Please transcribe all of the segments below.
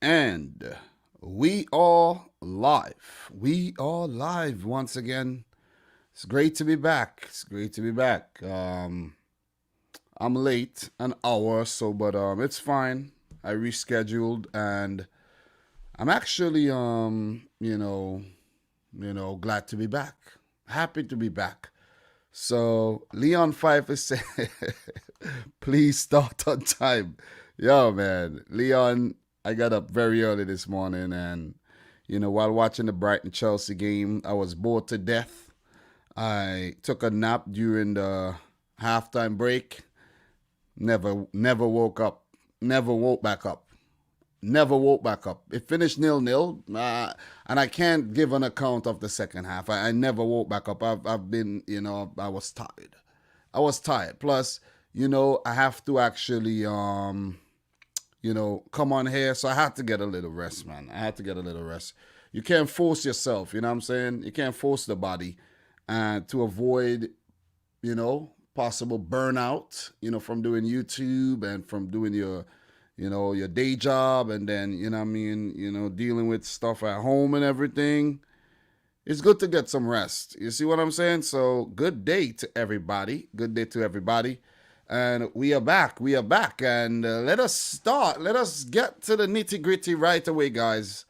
And we are live. We are live once again. It's great to be back. It's great to be back. I'm late, an hour or so, but it's fine. I rescheduled, and I'm actually glad to be back. Happy to be back. So Leon Pfeiffer said, "Please start on time." Yo, man, Leon, I got up very early this morning, and while watching the Brighton Chelsea game, I was bored to death. I took a nap during the halftime break. Never woke up. Never woke back up. Never woke back up. It finished 0-0, and I can't give an account of the second half. I never woke back up. I've been, I was tired. I was tired. Plus, I have to actually, come on here. So I had to get a little rest, man. I had to get a little rest. You can't force yourself, you know what I'm saying? You can't force the body to avoid, possible burnout, from doing YouTube and from doing your day job, and then, dealing with stuff at home and everything. It's good to get some rest. You see what I'm saying? So good day to everybody. Good day to everybody. And we are back. We are back. And let us start. Let us get to the nitty gritty right away, guys.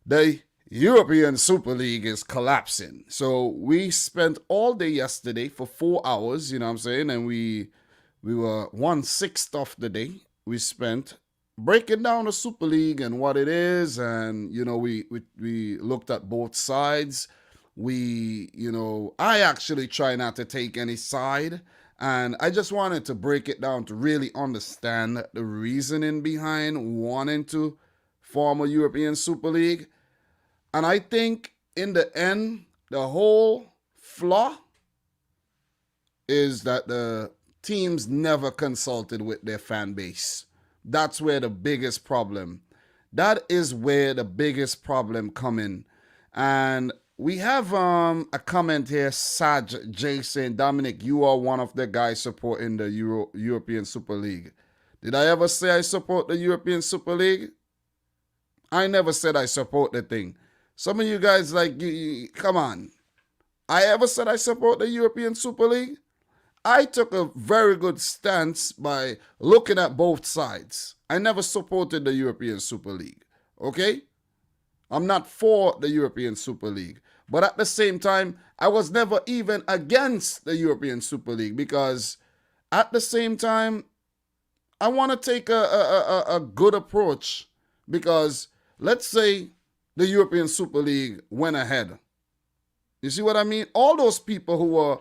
The European Super League is collapsing. So we spent all day yesterday for 4 hours, you know what I'm saying? And we were 1/6 of the day we spent breaking down the Super League and what it is. And, we looked at both sides. I actually try not to take any side. And I just wanted to break it down to really understand the reasoning behind wanting to form a European Super League. And I think in the end, the whole flaw is that the teams never consulted with their fan base. That's where the biggest problem. That is where the biggest problem come in. And we have a comment here, Saj J saying, Dominic, you are one of the guys supporting the European Super League. Did I ever say I support the European Super League? I never said I support the thing. Some of you guys come on. I ever said I support the European Super League? I took a very good stance by looking at both sides. I never supported the European Super League. Okay? I'm not for the European Super League. But at the same time, I was never even against the European Super League, because at the same time, I want to take a good approach, because let's say the European Super League went ahead. You see what I mean? All those people who were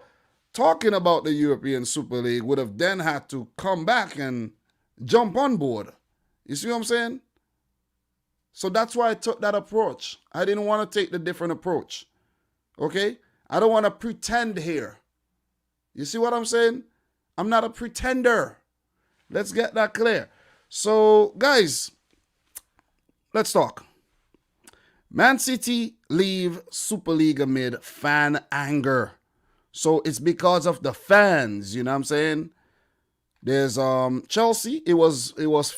talking about the European Super League would have then had to come back and jump on board. You see what I'm saying? So that's why I took that approach. I didn't want to take the different approach. Okay? I don't want to pretend here. You see what I'm saying? I'm not a pretender. Let's get that clear. So, guys, let's talk. Man City leave Super League amid fan anger. So it's because of the fans, you know what I'm saying? There's Chelsea. It was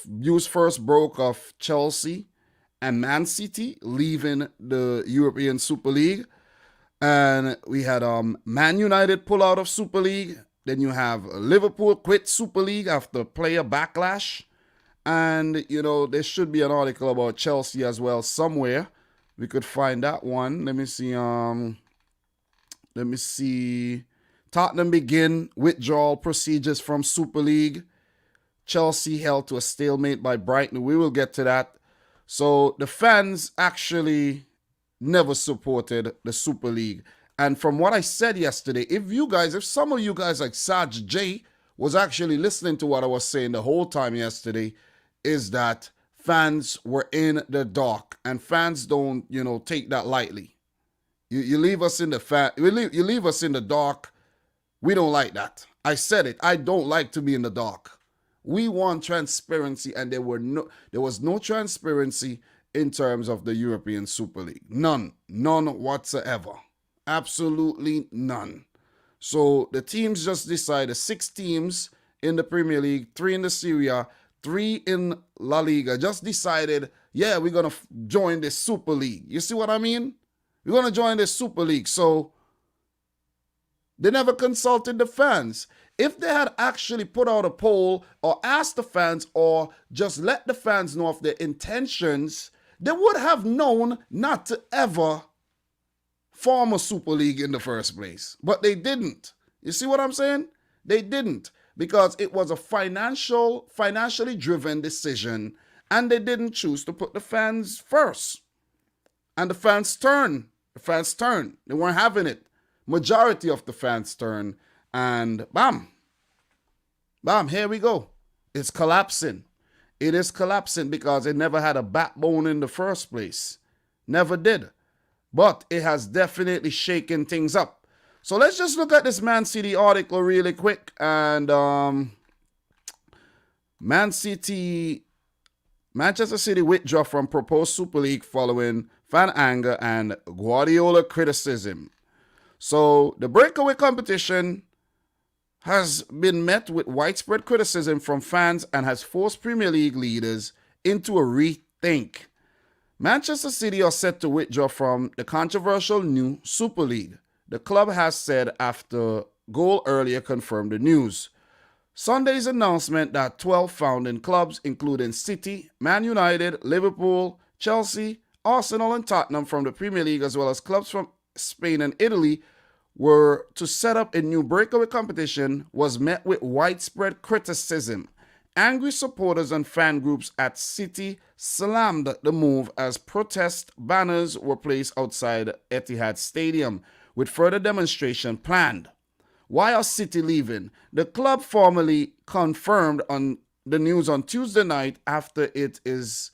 news first broke of Chelsea and Man City leaving the European Super League. And we had Man United pull out of Super League. Then you have Liverpool quit Super League after player backlash. And, there should be an article about Chelsea as well somewhere. We could find that one. Let me see. Tottenham begin withdrawal procedures from Super League. Chelsea held to a stalemate by Brighton. We will get to that. So the fans actually never supported the Super League. And from what I said yesterday, if some of you guys like Saj J was actually listening to what I was saying the whole time yesterday, is that fans were in the dark, and fans don't, take that lightly. You leave us in you leave us in the dark. We don't like that. I said it. I don't like to be in the dark. We want transparency, and there was no transparency in terms of the European Super League. None whatsoever. Absolutely none. So the teams just decided, 6 teams in the Premier League, 3 in the Serie A, 3 in La Liga, just decided, yeah, we're going to join this Super League. You see what I mean? We're going to join this Super League. So they never consulted the fans. If they had actually put out a poll or asked the fans or just let the fans know of their intentions, they would have known not to ever form a Super League in the first place. But they didn't. You see what I'm saying? They didn't, because it was a financially driven decision, and they didn't choose to put the fans first. And the fans turned. They weren't having it. Majority of the fans turned, and bam, here we go. It's collapsing. It is collapsing because it never had a backbone in the first place. Never did. But it has definitely shaken things up. So let's just look at this Man City article really quick. And Manchester City withdraw from proposed Super League following fan anger and Guardiola criticism. So the breakaway competition has been met with widespread criticism from fans and has forced Premier League leaders into a rethink. Manchester City are set to withdraw from the controversial new Super League. The club has said after Goal earlier confirmed the news. Sunday's announcement that 12 founding clubs, including City, Man United, Liverpool, Chelsea, Arsenal, and Tottenham from the Premier League, as well as clubs from Spain and Italy, were to set up a new breakaway competition, was met with widespread criticism. Angry supporters and fan groups at City slammed the move as protest banners were placed outside Etihad Stadium, with further demonstration planned. Why are City leaving? The club formally confirmed on the news on Tuesday night after it is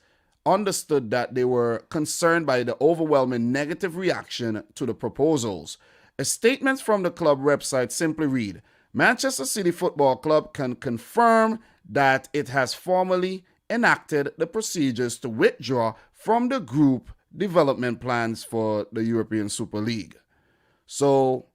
understood that they were concerned by the overwhelming negative reaction to the proposals. A statement from the club website simply read, Manchester City Football Club can confirm that it has formally enacted the procedures to withdraw from the group development plans for the European Super League. So,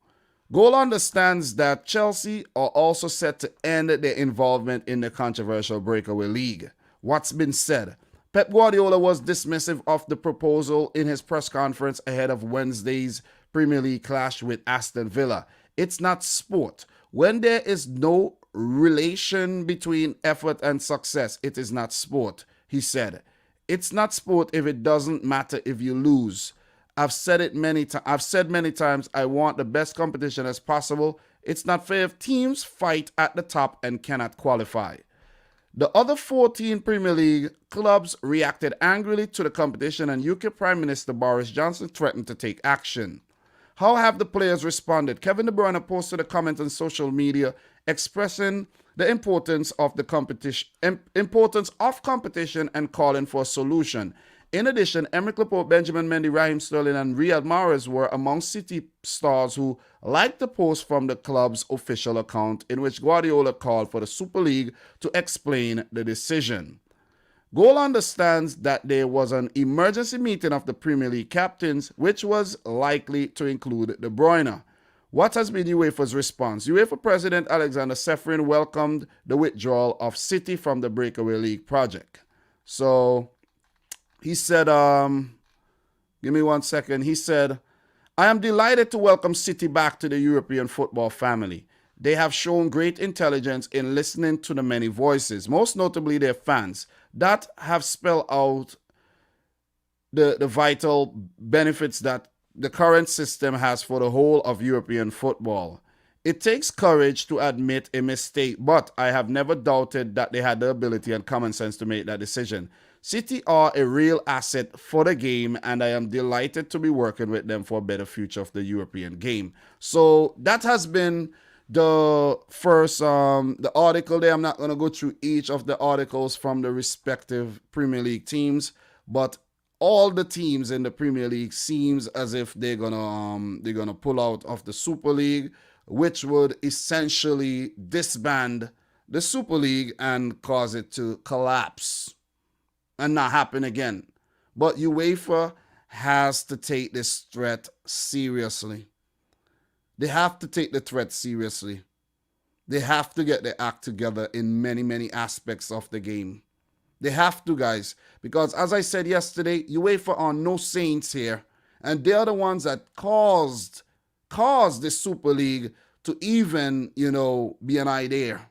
Goal understands that Chelsea are also set to end their involvement in the controversial breakaway league. What's been said? Pep Guardiola was dismissive of the proposal in his press conference ahead of Wednesday's Premier League clash with Aston Villa. It's not sport. When there is no relation between effort and success, it is not sport, he said. It's not sport if it doesn't matter if you lose. I've said many times, I want the best competition as possible. It's not fair if teams fight at the top and cannot qualify. The other 14 Premier League clubs reacted angrily to the competition, and UK Prime Minister Boris Johnson threatened to take action. How have the players responded? Kevin De Bruyne posted a comment on social media expressing the importance of competition and calling for a solution. In addition, Emerick Laporte, Benjamin Mendy, Raheem Sterling, and Riyad Mahrez were among City stars who liked the post from the club's official account in which Guardiola called for the Super League to explain the decision. Goal understands that there was an emergency meeting of the Premier League captains, which was likely to include De Bruyne. What has been UEFA's response? UEFA President Alexander Seferin welcomed the withdrawal of City from the Breakaway League project. So he said, give me 1 second. He said, I am delighted to welcome City back to the European football family. They have shown great intelligence in listening to the many voices, most notably their fans, that have spelled out the vital benefits that the current system has for the whole of European football. It takes courage to admit a mistake, but I have never doubted that they had the ability and common sense to make that decision. City are a real asset for the game, and I am delighted to be working with them for a better future of the European game. So that has been the first, the article there. I'm not going to go through each of the articles from the respective Premier League teams, but all the teams in the Premier League seems as if they're gonna pull out of the Super League, which would essentially disband the Super League and cause it to collapse and not happen again. But UEFA has to take this threat seriously. They have to take the threat seriously. They have to get their act together in many, many aspects of the game. They have to, guys. Because as I said yesterday, UEFA are no saints here. And they're the ones that caused the Super League to even, be an idea,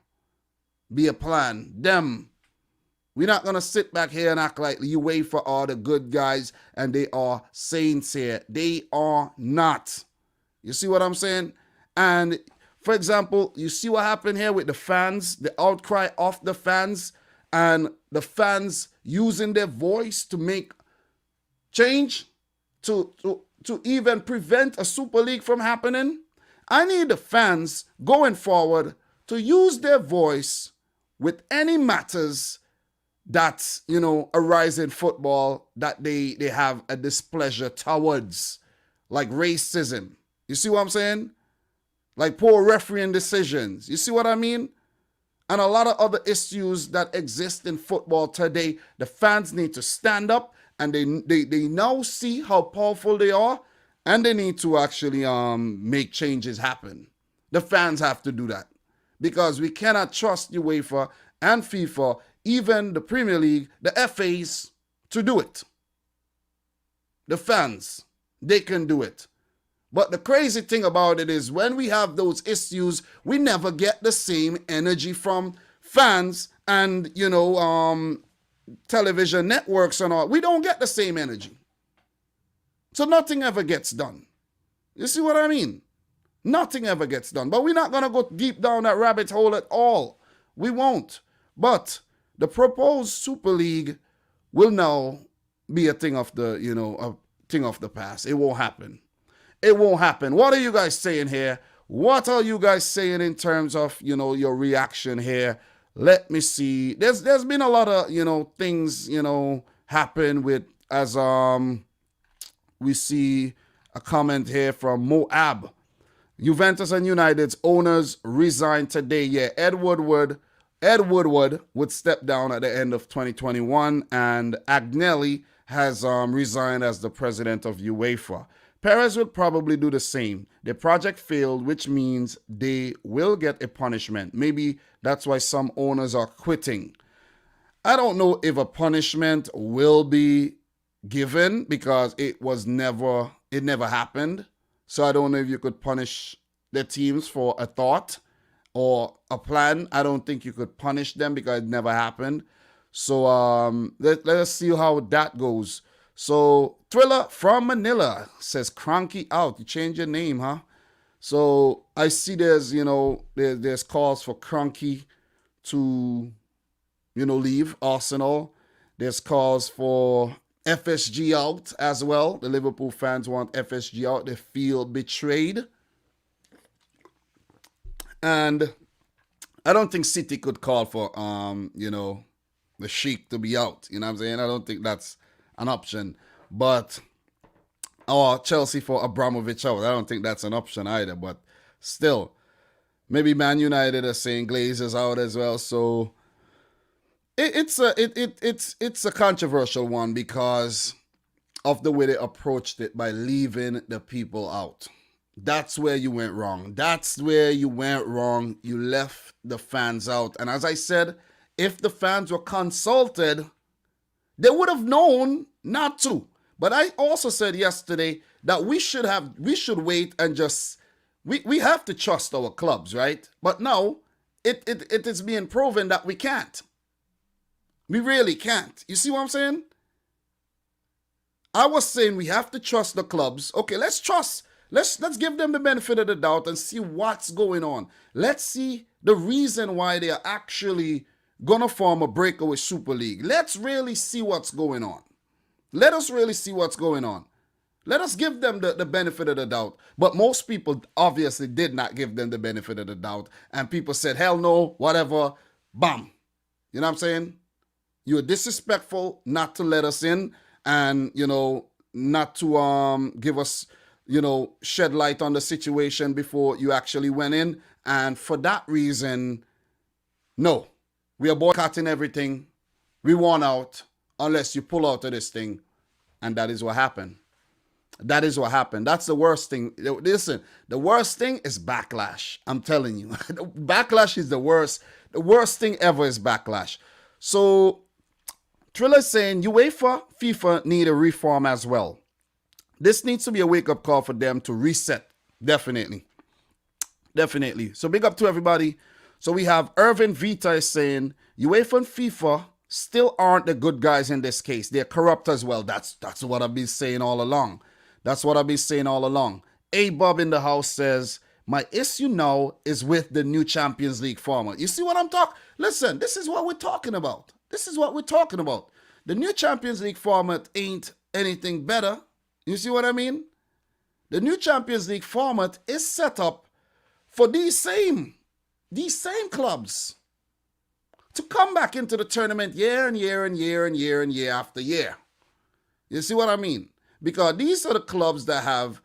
be a plan. Them. We're not going to sit back here and act like the UEFA are the good guys and they are saints here. They are not. You see what I'm saying? And, for example, you see what happened here with the fans, the outcry of the fans, and the fans using their voice to make change, to even prevent a Super League from happening. I need the fans going forward to use their voice with any matters that, arise in football that they have a displeasure towards, like racism. You see what I'm saying? Like poor refereeing decisions. You see what I mean? And a lot of other issues that exist in football today. The fans need to stand up, and they now see how powerful they are, and they need to actually make changes happen. The fans have to do that, because we cannot trust UEFA and FIFA, even the Premier League, the FAs, to do it. The fans, they can do it. But the crazy thing about it is when we have those issues, we never get the same energy from fans and, television networks and all. We don't get the same energy. So nothing ever gets done. You see what I mean? Nothing ever gets done. But we're not going to go deep down that rabbit hole at all. We won't. But the proposed Super League will now be a thing of the, a thing of the past. It won't happen. It won't happen. What are you guys saying here? What are you guys saying in terms of, your reaction here? Let me see. There's been a lot of, things, happen with, as we see a comment here from Moab. Juventus and United's owners resigned today. Yeah, Ed Woodward would step down at the end of 2021, and Agnelli has resigned as the president of UEFA. Perez will probably do the same. The project failed, which means they will get a punishment. Maybe that's why some owners are quitting. I don't know if a punishment will be given, because it never happened. So I don't know if you could punish the teams for a thought or a plan. I don't think you could punish them because it never happened. So let us see how that goes. So Thriller from Manila says, Cranky out. You change your name, huh? So I see there's calls for Cranky to, leave Arsenal. There's calls for FSG out as well. The Liverpool fans want FSG out. They feel betrayed. And I don't think City could call for, the Sheikh to be out. You know what I'm saying? I don't think that's an option. But, or Chelsea for Abramovich out. I don't think that's an option either. But still, maybe Man United are saying Glazers out as well. So it's a controversial one because of the way they approached it by leaving the people out. That's where you went wrong. You left the fans out. And as I said, if the fans were consulted, they would have known not to. But I also said yesterday that we should wait and just, we have to trust our clubs, right? But now it is being proven that we can't. We really can't. You see what I'm saying? I was saying we have to trust the clubs. Okay, let's trust. Let's give them the benefit of the doubt and see what's going on. Let's see the reason why they are actually going to form a breakaway Super League. Let's really see what's going on. Let us really see what's going on. Let us give them the benefit of the doubt. But most people obviously did not give them the benefit of the doubt. And people said, hell no, whatever, bam. You know what I'm saying? You're disrespectful not to let us in and, not to give us, shed light on the situation before you actually went in. And for that reason, no, we are boycotting everything. We want out unless you pull out of this thing. And that is what happened. That is what happened. That's the worst thing. Listen, the worst thing is backlash. I'm telling you. Backlash is the worst. The worst thing ever is backlash. So Triller's saying UEFA, FIFA need a reform as well. This needs to be a wake-up call for them to reset. Definitely. Definitely. So big up to everybody. So we have Irvin Vita is saying UEFA and FIFA still aren't the good guys in this case. They're corrupt as well. That's what I've been saying all along. That's what I've been saying all along. A Bob in the house says, my issue now is with the new Champions League format. You see what I'm talking? Listen, this is what we're talking about. This is what we're talking about. The new Champions League format ain't anything better. You see what I mean? The new Champions League format is set up for these same clubs to come back into the tournament year and year and year and year and year after year. You see what I mean? Because these are the clubs that have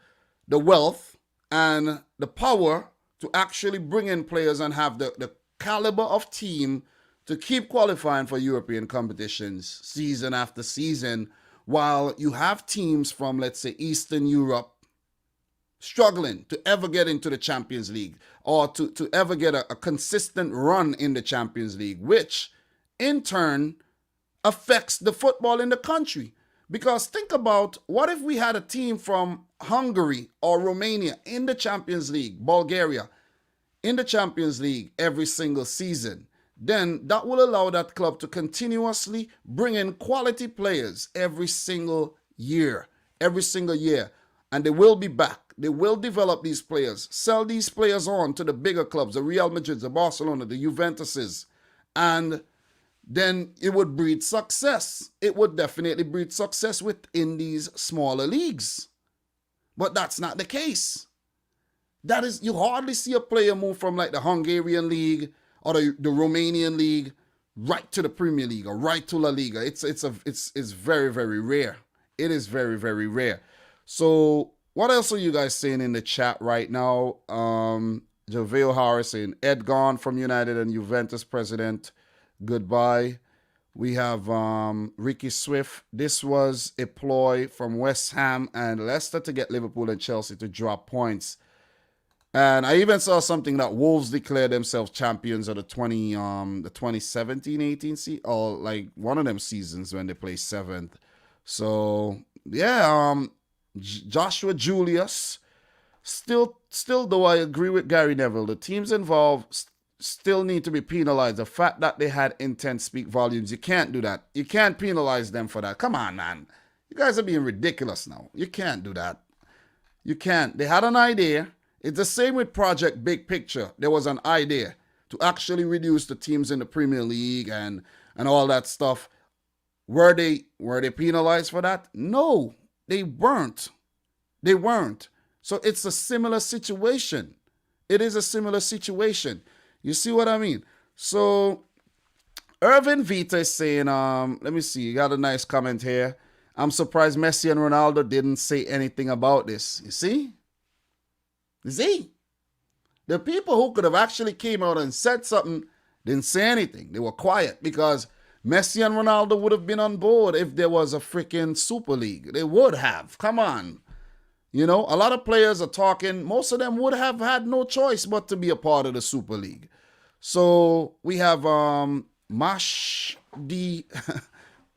the wealth and the power to actually bring in players and have the caliber of team to keep qualifying for European competitions season after season, while you have teams from, let's say, Eastern Europe struggling to ever get into the Champions League or to ever get a consistent run in the Champions League, which in turn affects the football in the country. Because think about, what if we had a team from Hungary or Romania in the Champions League, Bulgaria, in the Champions League every single season? Then that will allow that club to continuously bring in quality players every single year. And they will be back. They will develop these players, sell these players on to the bigger clubs, the Real Madrid, the Barcelona, the Juventuses, and then it would breed success. It would definitely breed success within these smaller leagues. But that's not the case. That is, you hardly see a player move from like the Hungarian league or the Romanian league right to the Premier League or right to La Liga. It's very, very rare. It is very, very rare. So what else are you guys saying in the chat right now? JaVale Harris saying, Ed gone from United and Juventus president. Goodbye. We have Ricky Swift. This was a ploy from West Ham and Leicester to get Liverpool and Chelsea to drop points. And I even saw something that Wolves declared themselves champions of the 2017-18 season, or like one of them seasons when they placed seventh. So yeah, Joshua Julius. Still though, I agree with Gary Neville. The teams involved still need to be penalized. The fact that they had intent speak volumes. You can't do that. You can't penalize them for that. Come on, man. You guys are being ridiculous now. You can't do that. You can't. They had an idea. It's the same with Project Big Picture. There was an idea to actually reduce the teams in the Premier League and all that stuff. Were they penalized for that? No, they weren't. They weren't. So it's a similar situation. It is a similar situation. You see what I mean? So Irvin Vita is saying, let me see, you got a nice comment here. I'm surprised Messi and Ronaldo didn't say anything about this. You see? You see? The people who could have actually came out and said something didn't say anything. They were quiet because Messi and Ronaldo would have been on board if there was a freaking Super League. They would have. Come on. You know, a lot of players are talking. Most of them would have had no choice but to be a part of the Super League. So we have Mash D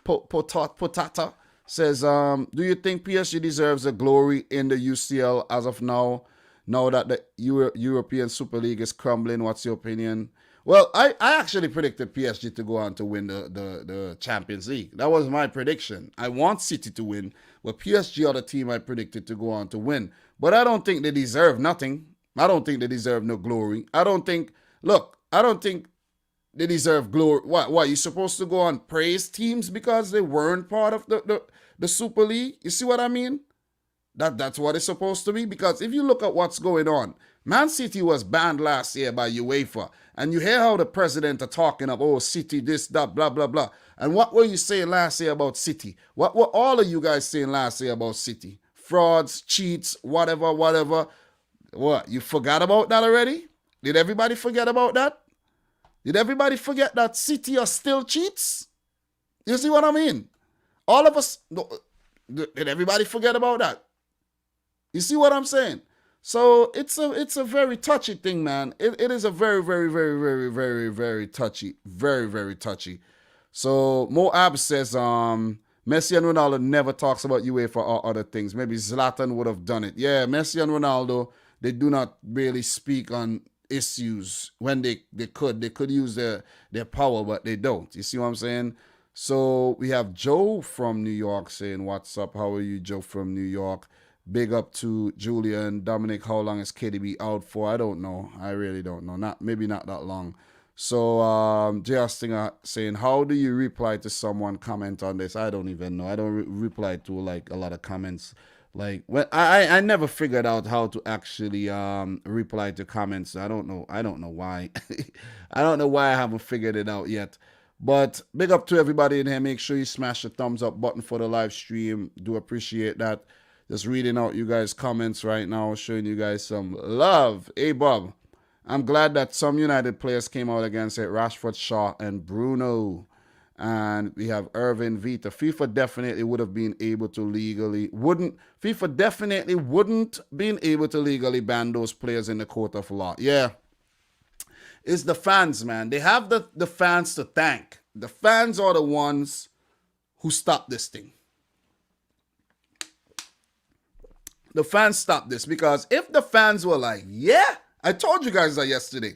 Potata says, do you think PSG deserves a glory in the UCL as of now? Now that the European Super League is crumbling, what's your opinion? Well, I actually predicted PSG to go on to win the Champions League. That was my prediction. I want City to win, but PSG are the team I predicted to go on to win. But I don't think they deserve nothing. I don't think they deserve no glory. I don't think they deserve glory. What? You're supposed to go on praise teams because they weren't part of the Super League? You see what I mean? That's what it's supposed to be. Because if you look at what's going on, Man City was banned last year by UEFA. And you hear how the president are talking about, oh, City, this, that, blah, blah, blah. And what were you saying last year about City? What were all of you guys saying last year about City? Frauds, cheats, whatever. What? You forgot about that already? Did everybody forget about that? Did everybody forget that City are still cheats? You see what I mean? All of us, did everybody forget about that? You see what I'm saying? So it's a very touchy thing, man. It is a very, very, very, very, very, very touchy. Very, very touchy. So Mo Ab says, Messi and Ronaldo never talks about UEFA or other things. Maybe Zlatan would have done it. Yeah, Messi and Ronaldo, they do not really speak on issues when they could. They could use their power, but they don't. You see what I'm saying? So we have Joe from New York saying, "What's up? How are you, Joe from New York?" Big up to Julian. Dominic, how long is KDB out for? I don't know. I really don't know. Maybe not that long. So JR Stinger saying, how do you reply to someone comment on this? I don't even know. I don't reply to like a lot of comments. Like when I never figured out how to actually reply to comments. I don't know why. I don't know why I haven't figured it out yet. But big up to everybody in here. Make sure you smash the thumbs up button for the live stream. Do appreciate that. Just reading out you guys' comments right now, showing you guys some love. Hey, Bob, I'm glad that some United players came out against it. Rashford, Shaw, and Bruno. And we have Irvin Vita. FIFA definitely would have been able to FIFA definitely wouldn't been able to legally ban those players in the court of law. Yeah. It's the fans, man. They have the fans to thank. The fans are the ones who stopped this thing. The fans stopped this because if the fans were like, yeah, I told you guys that yesterday.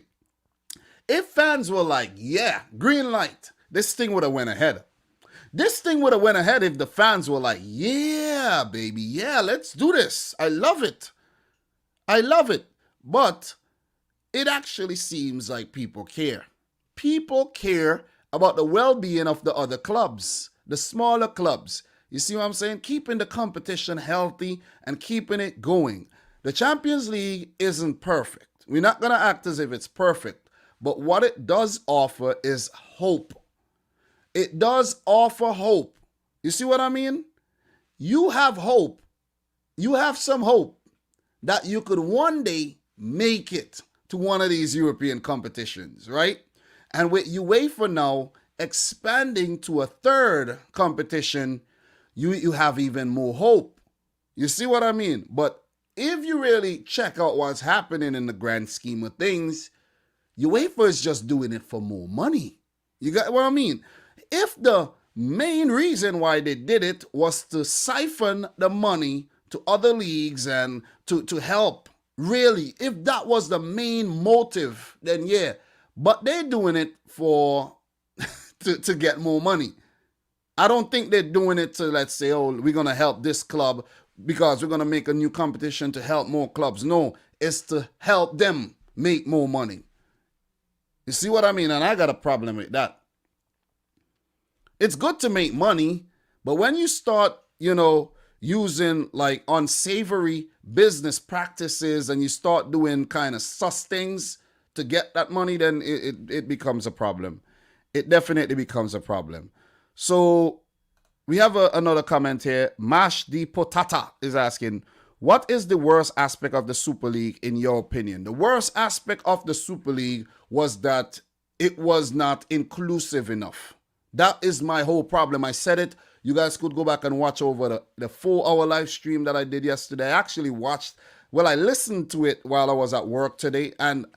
If fans were like, yeah, green light, this thing would have went ahead. This thing would have went ahead if the fans were like, yeah, baby, yeah, let's do this. I love it. I love it. But it actually seems like people care. People care about the well-being of the other clubs, the smaller clubs. You see what I'm saying? Keeping the competition healthy and keeping it going. The Champions League isn't perfect. We're not going to act as if it's perfect. But what it does offer is hope. It does offer hope. You see what I mean? You have hope. You have some hope that you could one day make it to one of these European competitions, right? And with UEFA now expanding to a third competition, you have even more hope. You see what I mean? But if you really check out what's happening in the grand scheme of things, UEFA is just doing it for more money. You got what I mean? If the main reason why they did it was to siphon the money to other leagues and to help, really, if that was the main motive, then yeah. But they're doing it for to get more money. I don't think they're doing it to, let's say, oh, we're going to help this club because we're going to make a new competition to help more clubs. No, it's to help them make more money. You see what I mean? And I got a problem with that. It's good to make money, but when you start, using like unsavory business practices and you start doing kind of sus things to get that money, then it becomes a problem. It definitely becomes a problem. So we have another comment here. Mash the Potata is asking, what is the worst aspect of the Super League in your opinion? The worst aspect of the Super League was that it was not inclusive enough. That is my whole problem. I said it. You guys could go back and watch over the 4-hour live stream that I did yesterday. I actually I listened to it while I was at work today, and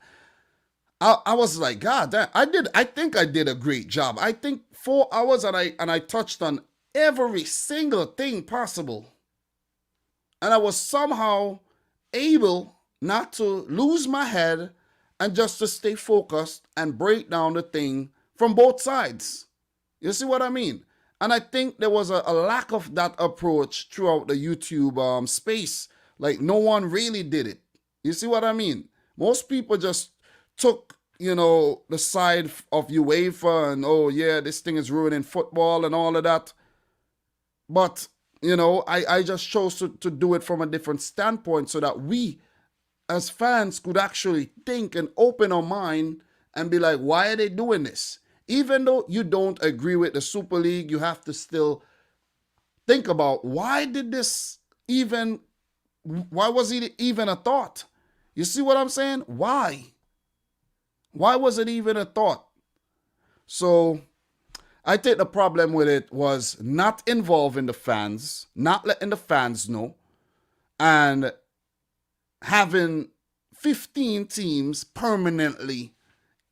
I was like, God damn, I think I did a great job. I think 4 hours and I touched on every single thing possible. And I was somehow able not to lose my head and just to stay focused and break down the thing from both sides. You see what I mean? And I think there was a lack of that approach throughout the YouTube space. Like no one really did it. You see what I mean? Most people just took, the side of UEFA and, oh yeah, this thing is ruining football and all of that. But, I just chose to do it from a different standpoint so that we as fans could actually think and open our mind and be like, why are they doing this? Even though you don't agree with the Super League, you have to still think about why was it even a thought? You see what I'm saying? Why? Why was it even a thought? So I think the problem with it was not involving the fans, not letting the fans know, and having 15 teams permanently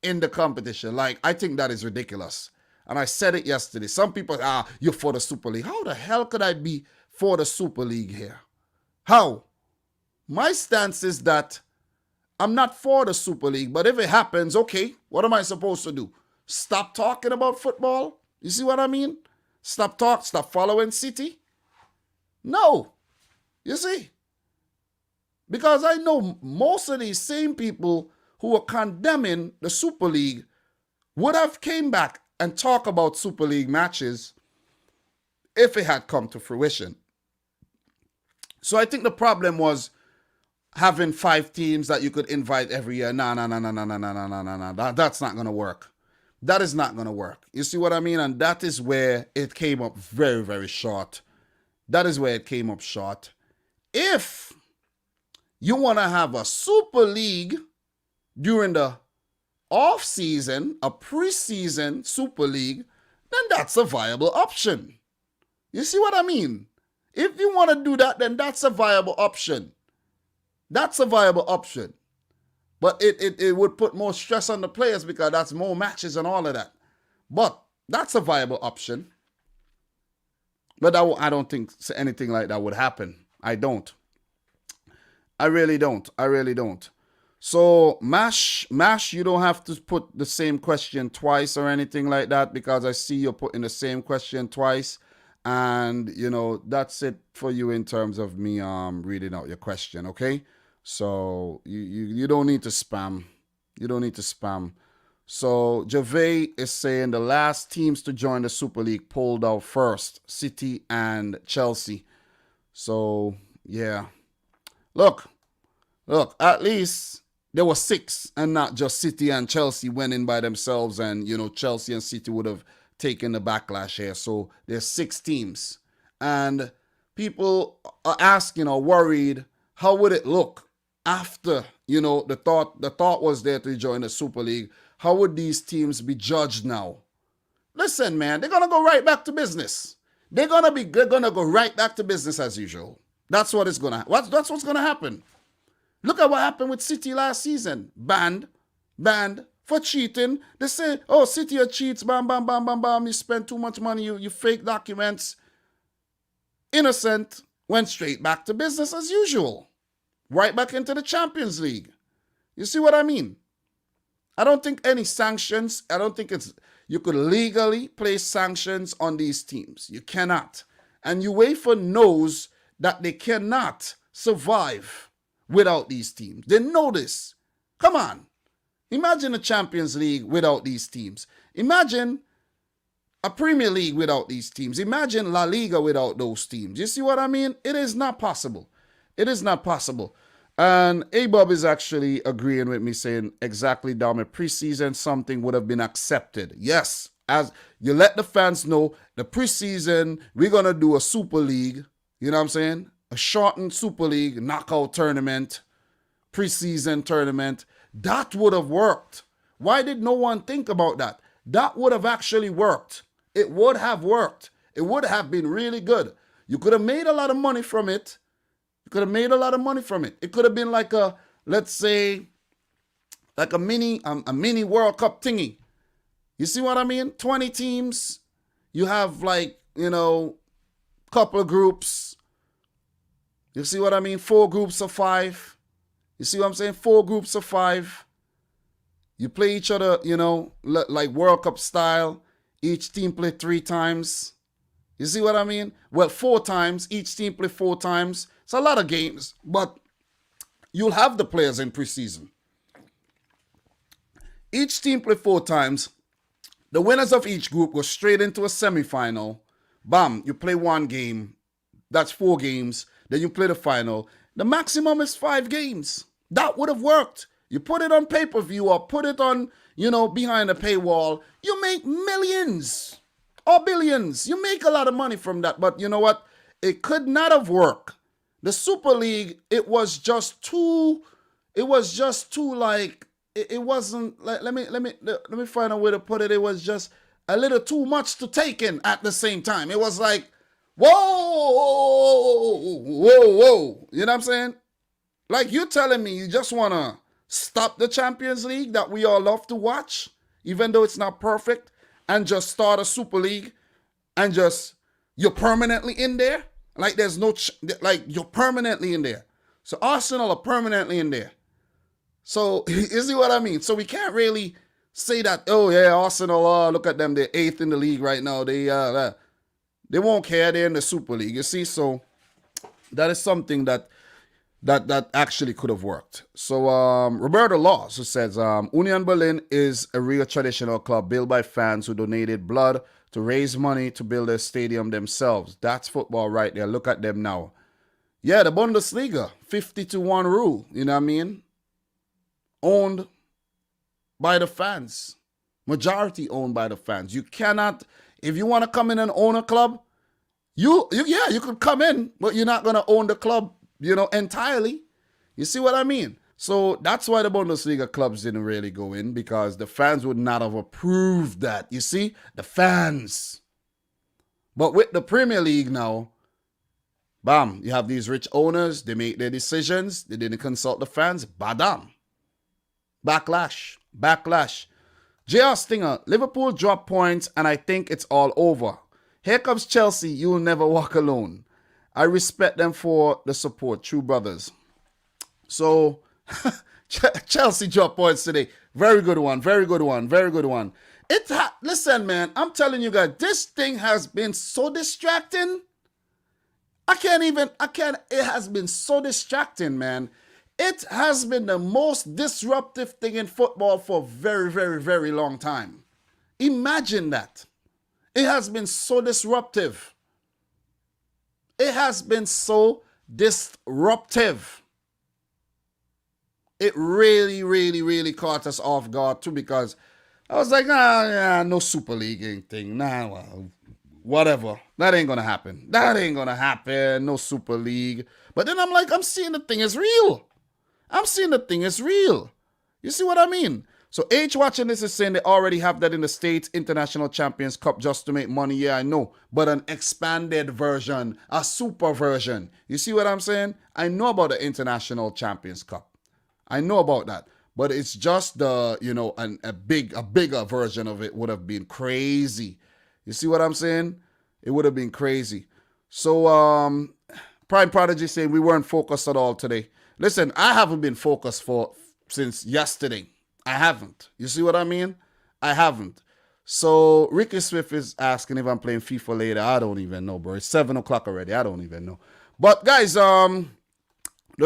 in the competition. Like, I think that is ridiculous. And I said it yesterday. Some people, you're for the Super League. How the hell could I be for the Super League here? How? My stance is that I'm not for the Super League, but if it happens, okay, what am I supposed to do? Stop talking about football? You see what I mean? Stop following City? No. You see? Because I know most of these same people who are condemning the Super League would have came back and talk about Super League matches if it had come to fruition. So I think the problem was having 5 teams that you could invite every year. No. That's not going to work. That is not going to work. You see what I mean? And that is where it came up very, very short. That is where it came up short. If you want to have a Super League during the off season, a preseason Super League, then that's a viable option. You see what I mean? If you want to do that, then that's a viable option. That's a viable option. But it would put more stress on the players because that's more matches and all of that. But that's a viable option. But I don't think anything like that would happen. I don't. I really don't. So, Mash, you don't have to put the same question twice or anything like that because I see you're putting the same question twice. And, that's it for you in terms of me reading out your question, okay? So, you don't need to spam. You don't need to spam. So, Gervais is saying the last teams to join the Super League pulled out first, City and Chelsea. So, yeah. Look, at least there were 6 and not just City and Chelsea went in by themselves and, Chelsea and City would have taken the backlash here. So there's 6 teams. And people are asking or worried, how would it look after, the thought was there to join the Super League. How would these teams be judged now? Listen, man, they're going to go right back to business. They're going to go right back to business as usual. That's what it's going to that's what's going to happen. Look at what happened with City last season. Banned for cheating. They say, City are cheats, bam, bam, bam, bam, bam. You spend too much money, you fake documents. Innocent went straight back to business as usual. Right back into the Champions League. You see what I mean? I don't think any sanctions, you could legally place sanctions on these teams. You cannot. And UEFA knows that they cannot survive without these teams. They know this. Come on. Imagine a Champions League without these teams. Imagine a Premier League without these teams. Imagine La Liga without those teams. You see what I mean? It is not possible. It is not possible. And A-Bob is actually agreeing with me saying exactly, Dominic, preseason something would have been accepted. Yes, as you let the fans know, the preseason, we're going to do a Super League. You know what I'm saying? A shortened Super League, knockout tournament, preseason tournament. That would have worked. Why did no one think about that? That would have actually worked. It would have worked. It would have been really good. You could have made a lot of money from it. It could have been like let's say, like a mini World Cup thingy. You see what I mean? 20 teams. You have couple of groups. You see what I mean? 4 groups of 5. You see what I'm saying? 4 groups of 5. You play each other, like World Cup style. Each team play 3 times. You see what I mean? Well, 4 times. Each team play 4 times. It's a lot of games, but you'll have the players in preseason. Each team play 4 times. The winners of each group go straight into a semifinal. Bam, you play 1 game. That's 4 games. Then you play the final. The maximum is 5 games. That would have worked. You put it on pay-per-view or put it on, behind a paywall. You make millions or billions. You make a lot of money from that. But you know what? It could not have worked. The Super League, it was just too like, it wasn't, like, let me find a way to put it. It was just a little too much to take in at the same time. It was like, whoa. You know what I'm saying? Like, you're telling me you just want to stop the Champions League that we all love to watch, even though it's not perfect, and just start a Super League and just, you're permanently in there? Like, there's no, like, you're permanently in there. So Arsenal are permanently in there. So, you see what I mean? So we can't really say that, oh yeah, Arsenal, look at them, they're 8th in the league right now. They won't care, they're in the Super League, you see? So that is something that actually could have worked. So Roberto Laws, who says, Union Berlin is a real traditional club built by fans who donated blood to raise money to build a stadium themselves. That's football right there. Look at them now. Yeah, the Bundesliga, 50-1 rule, you know what I mean? Owned by the fans. Majority owned by the fans. You cannot, if you want to come in and own a club, you could come in, but you're not going to own the club, entirely. You see what I mean? So that's why the Bundesliga clubs didn't really go in, because the fans would not have approved that. You see? The fans. But with the Premier League now, bam, you have these rich owners, they make their decisions, they didn't consult the fans, badam. Backlash. JR Stinger, Liverpool dropped points and I think it's all over. Here comes Chelsea, you'll never walk alone. I respect them for the support, true brothers. So, Chelsea dropped points today. Very good one. Listen, man, I'm telling you guys, this thing has been so distracting. It has been so distracting, man. It has been the most disruptive thing in football for a very, very, very long time. Imagine that. It has been so disruptive. It really, really, really caught us off guard too, because I was like, no Super League thing. Well, whatever. That ain't gonna happen. No Super League. But then I'm like, I'm seeing the thing is real. You see what I mean? So H watching this is saying they already have that in the States International Champions Cup just to make money. Yeah, I know. But an expanded version, a super version. You see what I'm saying? I know about the International Champions Cup. I know about that. But it's just the, a bigger version of it would have been crazy. You see what I'm saying? It would have been crazy. So, Prime Prodigy saying we weren't focused at all today. Listen, I haven't been focused since yesterday. I haven't. You see what I mean? I haven't. So Ricky Swift is asking if I'm playing FIFA later. I don't even know, bro. It's 7 o'clock already. I don't even know. But guys, the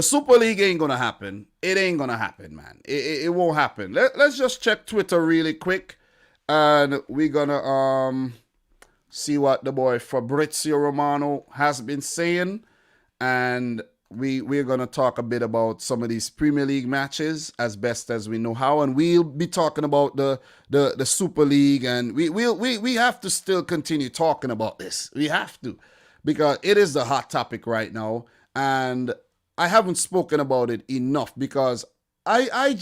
Super League ain't gonna happen. It ain't gonna happen, man. It won't happen. Let's just check Twitter really quick, and we're gonna see what the boy Fabrizio Romano has been saying, and we're going to talk a bit about some of these Premier League matches as best as we know how, and we'll be talking about the Super League, and we have to still continue talking about this. We have to, because it is the hot topic right now, and I haven't spoken about it enough because I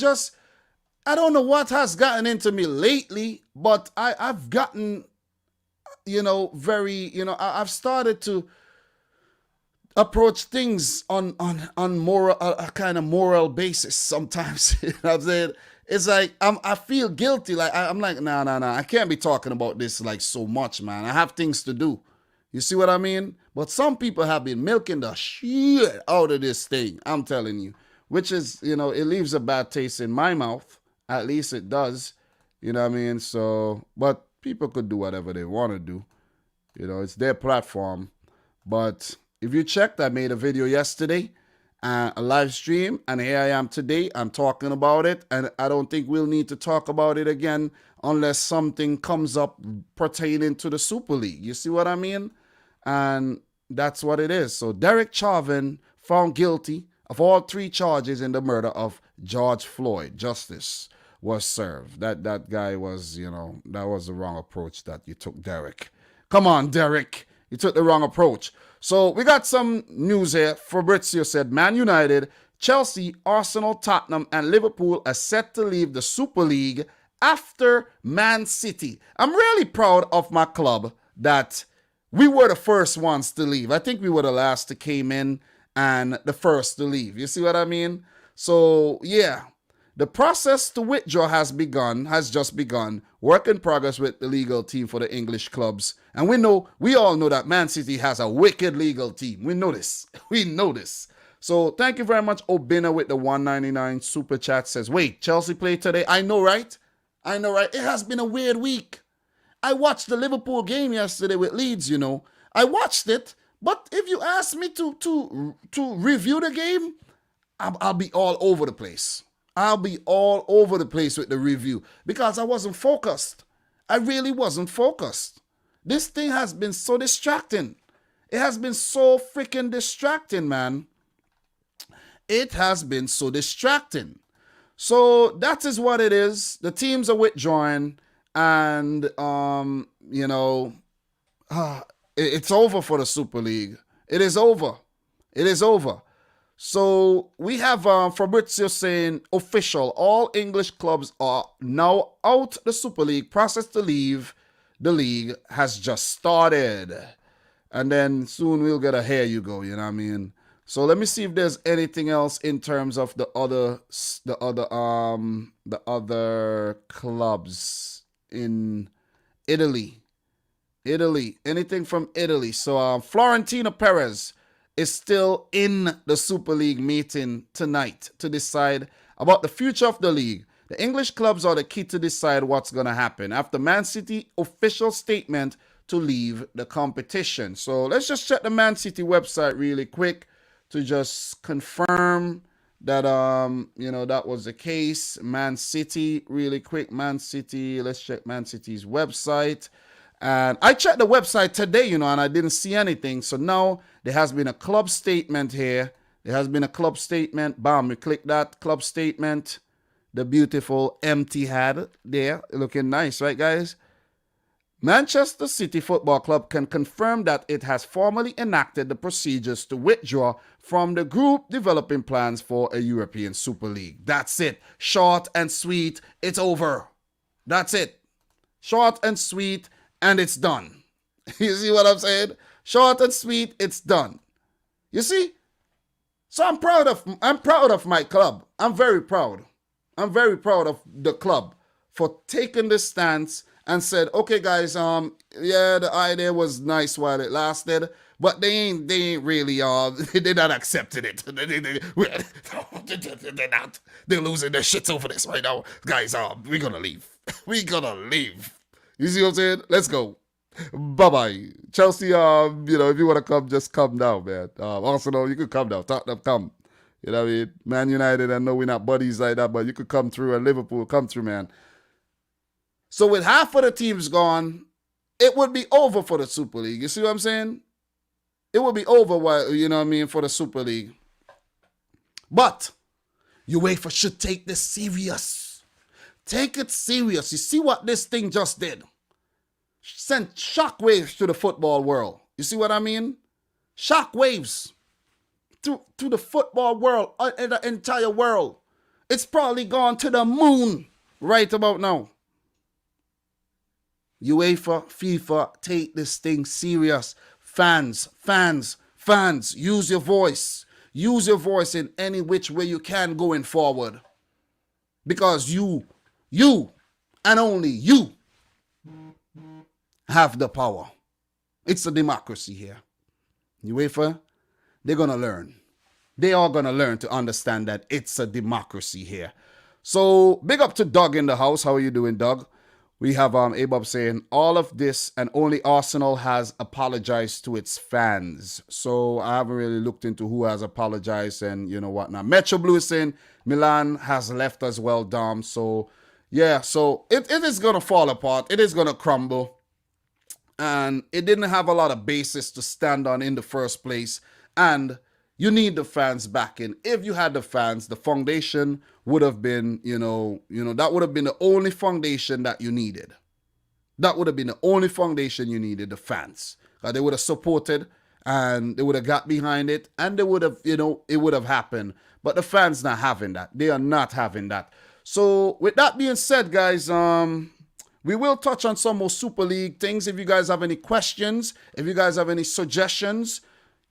don't know what has gotten into me lately, but I've gotten, I've started to approach things on moral, a kind of moral basis sometimes. You know what I'm saying? It's like I feel guilty. Like I'm like, no, I can't be talking about this like so much, man. I have things to do. You see what I mean? But some people have been milking the shit out of this thing. I'm telling you, which is, it leaves a bad taste in my mouth. At least it does. You know what I mean? So, but people could do whatever they want to do. It's their platform. But if you checked, I made a video yesterday, a live stream, and here I am today. I'm talking about it, and I don't think we'll need to talk about it again unless something comes up pertaining to the Super League. You see what I mean? And that's what it is. So Derek Chauvin found guilty of all 3 charges in the murder of George Floyd. Justice was served. That guy was, that was the wrong approach that you took, Derek. Come on, Derek. You took the wrong approach. So we got some news here. Fabrizio said Man United, Chelsea, Arsenal, Tottenham, and Liverpool are set to leave the Super League after Man City. I'm really proud of my club that we were the first ones to leave. I think we were the last to came in, and the first to leave. You see what I mean? So, yeah. The process to withdraw has just begun. Work in progress with the legal team for the English clubs. And we all know that Man City has a wicked legal team. We know this. We know this. So thank you very much, Obina, with the 199 super chat. Says, wait, Chelsea played today? I know, right? It has been a weird week. I watched the Liverpool game yesterday with Leeds, I watched it. But if you ask me to review the game, I'll be all over the place. I'll be all over the place with the review because I wasn't focused. I really wasn't focused. This thing has been so distracting. It has been so freaking distracting, man. It has been so distracting. So that is what it is. The teams are withdrawing and, it's over for the Super League. It is over. It is over. So we have Fabrizio saying, official, all English clubs are now out the Super League. Process to leave the league has just started. And then soon we'll get a here you go, you know what I mean? So let me see if there's anything else in terms of the other clubs in Italy. Anything from Italy. So Florentino Perez is still in the Super League meeting tonight to decide about the future of the league. The English clubs are the key to decide what's going to happen after Man City official statement to leave the competition. So let's just check the Man City website really quick to just confirm that, that was the case. Man City, really quick. Man City, let's check Man City's website. And I checked the website today, and I didn't see anything. So now there has been a club statement here. There has been a club statement. Bam, we click that club statement. The beautiful empty hat there. Looking nice, right, guys? Manchester City Football Club can confirm that it has formally enacted the procedures to withdraw from the group developing plans for a European Super League. That's it. Short and sweet. It's over. That's it. Short and sweet. And it's done. You see what I'm saying? Short and sweet, it's done. You see? So I'm proud of my club. I'm very proud. I'm very proud of the club for taking this stance and said, okay, guys, the idea was nice while it lasted, but they ain't really, they're not accepting it. They're not. They're losing their shits over this right now. Guys, we're gonna leave. We're gonna leave. You see what I'm saying? Let's go. Bye-bye. Chelsea, if you want to come, just come down, man. Arsenal, you could come down. Tottenham, come. You know what I mean? Man United, I know we're not buddies like that, but you could come through. And Liverpool, come through, man. So with half of the teams gone, it would be over for the Super League. You see what I'm saying? It would be over, for the Super League. But UEFA should take this serious. Take it serious. You see what this thing just did? Sent shockwaves to the football world. You see what I mean? Shockwaves to the football world, the entire world. It's probably gone to the moon right about now. UEFA, FIFA, take this thing serious. Fans, use your voice. Use your voice in any which way you can going forward. Because you and only you have the power. It's a democracy here. UEFA, they're going to learn. They are going to learn to understand that it's a democracy here. So big up to Doug in the house. How are you doing, Doug? We have Abob saying all of this and only Arsenal has apologized to its fans. So I haven't really looked into who has apologized and whatnot. Metro Blue is saying Milan has left as well, Dom. So yeah, so it is going to fall apart. It is going to crumble. And it didn't have a lot of basis to stand on in the first place. And you need the fans back in. If you had the fans, the foundation would have been, that would have been the only foundation that you needed. That would have been the only foundation you needed, the fans. They would have supported and they would have got behind it and they would have, it would have happened. But the fans not having that. They are not having that. So with that being said, guys, we will touch on some more Super League things. If you guys have any questions, if you guys have any suggestions,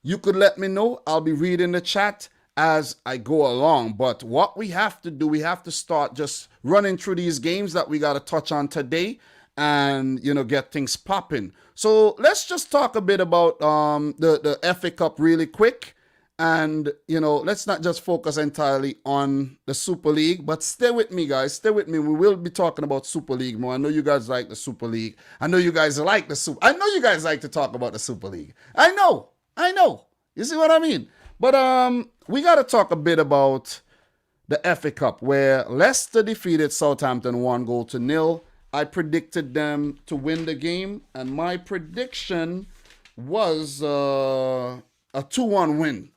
You could let me know. I'll be reading the chat as I go along. But what we have to do, we have to start just running through these games that we got to touch on today and, get things popping. So let's just talk a bit about the FA Cup really quick. And, let's not just focus entirely on the Super League, but stay with me, guys. Stay with me. We will be talking about Super League more. I know you guys like the Super League. I know you guys like I know you guys like to talk about the Super League. I know. You see what I mean? But we got to talk a bit about the FA Cup, where Leicester defeated Southampton 1-0. I predicted them to win the game, and my prediction was a 2-1 win.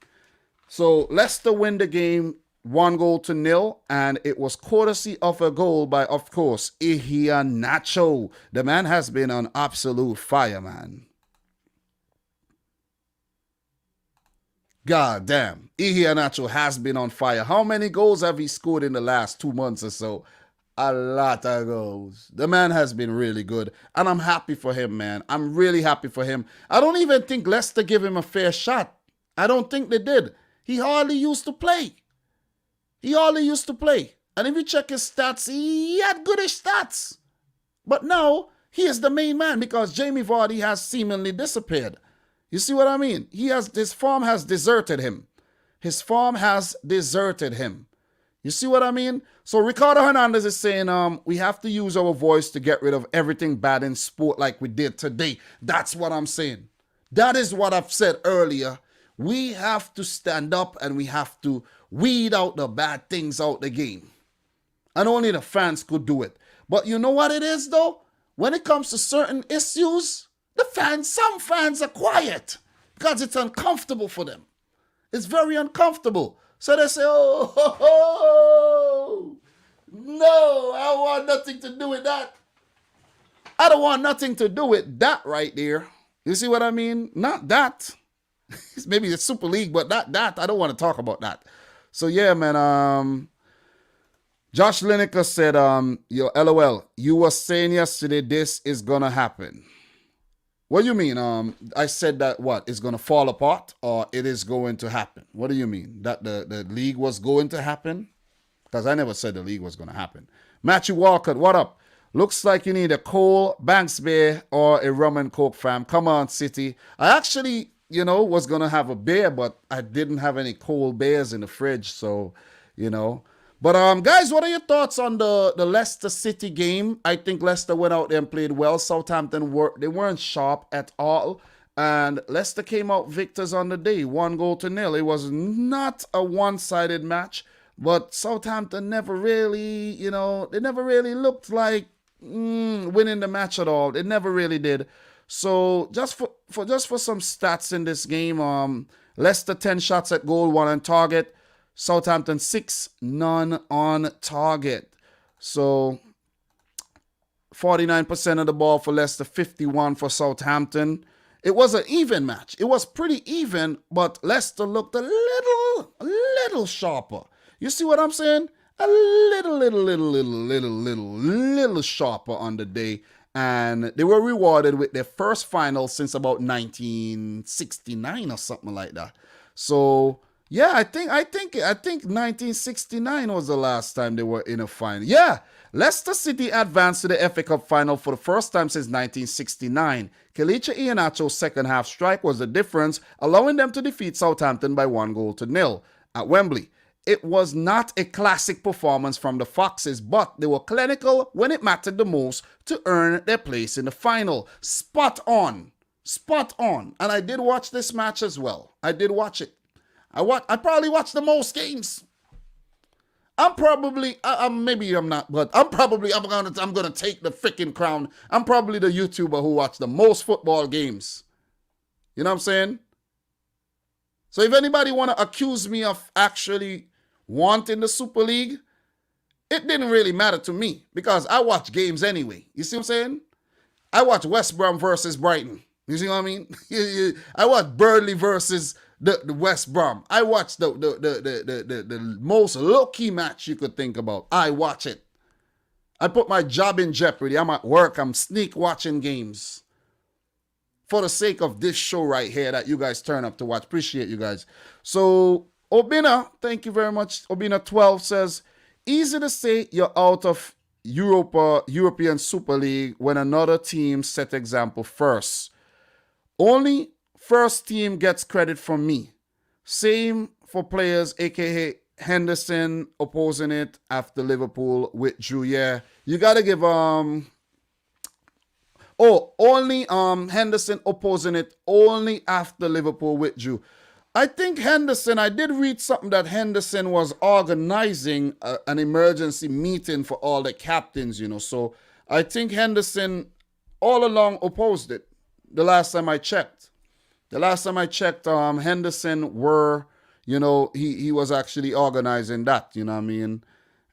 So Leicester win the game 1-0, and it was courtesy of a goal by, of course, Iheanacho. The man has been on absolute fire, man. God damn. Iheanacho has been on fire. How many goals have he scored in the last 2 months or so? A lot of goals. The man has been really good, and I'm happy for him, man. I'm really happy for him. I don't even think Leicester gave him a fair shot. I don't think they did. He hardly used to play. And if you check his stats, he had goodish stats. But now, he is the main man because Jamie Vardy has seemingly disappeared. You see what I mean? His form has deserted him. You see what I mean? So Ricardo Hernandez is saying, we have to use our voice to get rid of everything bad in sport like we did today. That's what I'm saying. That is what I've said earlier. We have to stand up and we have to weed out the bad things out the game. And only the fans could do it. But you know what it is though? When it comes to certain issues, some fans are quiet because it's uncomfortable for them. It's very uncomfortable. So they say, oh, no, I want nothing to do with that. I don't want nothing to do with that right there. You see what I mean? Not that. Maybe the Super League, but not that. I don't want to talk about that. So yeah, man. Josh Lineker said, yo, LOL, you were saying yesterday this is gonna happen. What do you mean? I said that what? It's gonna fall apart or it is going to happen? What do you mean? That the league was going to happen? Because I never said the league was gonna happen. Matthew Walker, what up? Looks like you need a Cole, Banks Beer, or a rum and coke, fam. Come on, City. I actually, was going to have a beer, but I didn't have any cold beers in the fridge, so, But, guys, what are your thoughts on the Leicester City game? I think Leicester went out there and played well. Southampton, they weren't sharp at all. And Leicester came out victors on the day, 1-0. It was not a one-sided match, but Southampton never really, they never really looked like winning the match at all. They never really did. So just for some stats in this game, Leicester 10 shots at goal, 1 on target. Southampton 6, none on target. So 49% of the ball for Leicester, 51 for Southampton. It was an even match. It was pretty even, but Leicester looked a little sharper. You see what I'm saying? A little sharper on the day. And they were rewarded with their first final since about 1969 or something like that. So yeah, I think 1969 was the last time they were in a final. Yeah, Leicester City advanced to the FA Cup final for the first time since 1969. Kelechi Iheanacho's second half strike was the difference, allowing them to defeat Southampton by 1-0 at Wembley. It was not a classic performance from the Foxes, but they were clinical when it mattered the most to earn their place in the final. Spot on. And I did watch this match as well. I did watch it. I probably watched the most games. Maybe I'm not, but I'm gonna take the freaking crown. I'm probably the YouTuber who watched the most football games. You know what I'm saying? So if anybody want to accuse me of actually wanting the Super League, it didn't really matter to me because I watch games anyway. You see what I'm saying? I watch West Brom versus Brighton. You see what I mean? I watch Burnley versus the West Brom. I watch the most low-key match you could think about. I watch it. I put my job in jeopardy. I'm at work. I'm sneak watching games. for the sake of this show right here that you guys turn up to watch. Appreciate you guys. So Obina, thank you very much. Obina 12 says, easy to say you're out of European Super League when another team set example first. Only first team gets credit from me. Same for players, aka Henderson opposing it after Liverpool withdrew. Yeah, you gotta give only Henderson opposing it only after Liverpool withdrew. I think Henderson, I did read something that Henderson was organizing an emergency meeting for all the captains, So I think Henderson all along opposed it the last time I checked. Henderson were, he was actually organizing that, you know what I mean?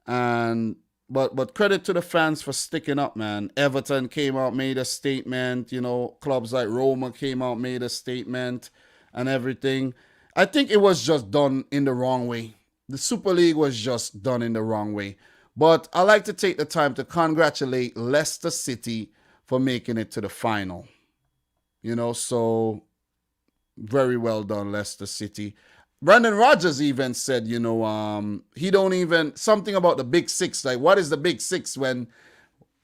And but credit to the fans for sticking up, man. Everton came out, made a statement, clubs like Roma came out, made a statement and everything. I think it was just done in the wrong way. The Super League was just done in the wrong way. But I like to take the time to congratulate Leicester City for making it to the final. So very well done, Leicester City. Brendan Rodgers even said, he don't even, something about the Big Six. Like, what is the Big Six when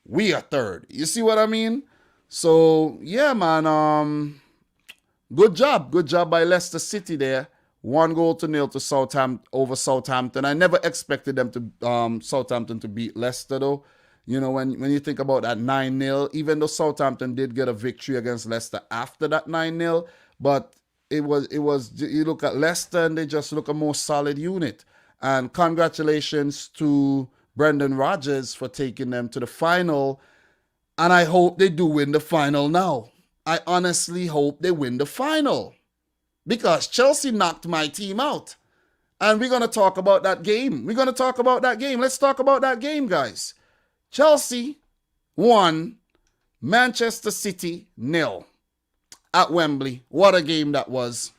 we are third? You see what I mean? So, yeah, man. Good job by Leicester City there. 1-0 to Southampton. I never expected them to Southampton to beat Leicester though. When you think about that 9-0, even though Southampton did get a victory against Leicester after that 9-0, but it was you look at Leicester and they just look a more solid unit. And congratulations to Brendan Rodgers for taking them to the final. And I hope they do win the final now. I honestly hope they win the final because Chelsea knocked my team out. And we're going to talk about that game. Let's talk about that game, guys. Chelsea 1, Manchester City 0 at Wembley. What a game that was.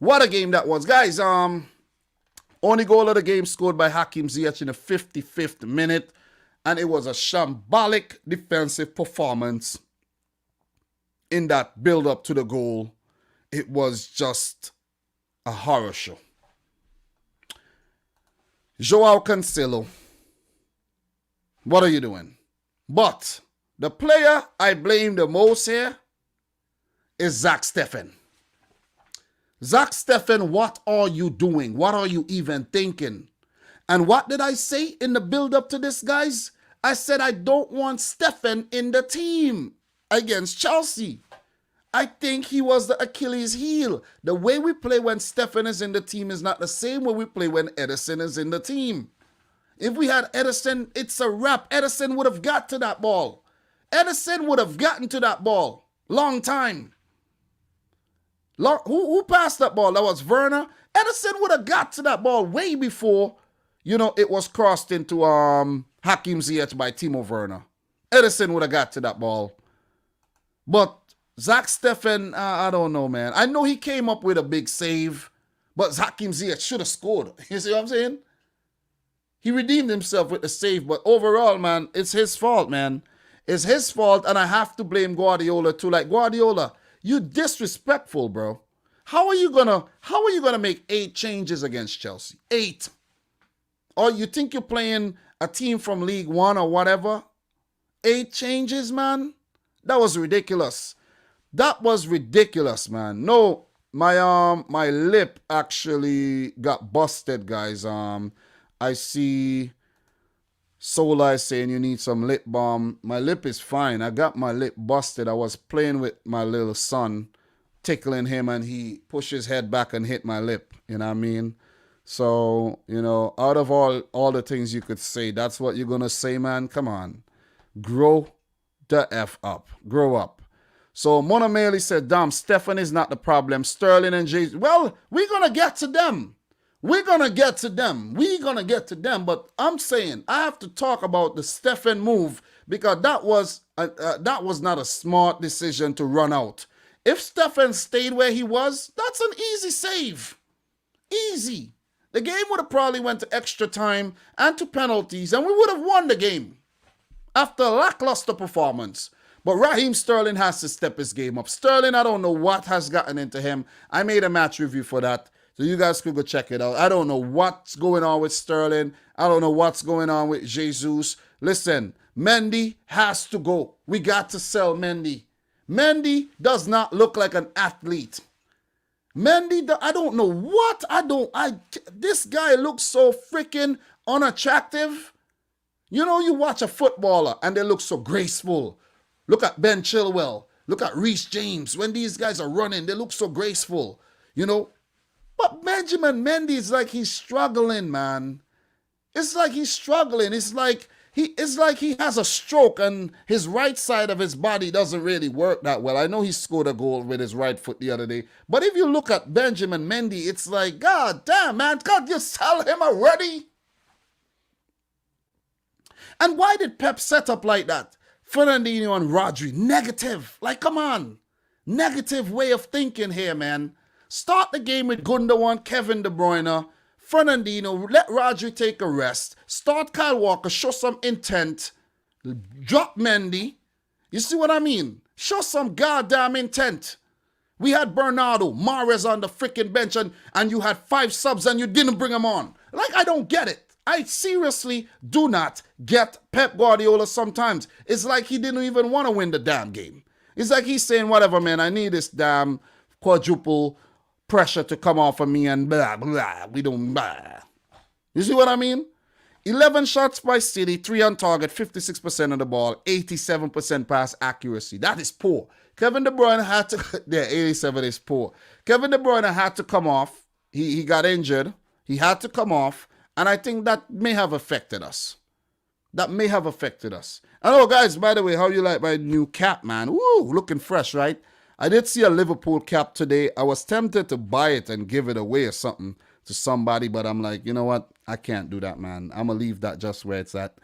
Guys, only goal of the game scored by Hakim Ziyech in the 55th minute. And it was a shambolic defensive performance in that build-up to the goal. It was just a horror show. Joao Cancelo, what are you doing? But the player I blame the most here is Zach Steffen. Zach Steffen, what are you doing? What are you even thinking? And what did I say in the build-up to this, guys? I said I don't want Steffen in the team against Chelsea. I think he was the Achilles heel. The way we play when Steffen is in the team is not the same way we play when Ederson is in the team. If we had Ederson, it's a wrap. Ederson would have got to that ball. Ederson would have gotten to that ball. Long time. Who passed that ball? That was Werner. Ederson would have got to that ball way before, it was crossed into Hakim Ziyech by Timo Werner. Ederson would have got to that ball. But Zach Steffen, I don't know, man. I know he came up with a big save, but Hakim Ziyech should have scored. You see what I'm saying? He redeemed himself with the save, but overall, man, it's his fault, man. It's his fault, and I have to blame Guardiola too. Like, Guardiola, you disrespectful, bro. How are you gonna make 8 changes against Chelsea? 8. Or you think you're playing a team from League One or whatever? 8 changes, man? That was ridiculous. That was ridiculous, man. No, my lip actually got busted, guys. I see Sola saying you need some lip balm. My lip is fine. I got my lip busted. I was playing with my little son, tickling him, and he pushed his head back and hit my lip. You know what I mean? So, out of all the things you could say, that's what you're going to say, man? Come on. Grow the F up. Grow up. So Mona Maley said, damn, Steffen is not the problem. Sterling and Jay. Well, we're going to get to them. But I'm saying I have to talk about the Steffen move because that was not a smart decision to run out. If Steffen stayed where he was, that's an easy save. Easy. The game would have probably went to extra time and to penalties, and we would have won the game after a lackluster performance. But Raheem Sterling has to step his game up. Sterling, I don't know what has gotten into him. I made a match review for that. So you guys could go check it out. I don't know what's going on with Sterling. I don't know what's going on with Jesus. Listen, Mendy has to go. We got to sell Mendy. Mendy does not look like an athlete. Mendy, I don't know what. This guy looks so freaking unattractive. You know, you watch a footballer and they look so graceful. Look at Ben Chilwell. Look at Reece James. When these guys are running, they look so graceful. You know, but Benjamin Mendy is like he's struggling, man. It's like he's struggling. It's like he has a stroke and his right side of his body doesn't really work that well. I know he scored a goal with his right foot the other day. But if you look at Benjamin Mendy, it's like, God damn, man, can't you sell him already? And why did Pep set up like that? Fernandinho and Rodri, negative. Like, come on. Negative way of thinking here, man. Start the game with Gundogan, Kevin De Bruyne, Fernandinho, let Rodri take a rest. Start Kyle Walker, show some intent. Drop Mendy. You see what I mean? Show some goddamn intent. We had Bernardo, Mahrez on the freaking bench and you had 5 subs and you didn't bring them on. Like, I don't get it. I seriously do not get Pep Guardiola sometimes. It's like he didn't even want to win the damn game. It's like he's saying, whatever, man, I need this damn quadruple pressure to come off of me and blah, blah, we don't blah. You see what I mean? 11 shots by City, 3 on target, 56% of the ball, 87% pass accuracy. That is poor. Kevin De Bruyne had to, yeah, 87 is poor. Kevin De Bruyne had to come off. He got injured. He had to come off. And I think that may have affected us. That may have affected us. Hello, guys, by the way, how you like my new cap, man? Woo, looking fresh, right? I did see a Liverpool cap today. I was tempted to buy it and give it away or something to somebody, but I'm like, you know what? I can't do that, man. I'm going to leave that just where it's at.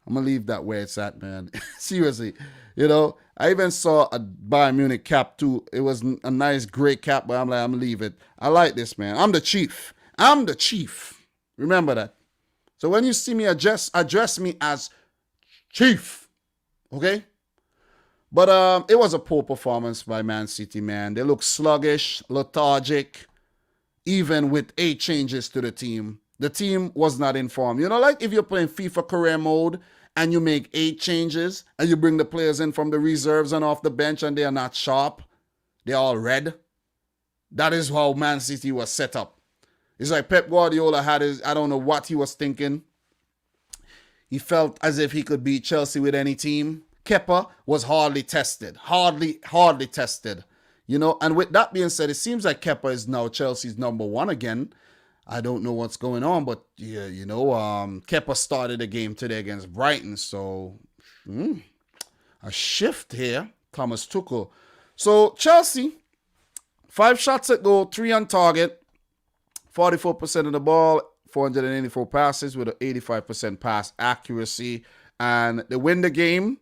I'm going to leave that where it's at, man. Seriously. You know, I even saw a Bayern Munich cap too. It was a nice gray cap, but I'm like, I'm going to leave it. I like this, man. I'm the chief. I'm the chief. Remember that. So when you see me address me as chief, okay? But it was a poor performance by Man City, man. They look sluggish, lethargic, even with 8 changes to the team. The team was not in form. You know, like if you're playing FIFA career mode and you make 8 changes and you bring the players in from the reserves and off the bench and they are not sharp, they're all red. That is how Man City was set up. It's like Pep Guardiola had his, I don't know what he was thinking. He felt as if he could beat Chelsea with any team. Kepa was hardly tested. Hardly tested. You know, and with that being said, it seems like Kepa is now Chelsea's number 1 again. I don't know what's going on, but yeah, you know, Kepa started the game today against Brighton. So, a shift here. Thomas Tuchel. So, Chelsea, 5 shots at goal, 3 on target. 44% of the ball, 484 passes with an 85% pass accuracy. And they win the game.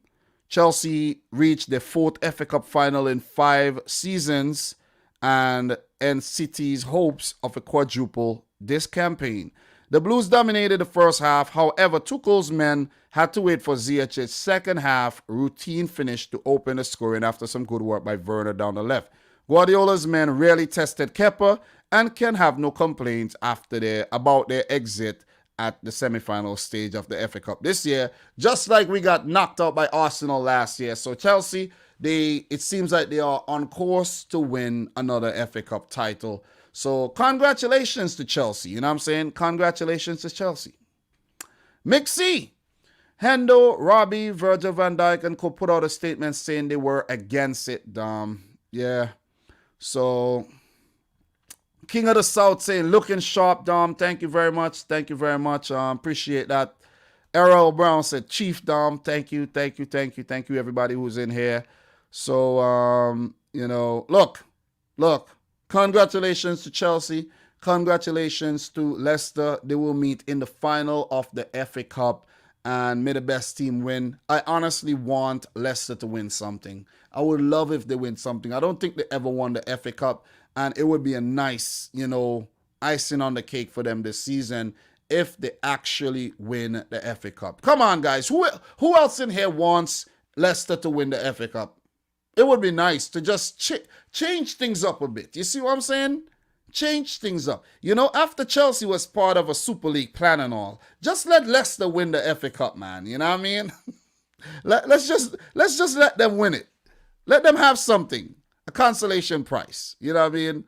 Chelsea reached their 4th FA Cup final in 5 seasons and end City's hopes of a quadruple this campaign. The Blues dominated the first half. However, Tuchel's men had to wait for Ziyech's second half routine finish to open the scoring after some good work by Werner down the left. Guardiola's men really tested Kepa and can have no complaints about their exit at the semi-final stage of the FA Cup this year, just like we got knocked out by Arsenal last year. So Chelsea, it seems like they are on course to win another FA Cup title. So congratulations to Chelsea. You know what I'm saying? Congratulations to Chelsea. Mixie, Hendo, Robbie, Virgil van Dijk, and co put out a statement saying they were against it. Yeah. So King of the South saying, looking sharp, Dom. Thank you very much. Thank you very much. Appreciate that. Errol Brown said, Chief Dom. Thank you, everybody who's in here. So, you know, look. Congratulations to Chelsea. Congratulations to Leicester. They will meet in the final of the FA Cup. And may the best team win. I honestly want Leicester to win something. I would love if they win something. I don't think they ever won the FA Cup. And it would be a nice, you know, icing on the cake for them this season if they actually win the FA Cup. Come on, guys. Who else in here wants Leicester to win the FA Cup. It would be nice to just change things up a bit. You see what I'm saying? Change things up. You know, after Chelsea was part of a Super League plan and all, just let Leicester win the FA Cup, man. You know what I mean? let's just let them win it. Let them have something, a consolation prize. You know what I mean?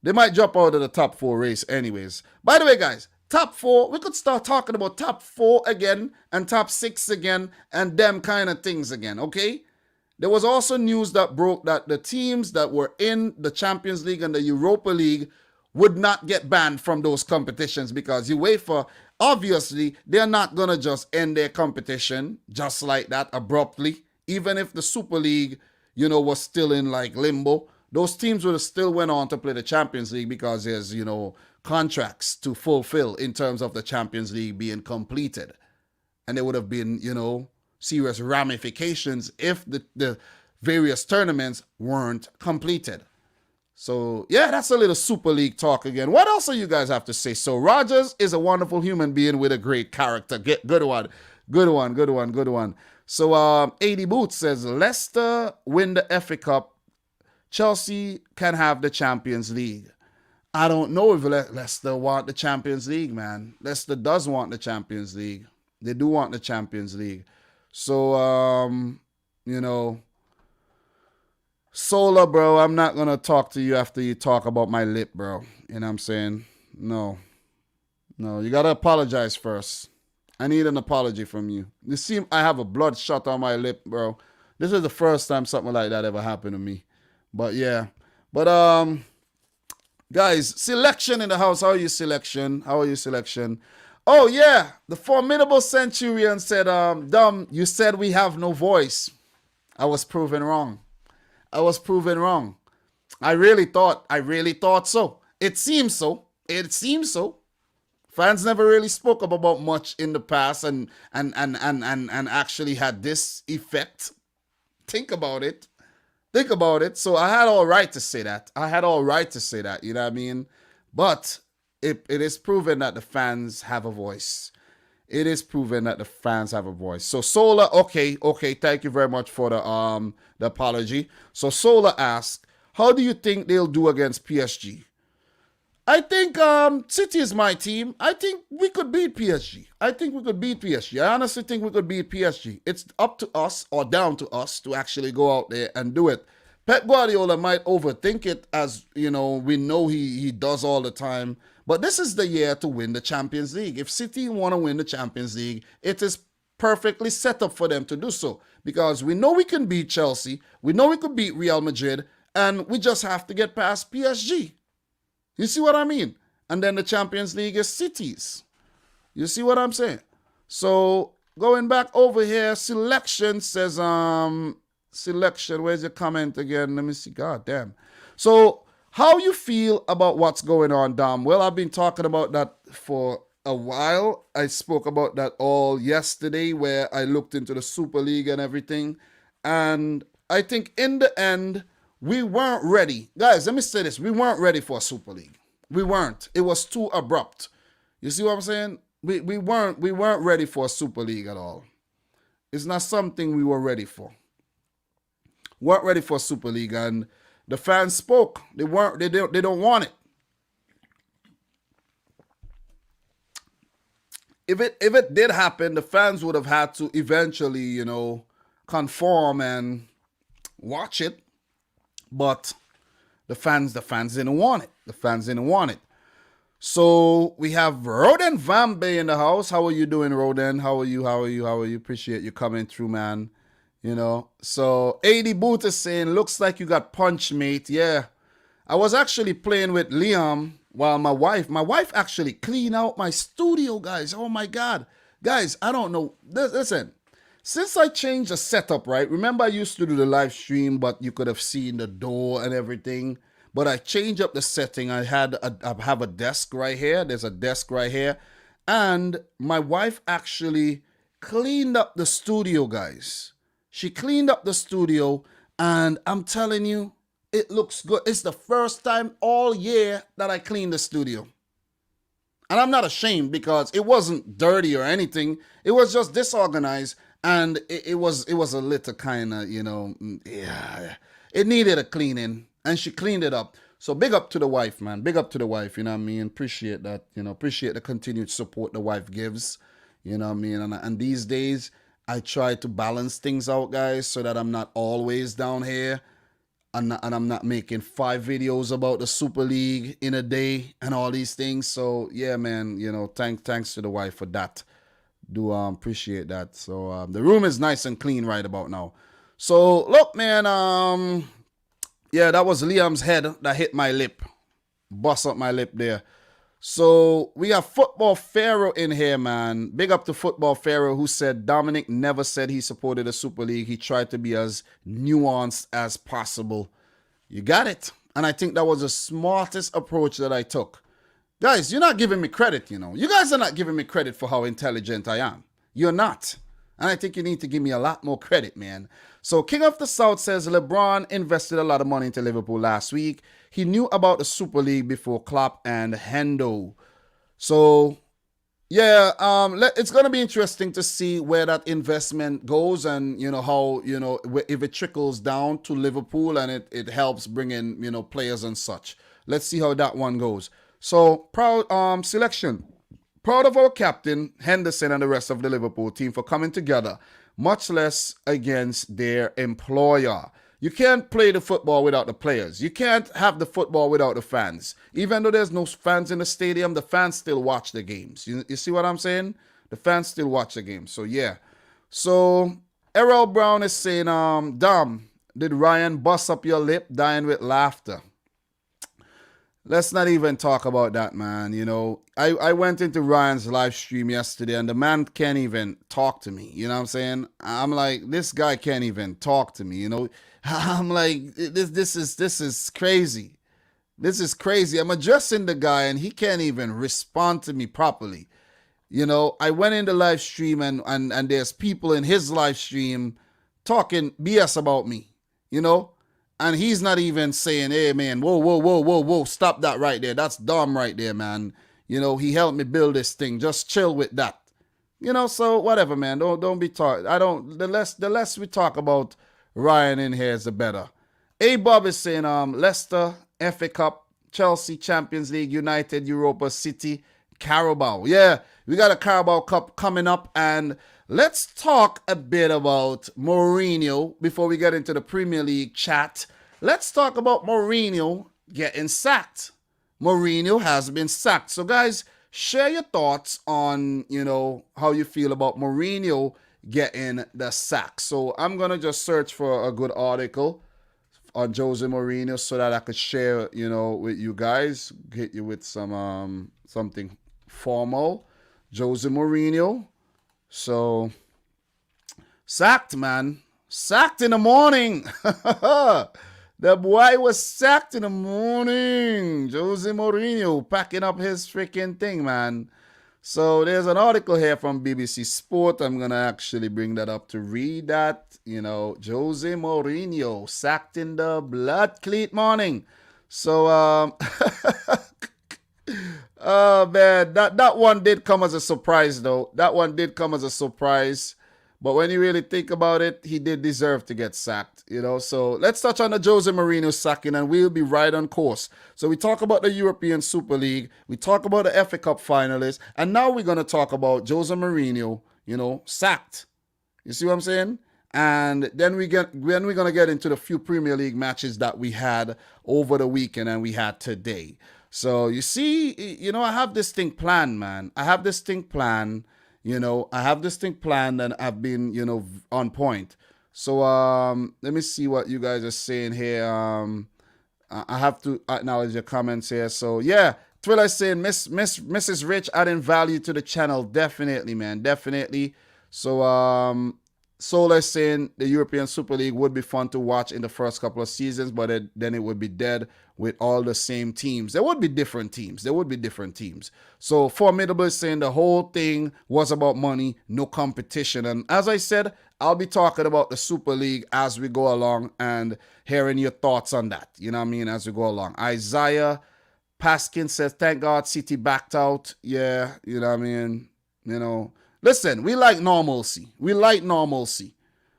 They might drop out of the top 4 race anyways. By the way, guys, top 4, we could start talking about top 4 again and top 6 again and them kind of things again, okay? There was also news that broke that the teams that were in the Champions League and the Europa League would not get banned from those competitions because UEFA, obviously, they're not going to just end their competition just like that abruptly. Even if the Super League, you know, was still in like limbo, those teams would have still went on to play the Champions League because there's, you know, contracts to fulfill in terms of the Champions League being completed. And there would have been, you know, serious ramifications if the various tournaments weren't completed. So, yeah, that's a little Super League talk again. What else do you guys have to say? So, Rodgers is a wonderful human being with a great character. Good one. So, 80 Boots says, Leicester win the FA Cup. Chelsea can have the Champions League. I don't know if Leicester want the Champions League, man. Leicester does want the Champions League. They do want the Champions League. So, you know, Solar, bro, I'm not going to talk to you after you talk about my lip, bro. You know what I'm saying? No, you got to apologize first. I need an apology from you. You see, I have a blood shot on my lip, bro. This is the first time something like that ever happened to me. But, yeah. But, guys, selection in the house. How are you, selection? Oh, yeah. The formidable Centurion said, Dom, you said we have no voice. I was proven wrong. I really thought so. It seems so. Fans never really spoke about much in the past and actually had this effect. Think about it. So I had all right to say that. You know what I mean? But it is proven that the fans have a voice. So Solar, okay, thank you very much for the apology. So Solar asked, how do you think they'll do against PSG? I think City is my team. I think we could beat PSG. I honestly think we could beat PSG. It's up to us or down to us to actually go out there and do it. Pep Guardiola might overthink it, as you know, we know he does all the time. But this is the year to win the Champions League. If City want to win the Champions League, it is perfectly set up for them to do so. Because we know we can beat Chelsea, we know we could beat Real Madrid, and we just have to get past PSG. You see what I mean? And then the Champions League is Cities. You see what I'm saying? So, going back over here, Selection says, Selection, where's your comment again? Let me see. God damn. So, how you feel about what's going on, Dom? Well, I've been talking about that for a while. I spoke about that all yesterday where I looked into the Super League and everything. And I think in the end, we weren't ready. Guys, let me say this. We weren't ready for a Super League. We weren't. It was too abrupt. You see what I'm saying? We weren't ready for a Super League at all. It's not something we were ready for. Weren't ready for a Super League, and the fans spoke. They don't want it. If it did happen, the fans would have had to eventually, you know, conform and watch it. But the fans didn't want it. So we have Roden Vambe in the house. How are you doing, Roden? How are you? Appreciate you coming through, man. You know. So 80 Boot is saying, looks like you got punched, mate. Yeah. I was actually playing with Liam while my wife actually cleaned out my studio, guys. Oh my God. Guys, I don't know. Listen. Since I changed the setup, right? Remember I used to do the live stream, but you could have seen the door and everything. But I changed up the setting. I have a desk right here. There's a desk right here. And my wife actually cleaned up the studio, guys. She cleaned up the studio. And I'm telling you, it looks good. It's the first time all year that I cleaned the studio. And I'm not ashamed because it wasn't dirty or anything. It was just disorganized. and it was a little kind of, yeah, it needed a cleaning, and she cleaned it up. So big up to the wife, man. Big up to the wife. You know what I mean? Appreciate that. Appreciate the continued support the wife gives. You know what I mean? And these days, I try to balance things out, guys, so that I'm not always down here. And I'm not making 5 videos about the Super League in a day and all these things. So yeah, man, thanks to the wife for that. Do appreciate that. So the room is nice and clean right about now. So look, man, yeah, that was Liam's head that hit my lip. Bust up my lip there. So we have Football Pharaoh in here, man. Big up to Football Pharaoh, who said Dominic never said he supported the Super League. He tried to be as nuanced as possible. You got it. And I think that was the smartest approach that I took. Guys, you're not giving me credit, You guys are not giving me credit for how intelligent I am. You're not. And I think you need to give me a lot more credit, man. So King of the South says LeBron invested a lot of money into Liverpool last week. He knew about the Super League before Klopp and Hendo. So, yeah, it's going to be interesting to see where that investment goes and, how, if it trickles down to Liverpool and it helps bring in, players and such. Let's see how that one goes. So, proud selection. Proud of our captain, Henderson, and the rest of the Liverpool team for coming together, much less against their employer. You can't play the football without the players. You can't have the football without the fans. Even though there's no fans in the stadium, the fans still watch the games. You see what I'm saying? The fans still watch the games. So, yeah. So, Errol Brown is saying, Dom, did Ryan bust up your lip dying with laughter? Let's not even talk about that, man. I went into Ryan's live stream yesterday and the man can't even talk to me. You know what I'm saying? I'm like, this guy can't even talk to me, I'm like, this is crazy. This is crazy. I'm addressing the guy and he can't even respond to me properly. I went in the live stream and there's people in his live stream talking BS about me, And he's not even saying, hey, man, whoa, stop that right there. That's Dom right there, man. He helped me build this thing. Just chill with that. So whatever, man. Don't be talking. The less we talk about Ryan in here is the better. A Bob is saying, Leicester, FA Cup, Chelsea, Champions League, United, Europa, City, Carabao. Yeah, we got a Carabao Cup coming up, and let's talk a bit about Mourinho before we get into the Premier League chat. Let's talk about Mourinho getting sacked. Mourinho has been sacked. So, guys, share your thoughts on, how you feel about Mourinho getting the sack. So, I'm going to just search for a good article on Jose Mourinho so that I could share, with you guys, hit you with some something formal. Jose Mourinho. So, sacked, man. Sacked in the morning. The boy was sacked in the morning. Jose Mourinho packing up his freaking thing, man. So, there's an article here from BBC Sport. I'm going to actually bring that up to read that. Jose Mourinho sacked in the blood cleat morning. So, oh, man, that one did come as a surprise, though. That one did come as a surprise. But when you really think about it, he did deserve to get sacked, So let's touch on the Jose Mourinho sacking, and we'll be right on course. So we talk about the European Super League. We talk about the FA Cup finalists. And now we're going to talk about Jose Mourinho, sacked. You see what I'm saying? And then we're going to get into the few Premier League matches that we had over the weekend and we had today. So you see, I have this thing planned, man. I have this thing planned, and I've been, on point. So let me see what you guys are saying here. I have to acknowledge your comments here. So yeah, Thriller saying Mrs. Rich adding value to the channel. Definitely, man. Definitely. So Solar saying the European Super League would be fun to watch in the first couple of seasons, but then it would be dead with all the same teams. There would be different teams. So Formidable is saying the whole thing was about money, no competition. And as I said, I'll be talking about the Super League as we go along and hearing your thoughts on that. As we go along. Isaiah Paskin says, thank God City backed out. Yeah, Listen, we like normalcy. We like normalcy.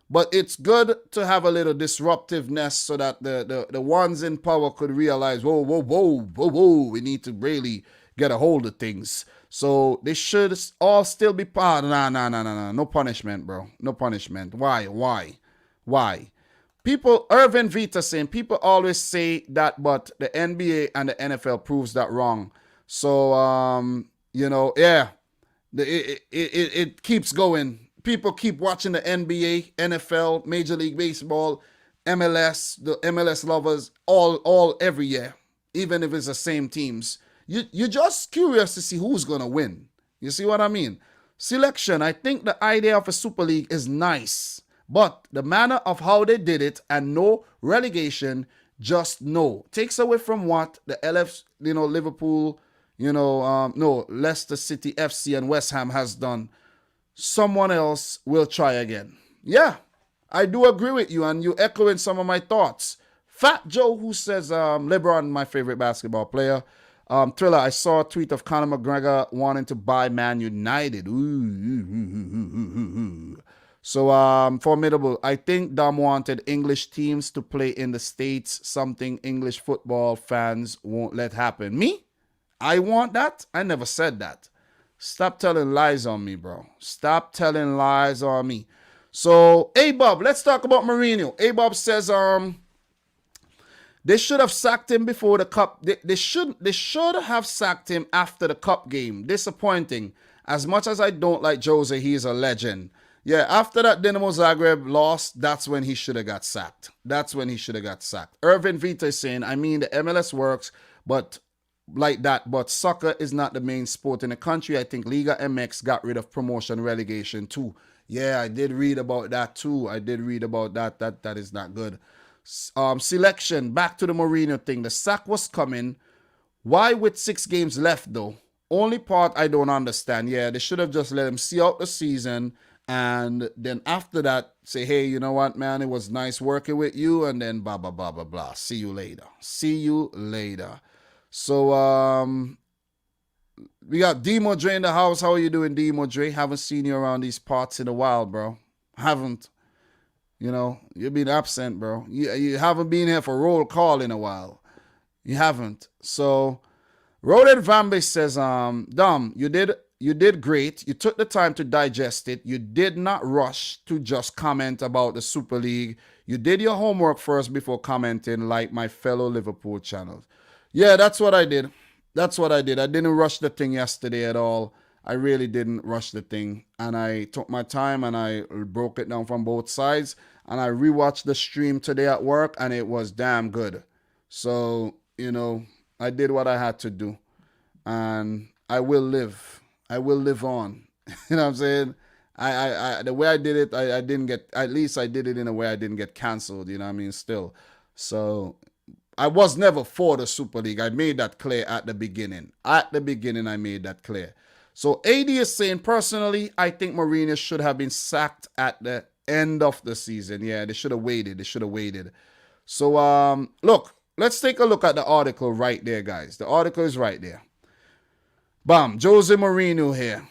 But it's good to have a little disruptiveness so that the ones in power could realize, whoa, whoa, whoa, whoa, whoa, we need to really get a hold of things. So they should all still be part. Nah. No punishment, bro. No punishment. Why? People, Irvin Vita saying, people always say that, but the NBA and the NFL proves that wrong. So, yeah, it keeps going. People keep watching the NBA, NFL, Major League Baseball, MLS, the MLS lovers, all every year, even if it's the same teams. You're just curious to see who's going to win. You see what I mean? Selection, I think the idea of a Super League is nice, but the manner of how they did it and no relegation, just no. Takes away from what the Liverpool, Leicester City FC and West Ham has done. Someone else will try again. Yeah, I do agree with you, and you echoing some of my thoughts. Fat Joe, who says LeBron, my favorite basketball player. Thriller, I saw a tweet of Conor McGregor wanting to buy Man United. Ooh. So, formidable. I think Dom wanted English teams to play in the States, something English football fans won't let happen. Me? I want that? I never said that. Stop telling lies on me, bro. Stop telling lies on me. So, A-Bob, let's talk about Mourinho. A-Bob says, they should have sacked him before the cup. They should have sacked him after the cup game. Disappointing. As much as I don't like Jose, he is a legend. Yeah, after that Dinamo Zagreb lost, that's when he should have got sacked. Irvin Vita is saying, I mean, the MLS works, but soccer is not the main sport in the country. I think Liga MX got rid of promotion relegation too. Yeah, I did read about that too. That is not good. Selection, back to the Mourinho thing. The sack was coming. Why with 6 games left though? Only part I don't understand. Yeah, they should have just let him see out the season and then after that say, hey, you know what, man, it was nice working with you, and then blah blah blah blah blah. See you later. So, we got Demo Dre in the house. How are you doing, Demo Dre? Haven't seen you around these parts in a while, bro. Haven't. You've been absent, bro. You haven't been here for roll call in a while. You haven't. So, Roden Vambe says, Dom, you did great. You took the time to digest it. You did not rush to just comment about the Super League. You did your homework first before commenting, like my fellow Liverpool channels. Yeah, that's what I did. I didn't rush the thing yesterday at all. I really didn't rush the thing. And I took my time and I broke it down from both sides. And I rewatched the stream today at work and it was damn good. So, I did what I had to do. And I will live. I will live on. You know what I'm saying? I the way I did it, I didn't get, at least I did it in a way I didn't get canceled, you know what I mean, still. So I was never for the Super League. I made that clear at the beginning. I made that clear. So AD is saying, personally, I think Mourinho should have been sacked at the end of the season. Yeah, they should have waited. So, look, let's take a look at the article right there, guys. The article is right there. Bam, Jose Mourinho here.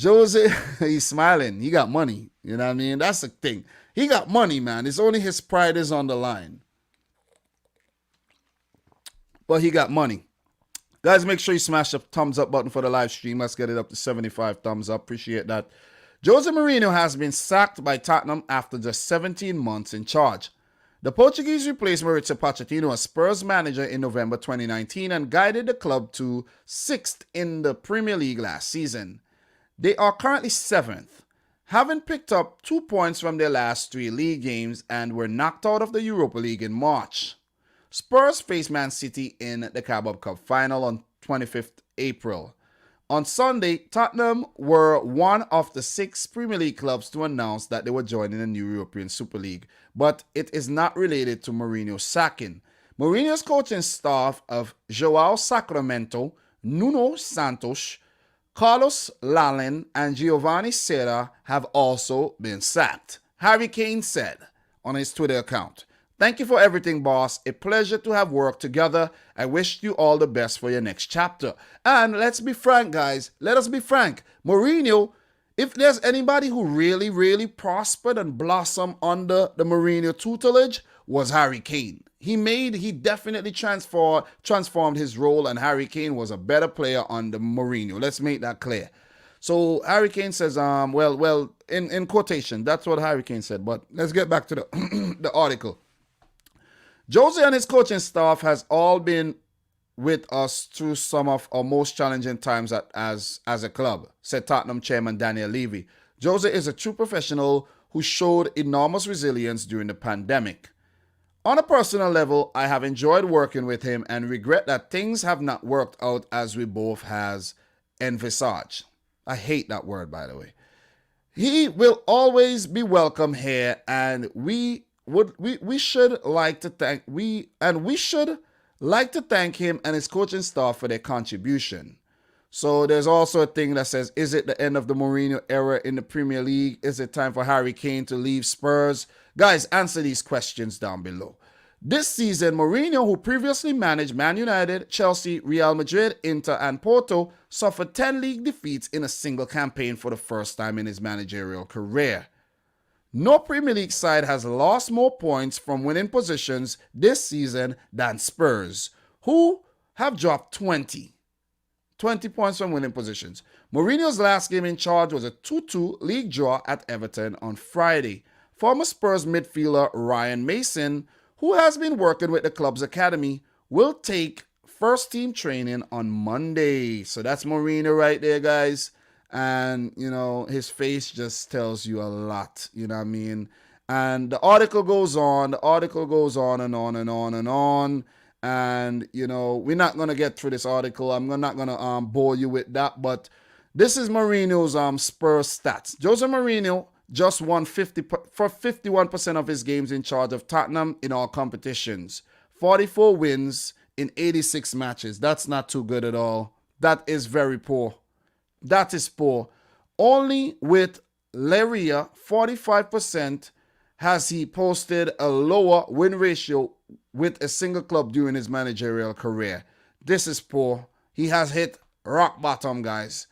Jose, he's smiling. He got money. You know what I mean? That's the thing. He got money, man. It's only his pride is on the line. But he got money. Guys, make sure you smash the thumbs up button for the live stream. Let's get it up to 75 thumbs up. Appreciate that. Jose Mourinho has been sacked by Tottenham after just 17 months in charge. The Portuguese replaced Mauricio Pochettino as Spurs manager in November 2019 and guided the club to 6th in the Premier League last season. They are currently 7th, having picked up 2 points from their last 3 league games and were knocked out of the Europa League in March. Spurs faced Man City in the Carabao Cup final on 25th April. On Sunday, Tottenham were one of the 6 Premier League clubs to announce that they were joining the new European Super League, but it is not related to Mourinho's sacking. Mourinho's coaching staff of João Sacramento, Nuno Santos, Carlos Lallen, and Giovanni Serra have also been sacked. Harry Kane said on his Twitter account, "Thank you for everything, boss. A pleasure to have worked together. I wish you all the best for your next chapter." And let's be frank, guys. Let us be frank. Mourinho, If there's anybody who really, really prospered and blossomed under the Mourinho tutelage, was Harry Kane. He definitely transformed his role, and Harry Kane was a better player under Mourinho. Let's make that clear. So Harry Kane says, in quotation, that's what Harry Kane said. But let's get back to the the article. Jose and his coaching staff has all been with us through some of our most challenging times as a club, said Tottenham chairman Daniel Levy. Jose is a true professional who showed enormous resilience during the pandemic. On a personal level, I have enjoyed working with him and regret that things have not worked out as we both has envisaged. I hate that word, by the way. He will always be welcome here, and we should like to thank him and his coaching staff for their contribution. So there's also a thing that says, is it the end of the Mourinho era in the Premier League? Is it time for Harry Kane to leave Spurs? Guys, answer these questions down below. This season, Mourinho, who previously managed Man United, Chelsea, Real Madrid, Inter, and Porto, suffered 10 league defeats in a single campaign for the first time in his managerial career. No Premier League side has lost more points from winning positions this season than Spurs, who have dropped 20 points from winning positions. Mourinho's last game in charge was a 2-2 league draw at Everton on Friday. Former Spurs midfielder Ryan Mason, who has been working with the club's academy, will take first team training on Monday. So that's Mourinho right there, guys. And, you know, his face just tells you a lot, you know what I mean? And the article goes on and on and on and on. And, you know, we're not going to get through this article. I'm not going to bore you with that. But this is Mourinho's Spurs stats. Jose Mourinho just won 51% of his games in charge of Tottenham in all competitions. 44 wins in 86 matches. That's not too good at all. That is very poor. That is poor. Only with Leria, 45%, has he posted a lower win ratio with a single club during his managerial career. This is poor. He has hit rock bottom, guys.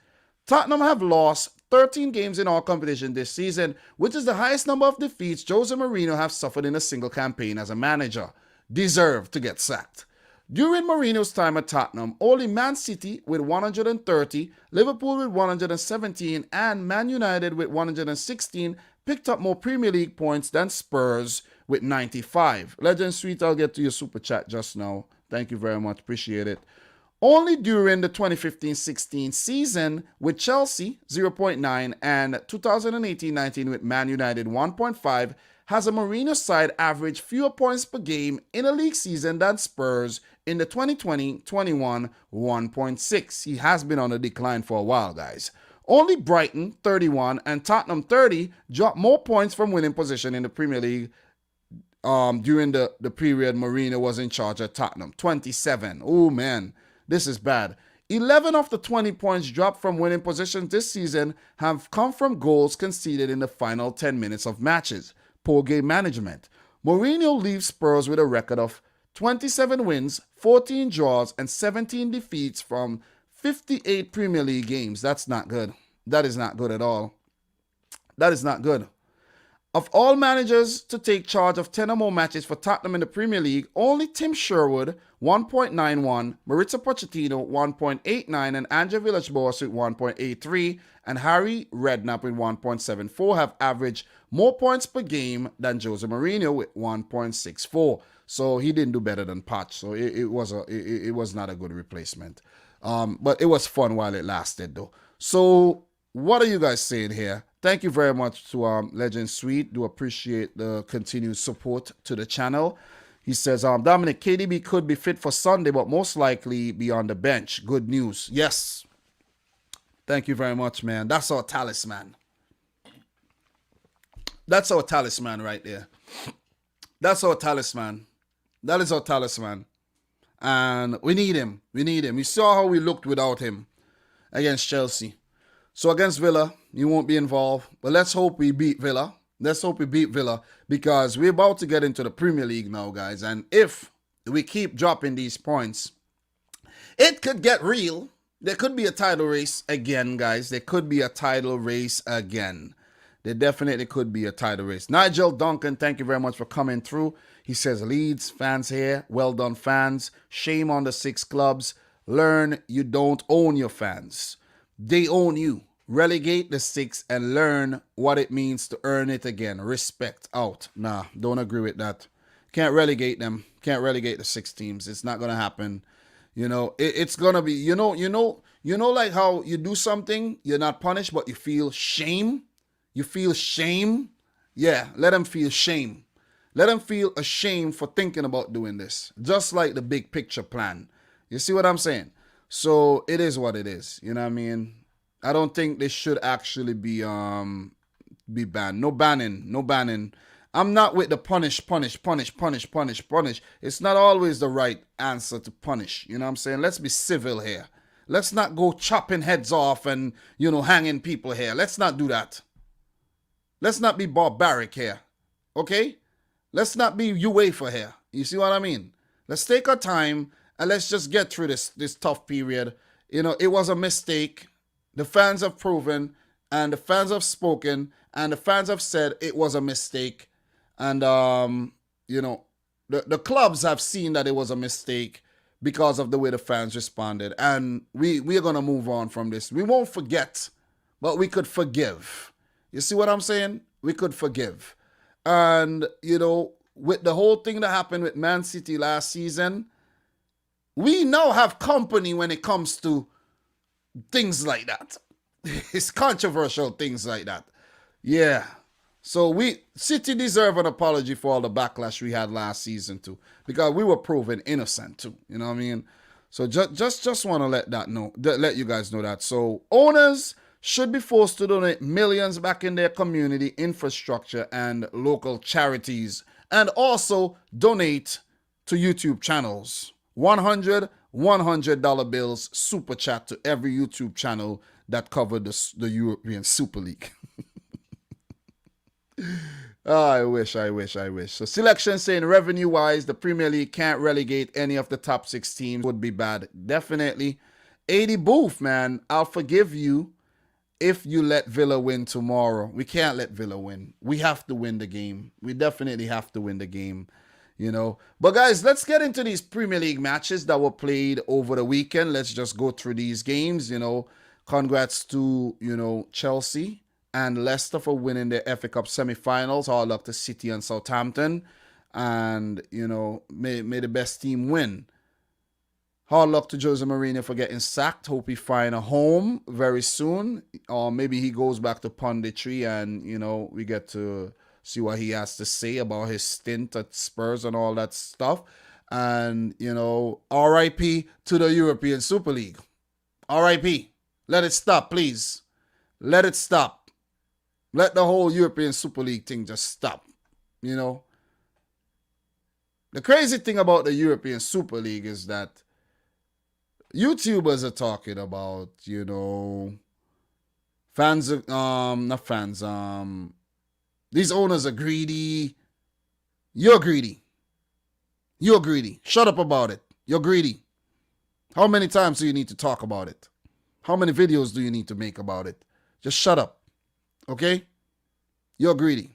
Tottenham have lost 13 games in all competition this season, which is the highest number of defeats Jose Mourinho have suffered in a single campaign as a manager. Deserved to get sacked. During Mourinho's time at Tottenham, only Man City with 130, Liverpool with 117, and Man United with 116 picked up more Premier League points than Spurs with 95. Legend Sweet, I'll get to your super chat just now. Thank you very much. Appreciate it. Only during the 2015-16 season with Chelsea 0.9 and 2018-19 with Man United 1.5 has a Mourinho side averaged fewer points per game in a league season than Spurs in the 2020-21 1.6. He has been on a decline for a while, guys. Only Brighton 31 and Tottenham 30 dropped more points from winning position in the Premier League during the period Mourinho was in charge at Tottenham. 27. Oh man, this is bad. 11 of the 20 points dropped from winning positions this season have come from goals conceded in the final 10 minutes of matches. Poor game management. Mourinho leaves Spurs with a record of 27 wins, 14 draws, and 17 defeats from 58 Premier League games. That's not good. That is not good at all. That is not good. Of all managers to take charge of 10 or more matches for Tottenham in the Premier League, only Tim Sherwood, 1.91, Mauricio Pochettino, 1.89, and Andrzej Villas-Boas with 1.83, and Harry Redknapp with 1.74 have averaged more points per game than Jose Mourinho with 1.64. So he didn't do better than Poch. So it was not a good replacement. But it was fun while it lasted, though. So what are you guys saying here? Thank you very much to Legend Sweet. Do appreciate the continued support to the channel. He says, Dominic, KDB could be fit for Sunday, but most likely be on the bench. Good news. Yes. Thank you very much, man. That's our talisman. That's our talisman right there. That's our talisman. That is our talisman. And we need him. We need him. You saw how we looked without him against Chelsea. So against Villa, he won't be involved. But let's hope we beat Villa. Let's hope we beat Villa because we're about to get into the Premier League now, guys. And if we keep dropping these points, it could get real. There could be a title race again, guys. There could be a title race again. There definitely could be a title race. Nigel Duncan, thank you very much for coming through. He says, Leeds fans here, well done fans. Shame on the 6 clubs. Learn you don't own your fans. They own you. Relegate the 6 and learn what it means to earn it again. Respect out. Nah, don't agree with that. Can't relegate them. Can't relegate the 6 teams. It's not going to happen. You know, it's going to be, you know, like how you do something, you're not punished, but you feel shame. You feel shame. Yeah, let them feel shame. Let them feel ashamed for thinking about doing this. Just like the big picture plan. You see what I'm saying? So it is what it is. You know what I mean? I don't think this should actually be banned. No banning. I'm not with the punish. It's not always the right answer to punish. You know what I'm saying? Let's be civil here. Let's not go chopping heads off and, you know, hanging people here. Let's not do that. Let's not be barbaric here. Okay? Let's not be UEFA here. You see what I mean? Let's take our time and let's just get through this tough period. You know, it was a mistake. The fans have proven, and the fans have spoken, and the fans have said it was a mistake. And, you know, the clubs have seen that it was a mistake because of the way the fans responded. And we are going to move on from this. We won't forget, but we could forgive. You see what I'm saying? We could forgive. And, you know, with the whole thing that happened with Man City last season, we now have company when it comes to things like that. It's controversial things like that. Yeah. So City deserve an apology for all the backlash we had last season too, because we were proven innocent too. You know what I mean? So just want to let you guys know that. So owners should be forced to donate millions back in their community infrastructure and local charities, and also donate to YouTube channels. $100 bills super chat to every YouTube channel that covered the European Super League. Oh, I wish. So selection saying revenue-wise, the Premier League can't relegate any of the top 6 teams. Would be bad. Definitely. 80 Booth, man. I'll forgive you if you let Villa win tomorrow. We can't let Villa win. We have to win the game. We definitely have to win the game. You know, but guys, let's get into these Premier League matches that were played over the weekend. Let's just go through these games. You know, congrats to, you know, Chelsea and Leicester for winning their FA Cup semi-finals. All luck to City and Southampton. And, you know, may the best team win. Hard luck to Jose Mourinho for getting sacked. Hope he find a home very soon. Or maybe he goes back to punditry and, you know, we get to see what he has to say about his stint at Spurs and all that stuff. And, you know, RIP to the European Super League. RIP. Let it stop, please. Let it stop. Let the whole European Super League thing just stop. You know. The crazy thing about the European Super League is that YouTubers are talking about, you know, these owners are greedy. You're greedy. You're greedy. Shut up about it. You're greedy. How many times do you need to talk about it? How many videos do you need to make about it? Just shut up. Okay? You're greedy.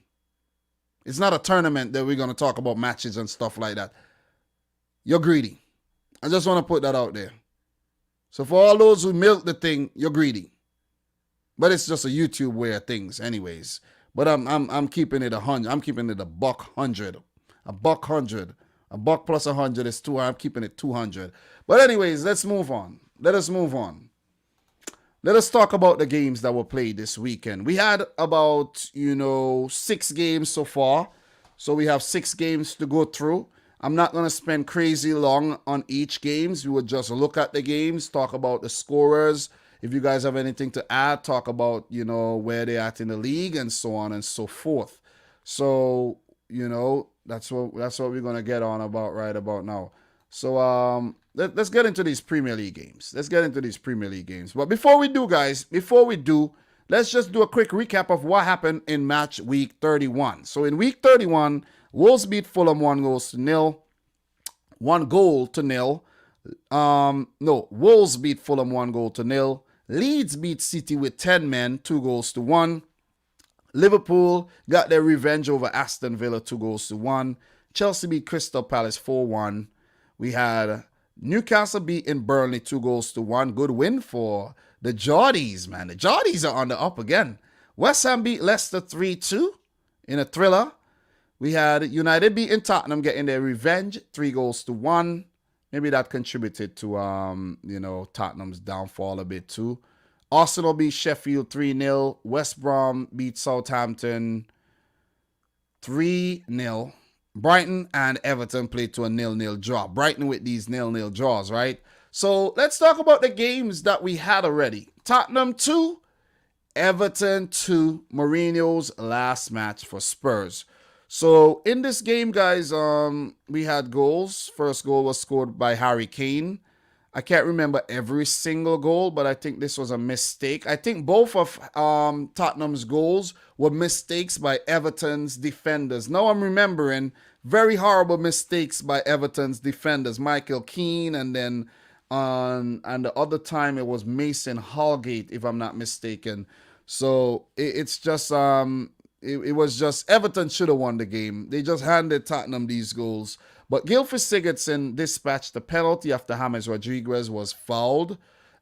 It's not a tournament that we're going to talk about matches and stuff like that. You're greedy. I just want to put that out there. So for all those who milk the thing, you're greedy. But it's just a YouTube way of things anyways. But I'm keeping it 100. I'm keeping it $100. $100. A buck plus 100 is 200. I'm keeping it 200. But anyways, let's move on. Let us move on. Let us talk about the games that were played this weekend. We had about, 6 games so far. So we have 6 games to go through. I'm not going to spend crazy long on each games. We would just look at the games, talk about the scorers. If you guys have anything to add, talk about, where they're at in the league and so on and so forth. So, that's what we're going to get on about right about now. So, let's get into these Premier League games. But before we do, guys, let's just do a quick recap of what happened in match week 31. So in week 31, Wolves beat Fulham 1 goal to nil. No, Wolves beat Fulham 1-0. Leeds beat City with 10 men, 2-1. Liverpool got their revenge over Aston Villa 2-1. Chelsea beat Crystal Palace 4-1. We had Newcastle beating Burnley 2-1. Good win for the Geordies, man. The Geordies are on the up again. West Ham beat Leicester 3-2 in a thriller. We had United beating Tottenham, getting their revenge 3-1. Maybe that contributed to Tottenham's downfall a bit too. Arsenal beat Sheffield 3-0. West Brom beat Southampton 3-0. Brighton and Everton played to a 0-0 draw. Brighton with these 0-0 draws, right? So let's talk about the games that we had already. Tottenham 2, Everton 2, Mourinho's last match for Spurs. So in this game, guys, we had goals. First goal was scored by Harry Kane. I can't remember every single goal, but I think this was a mistake. I think both of Tottenham's goals were mistakes by Everton's defenders. Now I'm remembering very horrible mistakes by Everton's defenders. Michael Keane, and then and the other time it was Mason Holgate, if I'm not mistaken. So it's just it was just Everton should have won the game. They just handed Tottenham these goals. But Gylfi Sigurdsson dispatched the penalty after James Rodriguez was fouled.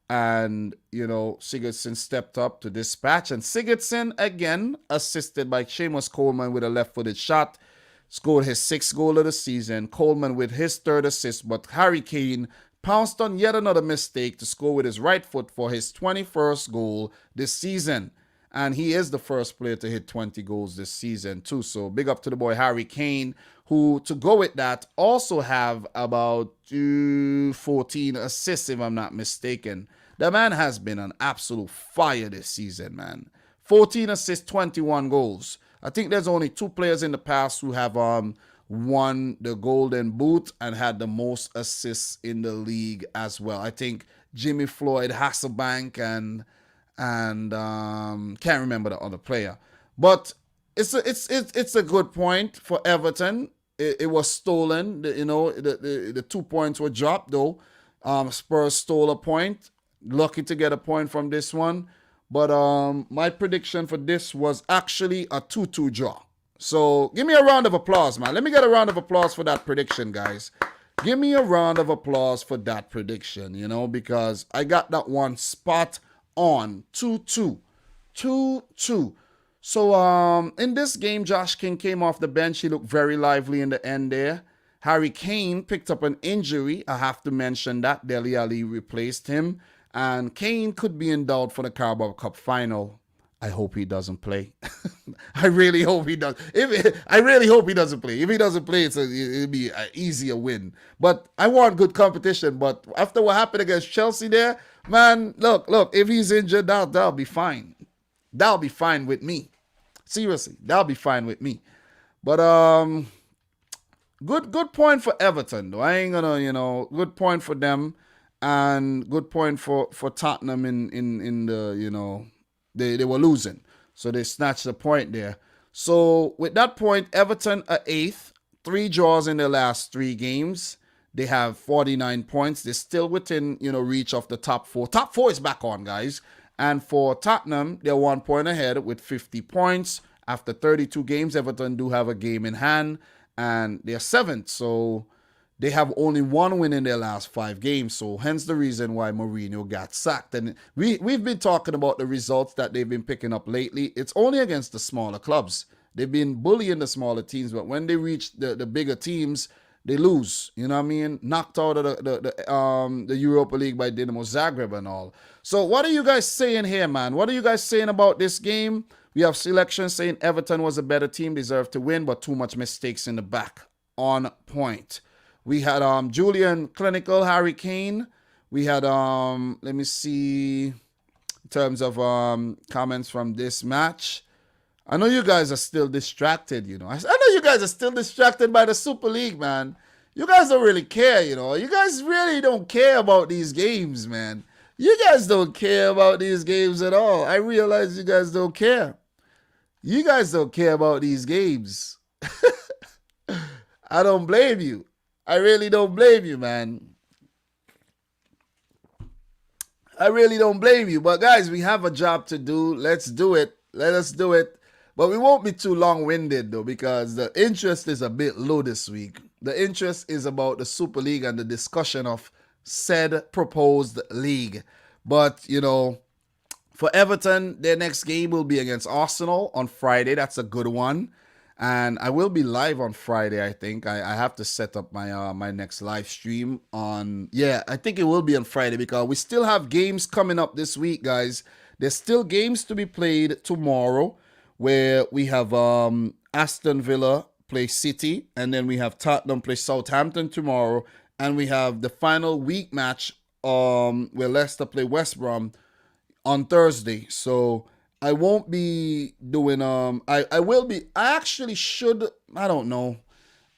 And, Sigurdsson stepped up to dispatch. And Sigurdsson, again, assisted by Seamus Coleman with a left-footed shot, scored his 6th goal of the season. Coleman with his 3rd assist. But Harry Kane pounced on yet another mistake to score with his right foot for his 21st goal this season. And he is the first player to hit 20 goals this season too. So big up to the boy Harry Kane, who, to go with that, also have about 14 assists, if I'm not mistaken. The man has been an absolute fire this season, man. 14 assists, 21 goals. I think there's only 2 players in the past who have won the Golden Boot and had the most assists in the league as well. I think Jimmy Floyd, Hasselbank, and can't remember the other player. But it's a good point for Everton. It was stolen. The 2 points were dropped though. Spurs stole a point. Lucky to get a point from this one. But my prediction for this was actually a 2-2 draw. So give me a round of applause, man. Let me get a round of applause for that prediction, guys. Give me a round of applause for that prediction, because I got that one spot on. 2-2. 2-2. So in this game, Josh King came off the bench. He looked very lively in the end there. Harry Kane picked up an injury. I have to mention that. Dele Alli replaced him. And Kane could be in doubt for the Carabao Cup final. I hope he doesn't play. I really hope he does. I really hope he doesn't play. If he doesn't play, it'll be an easier win. But I want good competition. But after what happened against Chelsea there, man, look, if he's injured, that'll be fine. That'll be fine with me. Seriously, that'll be fine with me. But good point for Everton, though. I ain't gonna, good point for them, and good point for Tottenham in the, they were losing, so they snatched the point there. So with that point, Everton are 8th, 3 draws in their last 3 games. They have 49 points. They're still within, reach of the top 4. Top 4 is back on, guys. And for Tottenham, they're 1 point ahead with 50 points. After 32 games, Everton do have a game in hand, and they're 7th. So they have only 1 win in their last 5 games. So hence the reason why Mourinho got sacked. And we've been talking about the results that they've been picking up lately. It's only against the smaller clubs. They've been bullying the smaller teams, but when they reach the bigger teams, they lose. You know what I mean? Knocked out of the Europa League by Dinamo Zagreb and all. So what are you guys saying here, man? What are you guys saying about this game? We have Selection saying Everton was a better team, deserved to win, but too much mistakes in the back. On point. We had Julian Clinical, Harry Kane. We had, let me see, in terms of comments from this match. I know you guys are still distracted, I know you guys are still distracted by the Super League, man. You guys don't really care, You guys really don't care about these games, man. You guys don't care about these games at all. I realize you guys don't care. You guys don't care about these games. I don't blame you. I really don't blame you, man. I really don't blame you. But guys, we have a job to do. Let's do it. Let us do it. But we won't be too long-winded though, because the interest is a bit low this week. The interest is about the Super League and the discussion of said proposed league. But, you know, for Everton, their next game will be against Arsenal on Friday. That's a good one. And I will be live on Friday, I think. I have to set up my my next live stream on... Yeah, I think it will be on Friday because we still have games coming up this week, guys. There's still games to be played tomorrow where we have Aston Villa play City, and then we have Tottenham play Southampton tomorrow, and we have the final week match where Leicester play West Brom on Thursday. So I won't be doing I will be. I actually should. I don't know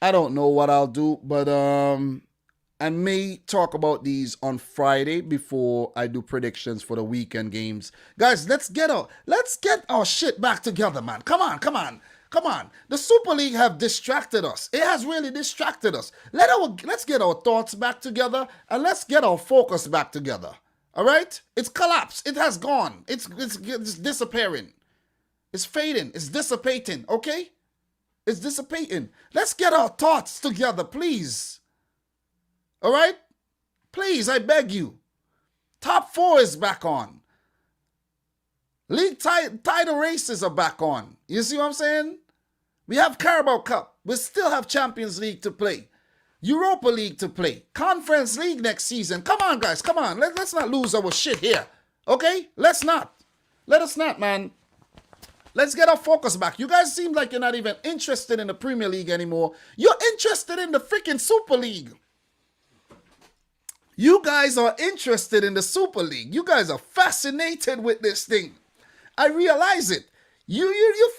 what I'll do, but I may talk about these on Friday before I do predictions for the weekend games. Guys, let's get our shit back together, man. Come on. The Super League have distracted us. It has really distracted us. Let's get our thoughts back together and let's get our focus back together. All right? It's collapsed. It has gone. It's disappearing. It's fading. It's dissipating. Okay? It's dissipating. Let's get our thoughts together, please. All right? Please, I beg you. Top 4 is back on. League title races are back on. You see what I'm saying? We have Carabao Cup. We still have Champions League to play. Europa League to play. Conference League next season. Come on, guys. Come on. Let's not lose our shit here. Okay? Let's not. Let us not, man. Let's get our focus back. You guys seem like you're not even interested in the Premier League anymore. You're interested in the freaking Super League. You guys are interested in the Super League. You guys are fascinated with this thing. I realize it. You're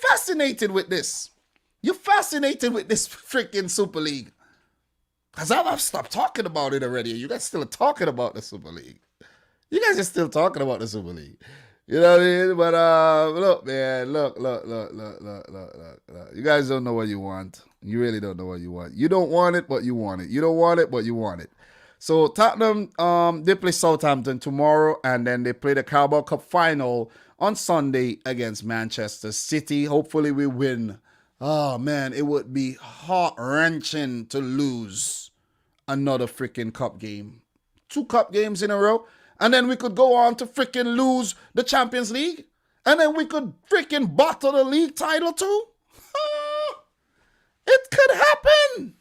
fascinated with this. You're fascinated with this freaking Super League. Because I've stopped talking about it already. You guys still talking about the Super League. You guys are still talking about the Super League. You know what I mean? But look, man. Look. You guys don't know what you want. You really don't know what you want. You don't want it, but you want it. You don't want it, but you want it. So Tottenham, they play Southampton tomorrow, and then they play the Carabao Cup final on Sunday against Manchester City. Hopefully we win. Oh, man, it would be heart-wrenching to lose another freaking cup game. 2 cup games in a row. And then we could go on to freaking lose the Champions League. And then we could freaking bottle the league title too. It could happen.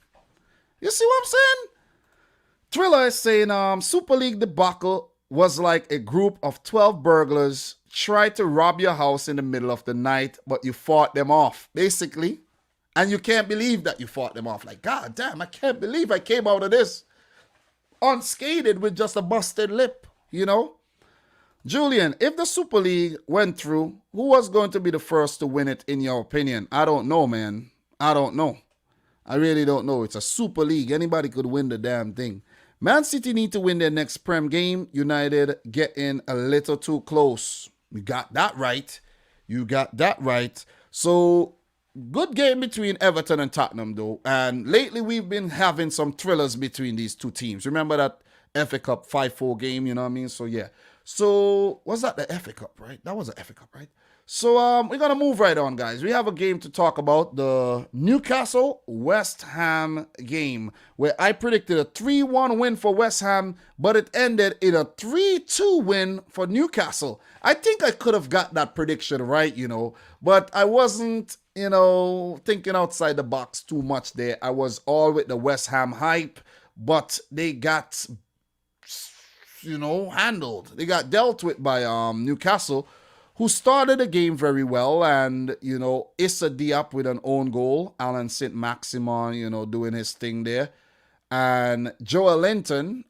You see what I'm saying? Thriller is saying Super League debacle was like a group of 12 burglars tried to rob your house in the middle of the night, but you fought them off, basically. And you can't believe that you fought them off. Like, God damn, I can't believe I came out of this unscathed with just a busted lip, you know? Julian, if the Super League went through, who was going to be the first to win it in your opinion? I don't know, man. I don't know. I really don't know. It's a Super League. Anybody could win the damn thing. Man City need to win their next Prem game. United getting a little too close. You got that right. You got that right. So, good game between Everton and Tottenham, though. And lately, we've been having some thrillers between these two teams. Remember that FA Cup 5-4 game, you know what I mean? So, yeah. So, was that the FA Cup, right? That was the FA Cup, right? So, we're going to move right on, guys. We have a game to talk about, the Newcastle-West Ham game, where I predicted a 3-1 win for West Ham, but it ended in a 3-2 win for Newcastle. I think I could have got that prediction right, you know, but I wasn't, you know, thinking outside the box too much there. I was all with the West Ham hype, but they got, you know, handled. They got dealt with by Newcastle, who started the game very well, and, you know, Issa Diop with an own goal, Alan Saint-Maximin, you know, doing his thing there, and Joe Linton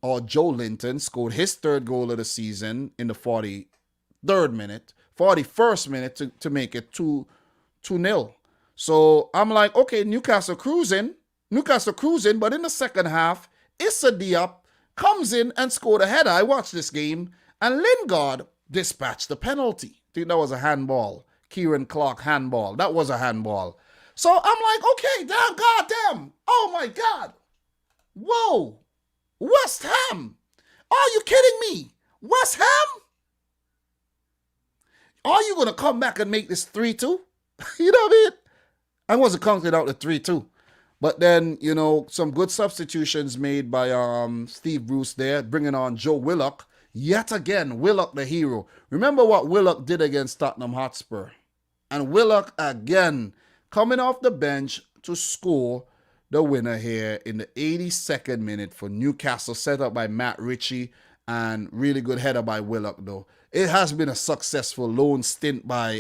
scored his 3rd goal of the season in the 41st minute to make it 2-0. So I'm like, okay, Newcastle cruising, but in the second half, Issa Diop comes in and scored a header. I watched this game, and Lingard dispatched the penalty. I think that was a handball. Kieran Clark handball. That was a handball. So I'm like, okay, damn, goddamn. Oh my God. Whoa. West Ham. Are you kidding me? West Ham? Are you going to come back and make this 3-2? You know what I mean? I wasn't counting out the 3-2. But then, some good substitutions made by Steve Bruce there, bringing on Joe Willock. Yet again, Willock the hero. Remember what Willock did against Tottenham Hotspur. And Willock again coming off the bench to score the winner here in the 82nd minute for Newcastle, set up by Matt Ritchie, and really good header by Willock though. It has been a successful loan stint by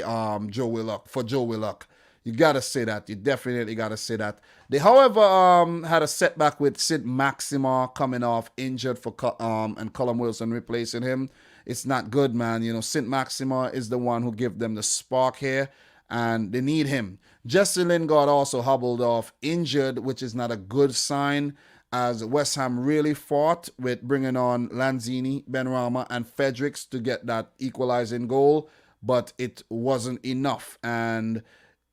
Joe Willock. You got to say that. You definitely got to say that. They, however, had a setback with St. Maxima coming off injured and Callum Wilson replacing him. It's not good, man. St. Maxima is the one who gave them the spark here, and they need him. Jesse Lingard also hobbled off injured, which is not a good sign, as West Ham really fought with bringing on Lanzini, Benrahma, and Fredericks to get that equalizing goal, but it wasn't enough. And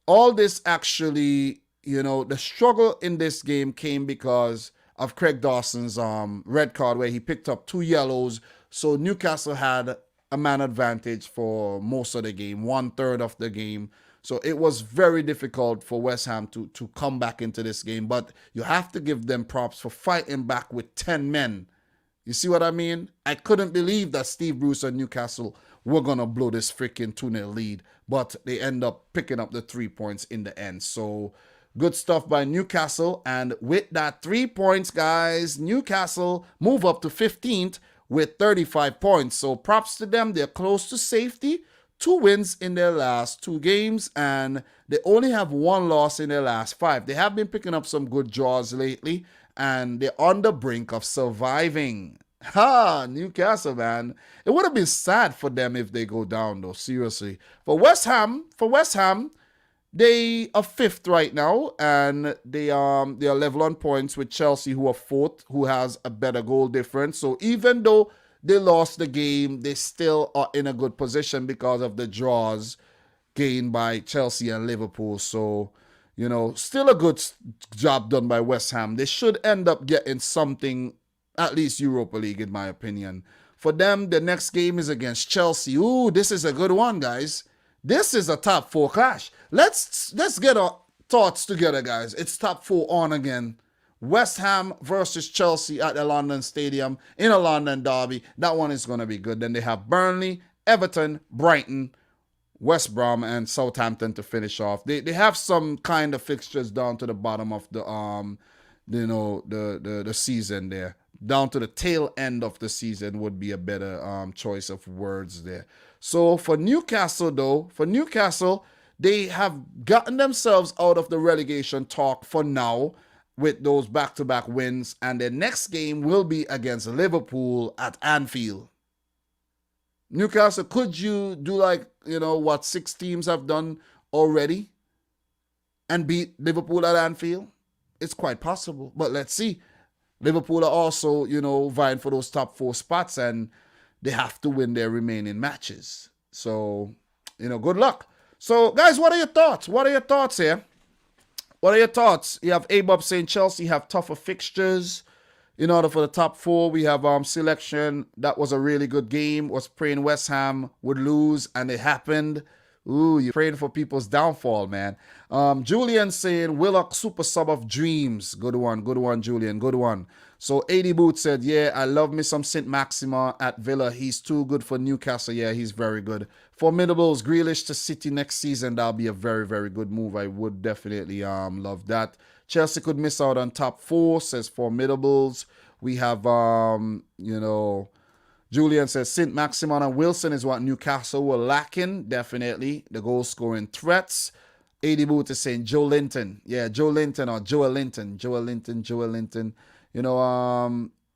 all this actually, the struggle in this game came because of Craig Dawson's red card, where he picked up 2 yellows. So Newcastle had a man advantage for most of the game, 1/3 of the game. So it was very difficult for West Ham to come back into this game. But you have to give them props for fighting back with 10 men. You see what I mean? I couldn't believe that Steve Bruce and Newcastle were going to blow this freaking 2-0 lead. But they end up picking up the 3 points in the end. So good stuff by Newcastle. And with that 3 points, guys, Newcastle move up to 15th with 35 points. So props to them. They're close to safety. 2 wins in their last 2 games, and they only have 1 loss in their last 5. They have been picking up some good draws lately, and they're on the brink of surviving. Newcastle, man. It would have been sad for them if they go down, though, seriously. For West Ham, they are 5th right now, and they are level on points with Chelsea, who are 4th, who has a better goal difference. So even though they lost the game, they still are in a good position because of the draws gained by Chelsea and Liverpool. So, still a good job done by West Ham. They should end up getting something, at least Europa League, in my opinion. For them, the next game is against Chelsea. Ooh, this is a good one, guys. This is a top 4 clash. Let's get our thoughts together, guys. It's top 4 on again. West Ham versus Chelsea at the London Stadium in a London derby. That one is going to be good. Then they have Burnley, Everton, Brighton, West Brom, and Southampton to finish off. They have some kind of fixtures down to the bottom of the the season there. Down to the tail end of the season would be a better choice of words there. So for Newcastle, they have gotten themselves out of the relegation talk for now, with those back-to-back wins, and their next game will be against Liverpool at Anfield. Newcastle, could you do what 6 teams have done already and beat Liverpool at Anfield? It's quite possible, but let's see. Liverpool are also, vying for those top 4 spots, and they have to win their remaining matches. So, good luck. So, guys, what are your thoughts? What are your thoughts here? What are your thoughts? You have Abob saying Chelsea have tougher fixtures in order for the top 4. We have Selection. That was a really good game. Was praying West Ham would lose, and it happened. Ooh, you're praying for people's downfall, man. Julian saying Willock super sub of dreams. Good one, Julian. Good one. So 80 Boot said, yeah, I love me some St. Maxima at Villa. He's too good for Newcastle. Yeah, he's very good. Formidables, Grealish to City next season. That'll be a very, very good move. I would definitely love that. Chelsea could miss out on top 4, says Formidables. We have, Julian says St. Maximin and Wilson is what Newcastle were lacking. Definitely. The goal scoring threats. 80 Boot is saying Joe Linton. Yeah, Joe Linton or Joel Linton. MW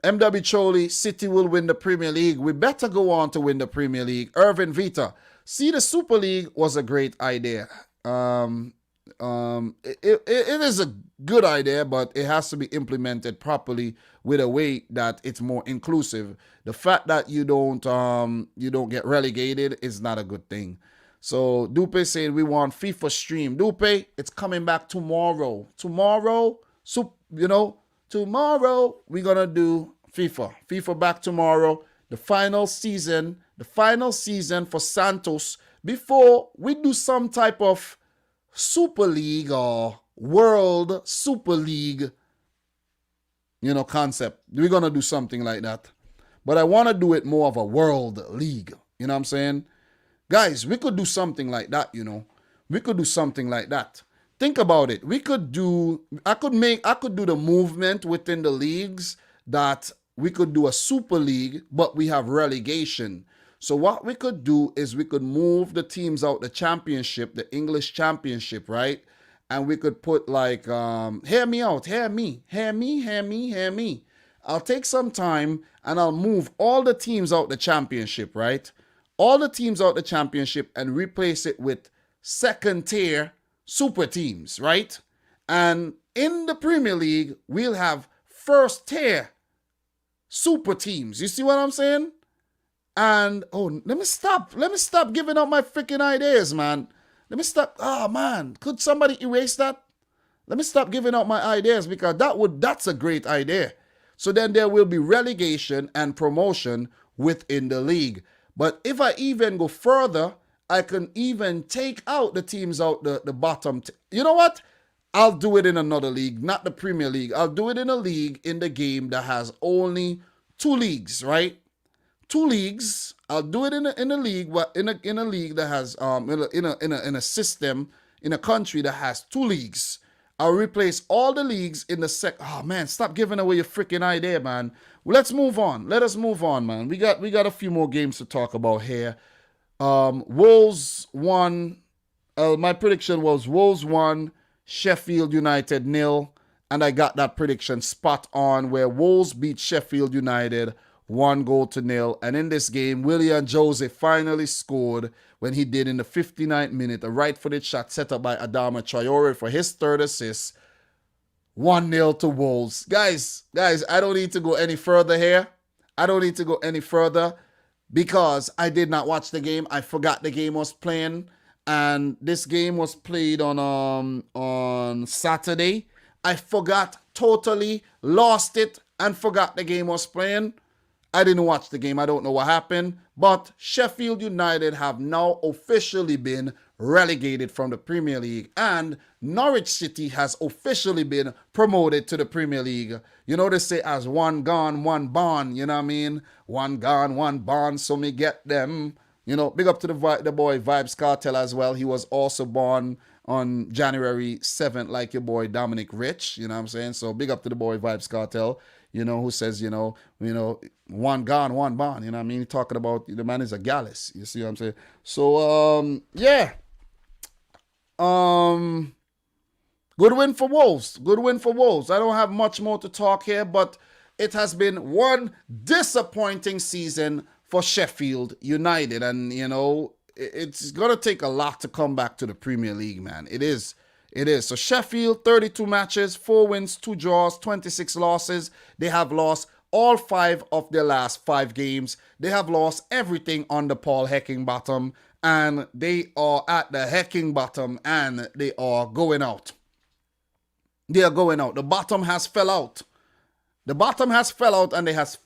Choli, City will win the Premier League. We better go on to win the Premier League. Irvin Vita. See, the Super League was a great idea. It is a good idea, but it has to be implemented properly with a way that it's more inclusive. The fact that you don't get relegated is not a good thing. So Dupe said we want FIFA stream. Dupe, it's coming back tomorrow. Tomorrow we're gonna do FIFA. FIFA back tomorrow. The final season for Santos before we do some type of Super League or World Super League, concept. We're going to do something like that. But I want to do it more of a World League. You know what I'm saying? Guys, we could do something like that, We could do something like that. Think about it. I could do the movement within the leagues that we could do a Super League, but we have relegation. So what we could do is we could move the teams out the championship, the English championship, right? And we could put like, hear me out, hear me. I'll take some time and I'll move all the teams out the championship, right? All the teams out the championship and replace it with second tier super teams, right? And in the Premier League, we'll have first tier super teams. You see what I'm saying? And, let me stop giving out my freaking ideas, man. Let me stop. Oh, man. Could somebody erase that? Let me stop giving out my ideas because that's a great idea. So then there will be relegation and promotion within the league. But if I even go further, I can even take out the teams out the bottom. You know what? I'll do it in another league, not the Premier League. I'll do it in a league in the game that has only 2 leagues, right? 2 leagues. I'll do it in a league, in a league that has in a system in a country that has 2 leagues. I'll replace all the leagues in the Oh man, stop giving away your freaking idea, man. Let's move on. Let us move on, man. We got a few more games to talk about here. Wolves won. My prediction was Wolves 1, Sheffield United 0, and I got that prediction spot on where Wolves beat Sheffield United 1-0. And in this game, Willian Jose finally scored when he did in the 59th minute, a right-footed shot set up by Adama Traore for his 3rd assist. 1-0 to Wolves. Guys, I don't need to go any further here. I don't need to go any further because I did not watch the game. I forgot the game was playing. And this game was played on Saturday. I forgot totally, lost it, and forgot the game was playing. I didn't watch the game. I don't know what happened. But Sheffield United have now officially been relegated from the Premier League. And Norwich City has officially been promoted to the Premier League. You know, they say as one gone, one born. You know what I mean? One gone, one born. So me get them. You know, big up to the boy Vibes Cartel as well. He was also born on January 7th, like your boy Dominic Rich. You know what I'm saying? So big up to the boy Vibes Cartel. You know, who says, you know, one gone, one born. You know what I mean? Talking about the man is a gallus. You see what I'm saying? So, yeah. Good win for Wolves. Good win for Wolves. I don't have much more to talk here, but it has been one disappointing season for Sheffield United. And, you know, it's going to take a lot to come back to the Premier League, man. It is. It is. So Sheffield, 32 matches, 4 wins, 2 draws, 26 losses. They have lost all 5 of their last 5 games. They have lost everything under Paul Heckingbottom. And they are at the Heckingbottom and they are going out. They are going out. The bottom has fell out. The bottom has fell out and they have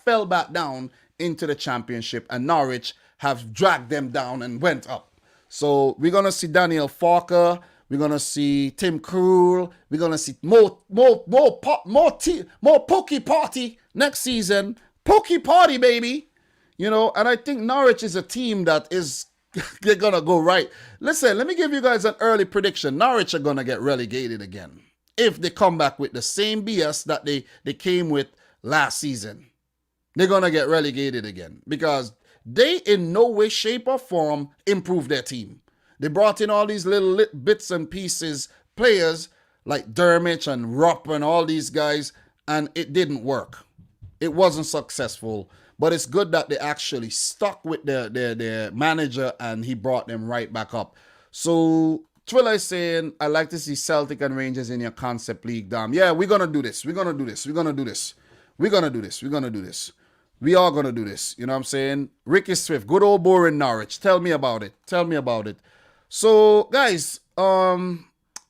fell back down into the Championship. And Norwich have dragged them down and went up. So we're going to see Daniel Farker. We're going to see Tim Krul. We're going to see more Pokey Party next season. Pokey Party, baby. You know, and I think Norwich is a team that is they're going to go right. Listen, let me give you guys an early prediction. Norwich are going to get relegated again if they come back with the same BS that they came with last season. They're going to get relegated again because they in no way, shape, or form improved their team. They brought in all these little bits and pieces, players like Dermot and Rupp and all these guys, and it didn't work. It wasn't successful, but it's good that they actually stuck with their manager and he brought them right back up. So Twilla is saying, I like to see Celtic and Rangers in your concept league, Dom. Yeah, we're going to do this. We're going to do this. We're going to do this. We're going to do this. We're going to do this. We are going to do this. You know what I'm saying? Ricky Swift, good old boring Norwich. Tell me about it. Tell me about it. So, guys, good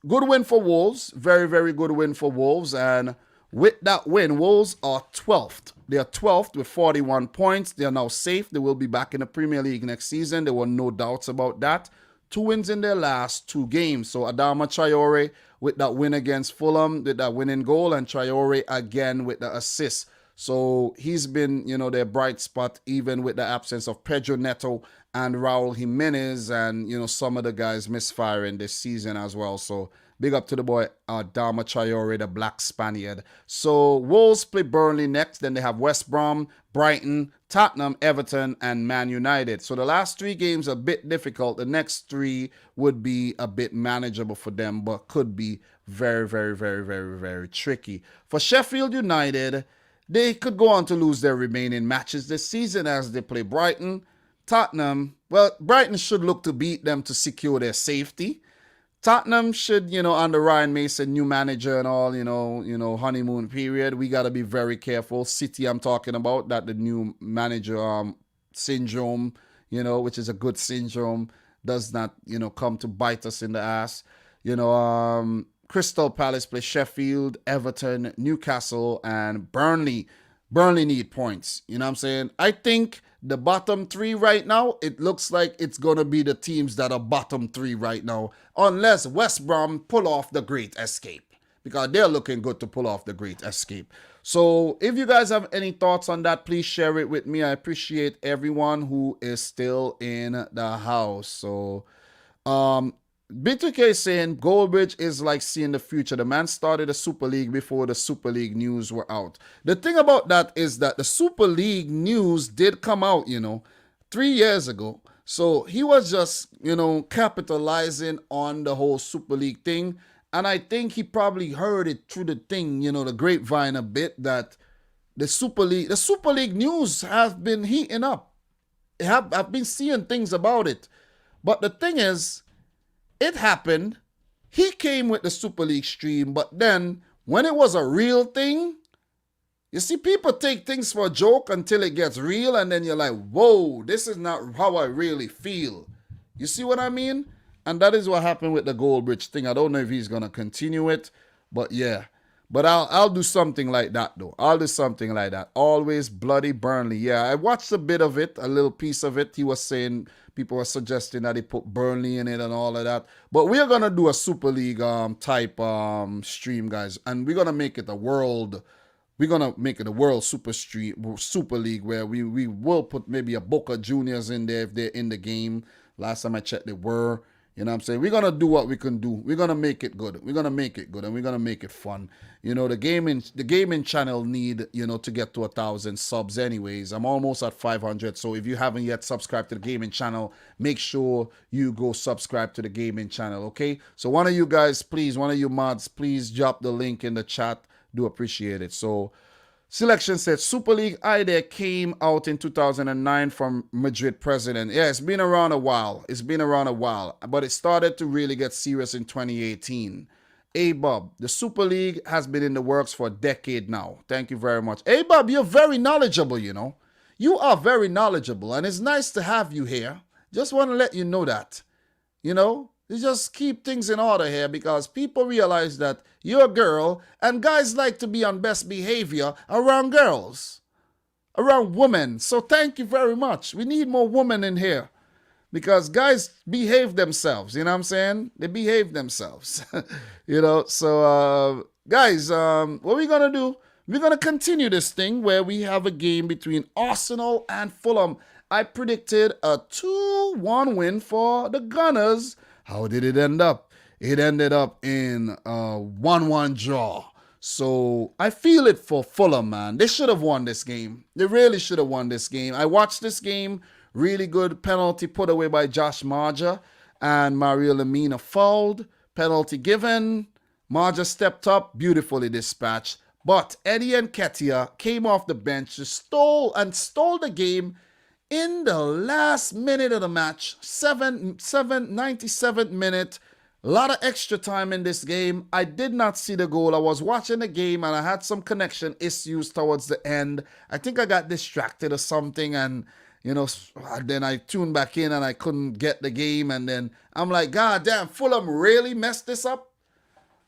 win for Wolves. Very, very good win for Wolves. And With that win, Wolves are 12th. They are 12th with 41 points. They are now safe. They will be back in the Premier League next season. There were no doubts about that. 2 wins in their last 2 games. So Adama Traore with that win against Fulham, with that winning goal, and Traore again with the assist. So he's been, their bright spot, even with the absence of Pedro Neto and Raul Jimenez and, some of the guys misfiring this season as well. So big up to the boy, Adama Traore, the Black Spaniard. So Wolves play Burnley next. Then they have West Brom, Brighton, Tottenham, Everton, and Man United. So the last 3 games are a bit difficult. The next 3 would be a bit manageable for them, but could be very, very, very, very, very tricky. For Sheffield United, they could go on to lose their remaining matches this season as they play Brighton. Tottenham, well, Brighton should look to beat them to secure their safety. Tottenham should, under Ryan Mason, new manager and all, honeymoon period, we got to be very careful. City, I'm talking about, that the new manager syndrome, which is a good syndrome, does not, come to bite us in the ass. Crystal Palace play Sheffield, Everton, Newcastle, and Burnley. Burnley need points. You know what I'm saying? I think the bottom 3 right now, it looks like it's going to be the teams that are bottom 3 right now, unless West Brom pull off the great escape, because they're looking good to pull off the great escape. So if you guys have any thoughts on that, please share it with me. I appreciate everyone who is still in the house. So, B2K is saying Goldbridge is like seeing the future. The man started the Super League before the Super League news were out. The thing about that is that the Super League news did come out, 3 years ago. So he was just, capitalizing on the whole Super League thing. And I think he probably heard it through the thing, the grapevine a bit, that the Super League news has been heating up. I've been seeing things about it. But the thing is, it happened. He came with the Super League stream, but then when it was a real thing, you see, people take things for a joke until it gets real, and then you're like, whoa, this is not how I really feel. You see what I mean? And that is what happened with the Goldbridge thing. I don't know if he's going to continue it, but yeah. But I'll do something like that, though. I'll do something like that. Always bloody Burnley. Yeah, I watched a bit of it, a little piece of it. He was saying, people were suggesting that he put Burnley in it and all of that. But we're going to do a Super League type stream, guys. And we're going to make it a world. We're going to make it a world Super League where we will put maybe a Boca Juniors in there if they're in the game. Last time I checked, they were. You know what I'm saying? We're going to do what we can do. We're going to make it good. We're going to make it good, and we're going to make it fun. The gaming channel need, to get to 1,000 subs anyways. I'm almost at 500. So if you haven't yet subscribed to the gaming channel, make sure you go subscribe to the gaming channel, okay? So one of you guys, please, one of you mods, please drop the link in the chat. Do appreciate it. So Selection said Super League idea came out in 2009 from Madrid president. Yeah, it's been around a while. But it started to really get serious in 2018. Hey, Bob, the Super League has been in the works for a decade now. Thank you very much. Hey, Bob, you're very knowledgeable, You are very knowledgeable, and it's nice to have you here. Just want to let you know that. You just keep things in order here, because people realize that you're a girl and guys like to be on best behavior around girls, around women. So thank you very much. We need more women in here because guys behave themselves. You know what I'm saying? They behave themselves. So guys, what we're going to do, we're going to continue this thing where we have a game between Arsenal and Fulham. I predicted a 2-1 win for the Gunners. How did it end up? It ended up in a 1-1 draw. So I feel it for Fulham, man. They should have won this game. They really should have won this game. I watched this game. Really good penalty put away by Josh Marja. And Mario Lemina fouled. Penalty given. Marja stepped up. Beautifully dispatched. But Eddie Nketiah came off the bench to stole the game in the last minute of the match, 97th minute. A lot of extra time in this game. I did not see the goal. I was watching the game and I had some connection issues towards the end. I think I got distracted or something, and then I tuned back in and I couldn't get the game. And then I'm like, God damn, Fulham really messed this up.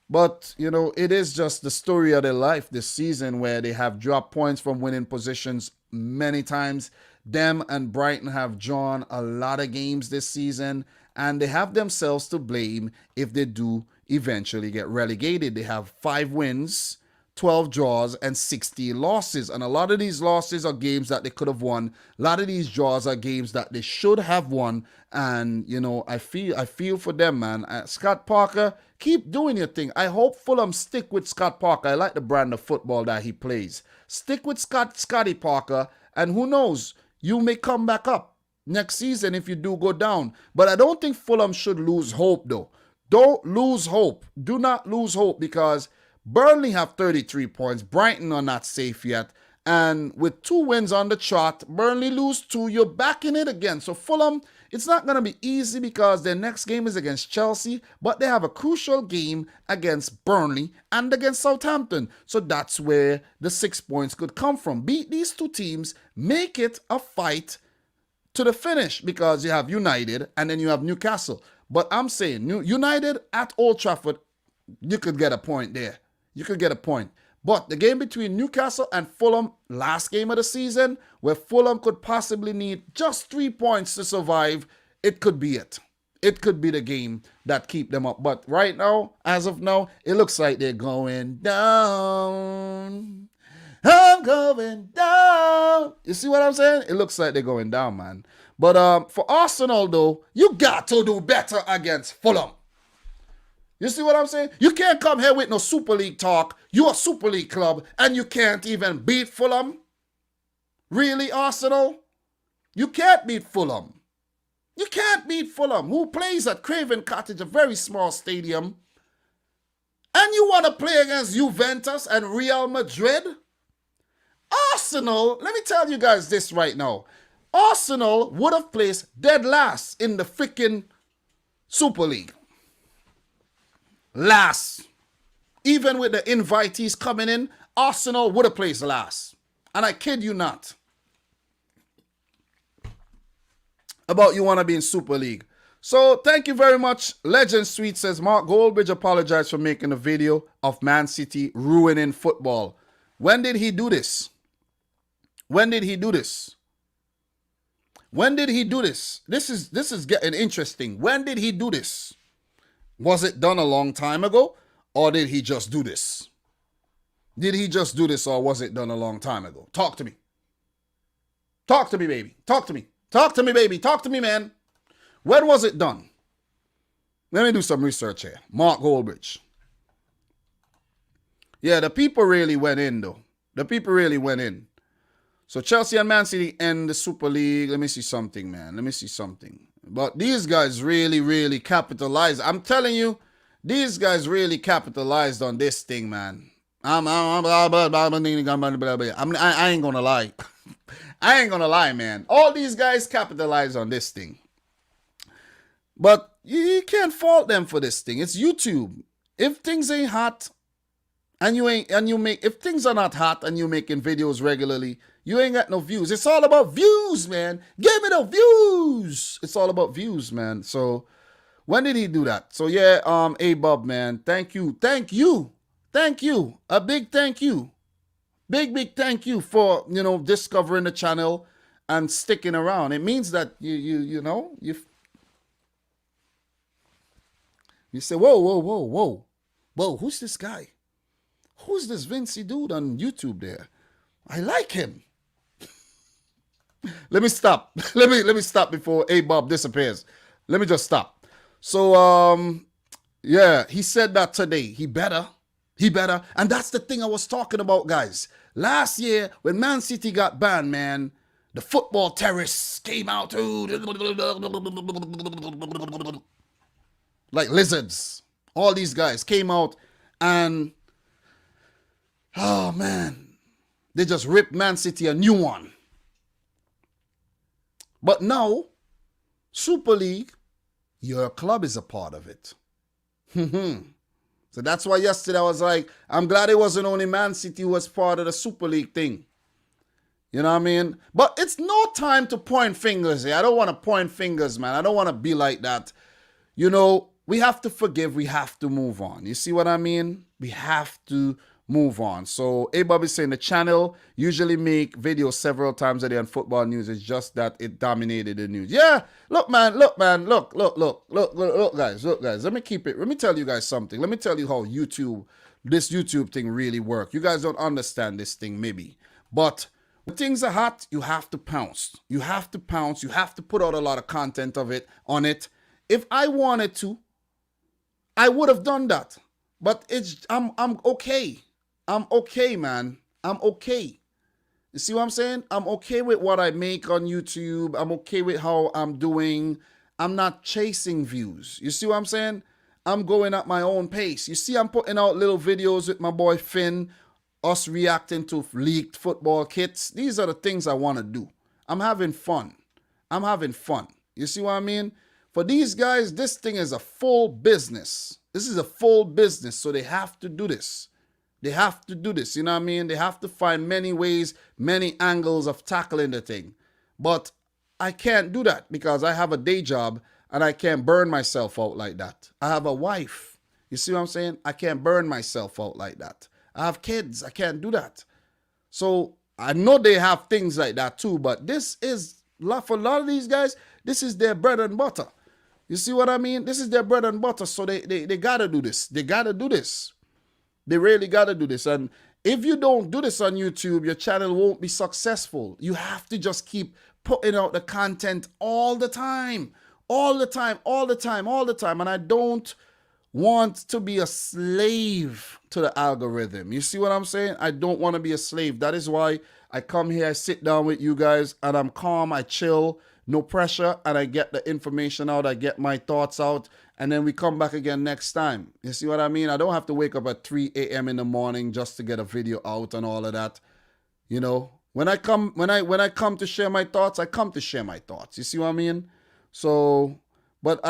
But, you know, it is just the story of their life this season where they have dropped points from winning positions many times. Them and Brighton have drawn a lot of games this season, and they have themselves to blame if they do eventually get relegated. They have 5 wins, 12 draws, and 16 losses. And a lot of these losses are games that they could have won. A lot of these draws are games that they should have won. And, you know, I feel for them, man. Scott Parker, keep doing your thing. I hope Fulham stick with Scott Parker. I like the brand of football that he plays. Stick with Scotty Parker, and who knows, you may come back up next season if you do go down. But I don't think Fulham should lose hope, though. Don't lose hope. Do not lose hope, because Burnley have 33 points. Brighton are not safe yet. And with 2 wins on the trot, Burnley lose 2, you're back in it again. So Fulham, it's not going to be easy because their next game is against Chelsea, but they have a crucial game against Burnley and against Southampton. So that's where the 6 points could come from. Beat these 2 teams, make it a fight to the finish, because you have United and then you have Newcastle. But I'm saying, United at Old Trafford, you could get a point there. You could get a point. But the game between Newcastle and Fulham, last game of the season, where Fulham could possibly need just 3 points to survive, it could be it. It could be the game that keep them up. But right now, as of now, it looks like they're going down. I'm going down. You see what I'm saying? It looks like they're going down, man. But for Arsenal, though, you got to do better against Fulham. You see what I'm saying? You can't come here with no Super League talk. You're a Super League club and you can't even beat Fulham? Really, Arsenal? You can't beat Fulham. You can't beat Fulham, who plays at Craven Cottage, a very small stadium. And you want to play against Juventus and Real Madrid? Arsenal, let me tell you guys this right now. Arsenal would have placed dead last in the freaking Super League. Last. Even with the invitees coming in, Arsenal would have placed last. And I kid you not. About you want to be in Super League. So thank you very much. Legend Sweet says, Mark Goldbridge apologized for making a video of Man City ruining football. When did he do this? When did he do this? When did he do this? This is getting interesting. When did he do this? Was it done a long time ago, or did he just do this? Did he just do this, or was it done a long time ago? Talk to me. Talk to me, baby. Talk to me. Talk to me, baby. Talk to me, man. When was it done? Let me do some research here. Mark Goldbridge. Yeah, the people really went in, though. The people really went in. So Chelsea and Man City end the Super League. Let me see something, man. Let me see something. But these guys really, really capitalized. I'm telling you, these guys really capitalized on this thing, man. I ain't gonna lie. I ain't gonna lie, man. All these guys capitalized on this thing. But you can't fault them for this thing. It's YouTube. If things ain't hot, if things are not hot and you're making videos regularly, you ain't got no views. It's all about views, man. Give me the views. It's all about views, man. So when did he do that? So yeah, A-Bob, man. Thank you. Thank you. Thank you. A big thank you. Big thank you for, discovering the channel and sticking around. It means that you say, whoa, who's this guy? Who's this Vincey dude on YouTube there? I like him. Let me stop. Let me stop before A-Bob disappears. Let me just stop. So, yeah, he said that today. He better. And that's the thing I was talking about, guys. Last year, when Man City got banned, man, the football terrorists came out like lizards. All these guys came out and, oh, man, they just ripped Man City a new one. But now, Super League, your club is a part of it. So that's why yesterday I was like, I'm glad it wasn't only Man City who was part of the Super League thing. You know what I mean? But it's no time to point fingers here. I don't want to point fingers, man. I don't want to be like that. we have to forgive. We have to move on. You see what I mean? We have to move on. So A-Bob is saying the channel usually make videos several times a day on football news. It's just that it dominated the news. Yeah, look, man, look, guys. Let me tell you guys something. Let me tell you how this YouTube thing really works. You guys don't understand this thing maybe, but when things are hot, you have to pounce. You have to pounce. You have to put out a lot of content on it. If I wanted to, I would have done that. But I'm okay. I'm okay, man. I'm okay. You see what I'm saying? I'm okay with what I make on YouTube. I'm okay with how I'm doing. I'm not chasing views. You see what I'm saying? I'm going at my own pace. You see, I'm putting out little videos with my boy Finn, us reacting to leaked football kits. These are the things I want to do. I'm having fun. I'm having fun. You see what I mean? For these guys, this thing is a full business. This is a full business, so they have to do this. They have to do this, you know what I mean? They have to find many ways, many angles of tackling the thing. But I can't do that because I have a day job and I can't burn myself out like that. I have a wife. You see what I'm saying? I can't burn myself out like that. I have kids. I can't do that. So I know they have things like that too, but this is, for a lot of these guys, this is their bread and butter. You see what I mean? This is their bread and butter, so they got to do this. They got to do this. They really got to do this. And if you don't do this on YouTube, your channel won't be successful. You have to just keep putting out the content all the time. All the time, all the time, all the time. And I don't want to be a slave to the algorithm. You see what I'm saying? I don't want to be a slave. That is why I come here, I sit down with you guys, and I'm calm, I chill, no pressure, and I get the information out, I get my thoughts out, and then we come back again next time. You see what I mean? I don't have to wake up at 3 a.m. in the morning just to get a video out and all of that. You know, when I come to share my thoughts, I come to share my thoughts. You see what I mean? So, but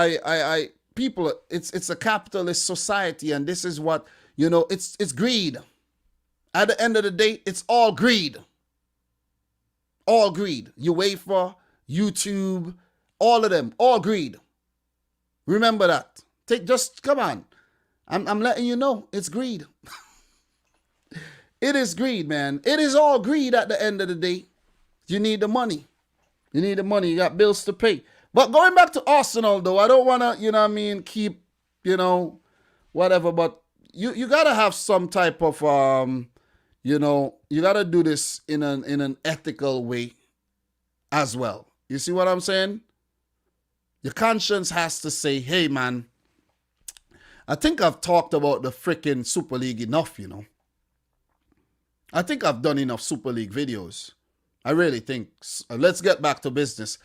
people, it's a capitalist society, and this is what, you know, it's greed. At the end of the day, it's all greed. All greed. UEFA, YouTube, all of them, all greed. Remember that. Come on. I'm letting you know, it's greed. It is greed, man. It is all greed at the end of the day. You need the money. You need the money. You got bills to pay. But going back to Arsenal, though, I don't want to, you know what I mean, keep, you know, whatever. But you got to have some type of, you know, you got to do this in an ethical way as well. You see what I'm saying? Your conscience has to say, hey, man, I think I've talked about the freaking Super League enough, you know. I think I've done enough Super League videos. I really think. Let's get back to business.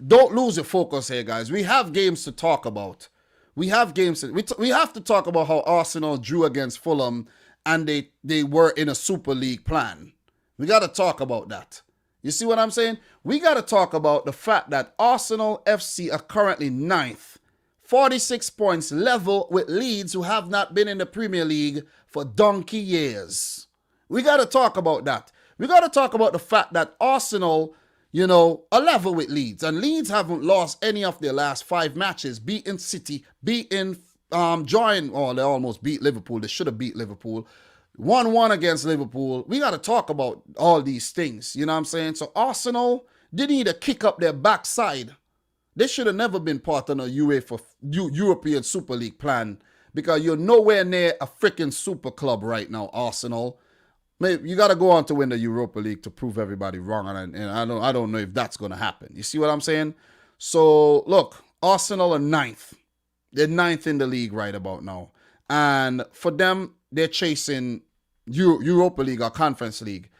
Don't lose your focus here, guys. We have games to talk about. We have games. We have to talk about how Arsenal drew against Fulham and they were in a Super League plan. We got to talk about that. You see what I'm saying? We got to talk about the fact that Arsenal FC are currently 9th, 46 points, level with Leeds, who have not been in the Premier League for donkey years. We got to talk about that. We got to talk about the fact that Arsenal, you know, are level with Leeds, and Leeds haven't lost any of their last 5 matches, beating City, beating, they almost beat Liverpool. They should have beat Liverpool. 1-1 against Liverpool. We got to talk about all these things. You know what I'm saying? So Arsenal, they need to kick up their backside. They should have never been part of a UEFA European Super League plan, because you're nowhere near a freaking super club right now, Arsenal. Maybe you got to go on to win the Europa League to prove everybody wrong, and I don't know if that's going to happen. You see what I'm saying? So look, Arsenal are 9th. They're 9th in the league right about now, and for them, they're chasing Europa League or Conference League.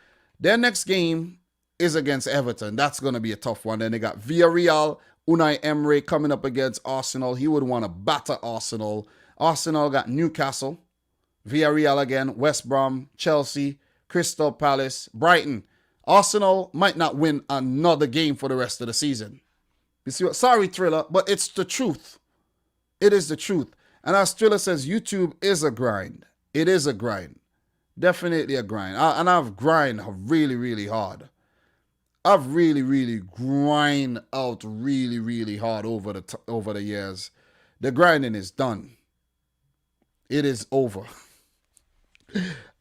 Their next game is against Everton. That's going to be a tough one. Then they got Villarreal, Unai Emery coming up against Arsenal. He would want to batter Arsenal. Arsenal got Newcastle, Villarreal again, West Brom, Chelsea, Crystal Palace, Brighton. Arsenal might not win another game for the rest of the season. You see what? Sorry, Thriller, but it's the truth. It is the truth. And as Thriller says, YouTube is a grind. It is a grind. Definitely a grind. And I've grinded really, really hard. I've really, really grind out really, really hard over the years. The grinding is done. It is over.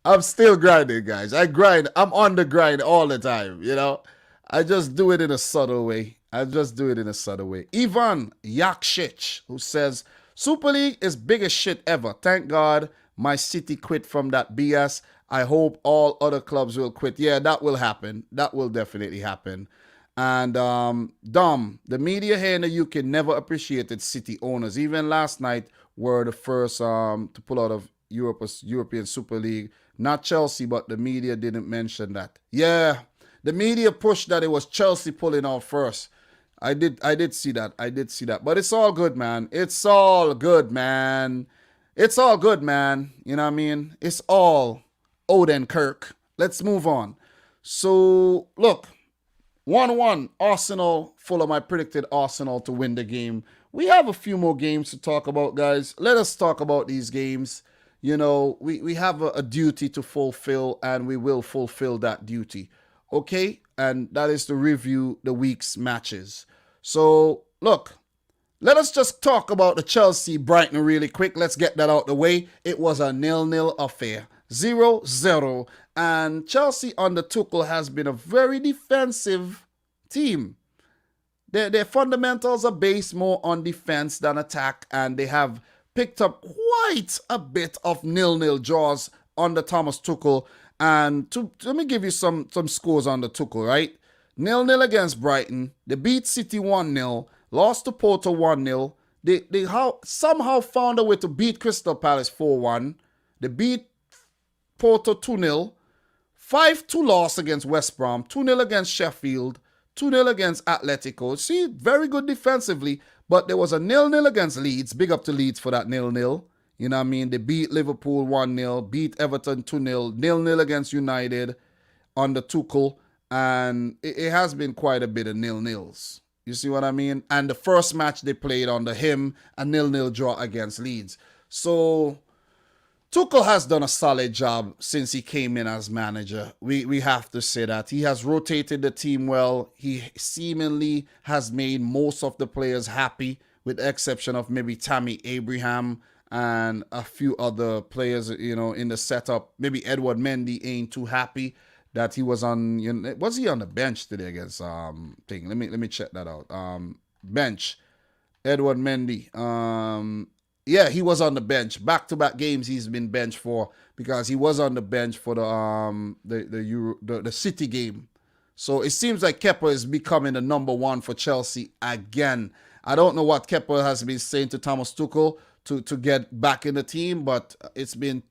I'm still grinding, guys. I grind. I'm on the grind all the time, you know. I just do it in a subtle way. Ivan Yakshich, who says, Super League is biggest shit ever. Thank God my City quit from that BS. I hope all other clubs will quit. Yeah, that will happen. That will definitely happen. And Dom, the media here in the UK never appreciated City owners. Even last night were the first to pull out of European Super League. Not Chelsea, but the media didn't mention that. Yeah, the media pushed that it was Chelsea pulling out first. I did see that. But it's all good, man. It's all good, man. You know what I mean? It's all Odenkirk. Let's move on. So, look. 1-1, Arsenal, Fulham. I predicted Arsenal to win the game. We have a few more games to talk about, guys. Let us talk about these games. You know, we have a duty to fulfill, and we will fulfill that duty. Okay? And that is to review the week's matches. So, look, let us just talk about the Chelsea-Brighton really quick. Let's get that out the way. It was a 0-0 affair. 0-0. And Chelsea under Tuchel has been a very defensive team. Their fundamentals are based more on defense than attack, and they have picked up quite a bit of 0-0 draws under Thomas Tuchel. And let me give you some scores on the Tuchel, right? 0-0 against Brighton. They beat City 1-0. Lost to Porto 1-0. They somehow found a way to beat Crystal Palace 4-1. They beat Porto 2-0. 5-2 loss against West Brom. 2-0 against Sheffield. 2-0 against Atletico. See, very good defensively. But there was a 0-0 against Leeds. Big up to Leeds for that 0-0. You know what I mean? They beat Liverpool 1-0. Beat Everton 2-0. 0-0 against United under Tuchel. And it has been quite a bit of 0-0s. You see what I mean? And the first match they played under him, a 0-0 draw against Leeds. So Tuchel has done a solid job since he came in as manager. We have to say that. He has rotated the team well. He seemingly has made most of the players happy, with the exception of maybe Tammy Abraham and a few other players, you know, in the setup. Maybe Edward Mendy ain't too happy that he was on, you know, was he on the bench today against thing? Let me check that out. Bench. Edward Mendy. Yeah, he was on the bench. Back-to-back games he's been benched for, because he was on the bench for the City game. So it seems like Kepa is becoming the number one for Chelsea again. I don't know what Kepa has been saying to Thomas Tuchel to get back in the team, but it's been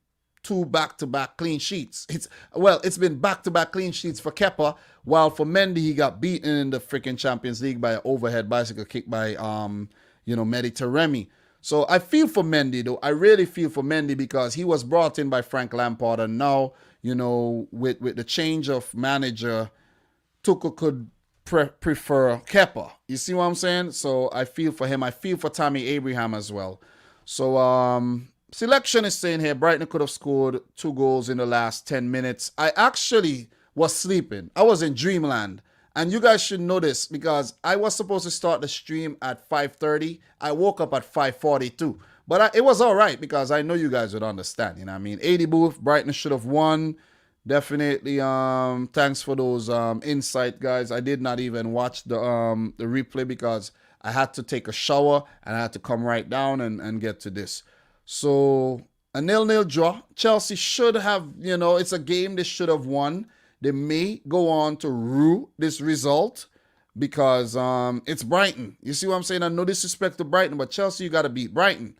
2 back-to-back clean sheets. It's been back-to-back clean sheets for Kepa, while for Mendy, he got beaten in the freaking Champions League by an overhead bicycle kick by, Mehdi Taremi. So I feel for Mendy, though. I really feel for Mendy, because he was brought in by Frank Lampard, and now, you know, with the change of manager, Tuchel could prefer Kepa. You see what I'm saying? So I feel for him. I feel for Tammy Abraham as well. So, Selection is saying here, Brighton could have scored 2 goals in the last 10 minutes. I actually was sleeping. I was in dreamland. And you guys should know this, because I was supposed to start the stream at 5:30. I woke up at 5:42. But it was all right, because I know you guys would understand. You know what I mean? 80 booth, Brighton should have won. Definitely. Thanks for those insight, guys. I did not even watch the replay, because I had to take a shower and I had to come right down and get to this. So, a 0-0 draw. Chelsea should have, you know, it's a game they should have won. They may go on to rue this result, because it's Brighton. You see what I'm saying? No disrespect to Brighton, but Chelsea, you got to beat Brighton.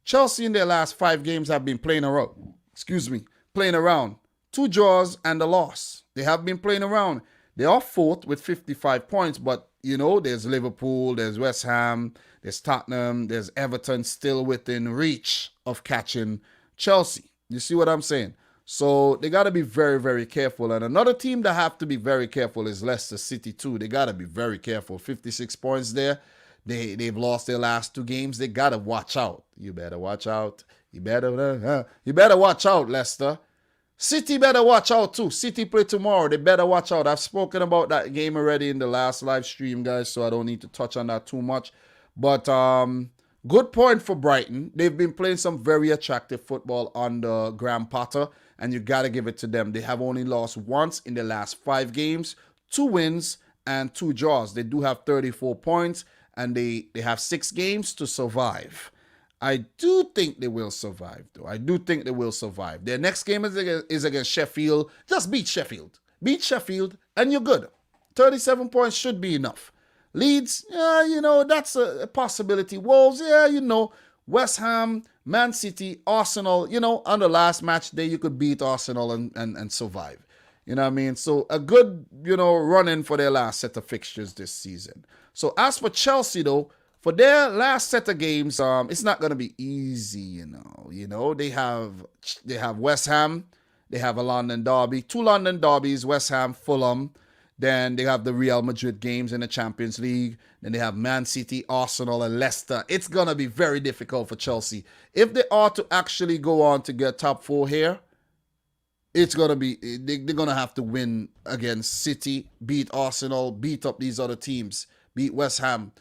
Chelsea in their last 5 games have been playing around. 2 draws and a loss. They have been playing around. They are 4th with 55 points, but, you know, there's Liverpool, there's West Ham, there's Tottenham, there's Everton still within reach of catching Chelsea. You see what I'm saying? So they got to be very, very careful. And another team that have to be very careful is Leicester City too. They got to be very careful. 56 points there. They've lost their last 2 games. They got to watch out. You better watch out. You better watch out, Leicester. City better watch out too. City play tomorrow. They better watch out. I've spoken about that game already in the last live stream, guys, so I don't need to touch on that too much. But Good point for Brighton. They've been playing some very attractive football under Graham Potter, and you got to give it to them. They have only lost once in the last 5 games, 2 wins and 2 draws. They do have 34 points, and they have 6 games to survive. I do think they will survive, though. I do think they will survive. Their next game is against Sheffield. Just beat Sheffield. Beat Sheffield, and you're good. 37 points should be enough. Leeds, yeah, that's a possibility. Wolves, yeah, West Ham, Man City, Arsenal, on the last match day, you could beat Arsenal and survive. You know what I mean? So a good, run-in for their last set of fixtures this season. So as for Chelsea, though, for their last set of games, it's not going to be easy, they have West Ham, they have a London derby, 2 London derbies, West Ham, Fulham. Then they have the Real Madrid games in the Champions League. Then they have Man City, Arsenal, and Leicester. It's going to be very difficult for Chelsea. If they are to actually go on to get top 4 here, it's going to be, they're going to have to win against City, beat Arsenal, beat up these other teams, beat West Ham.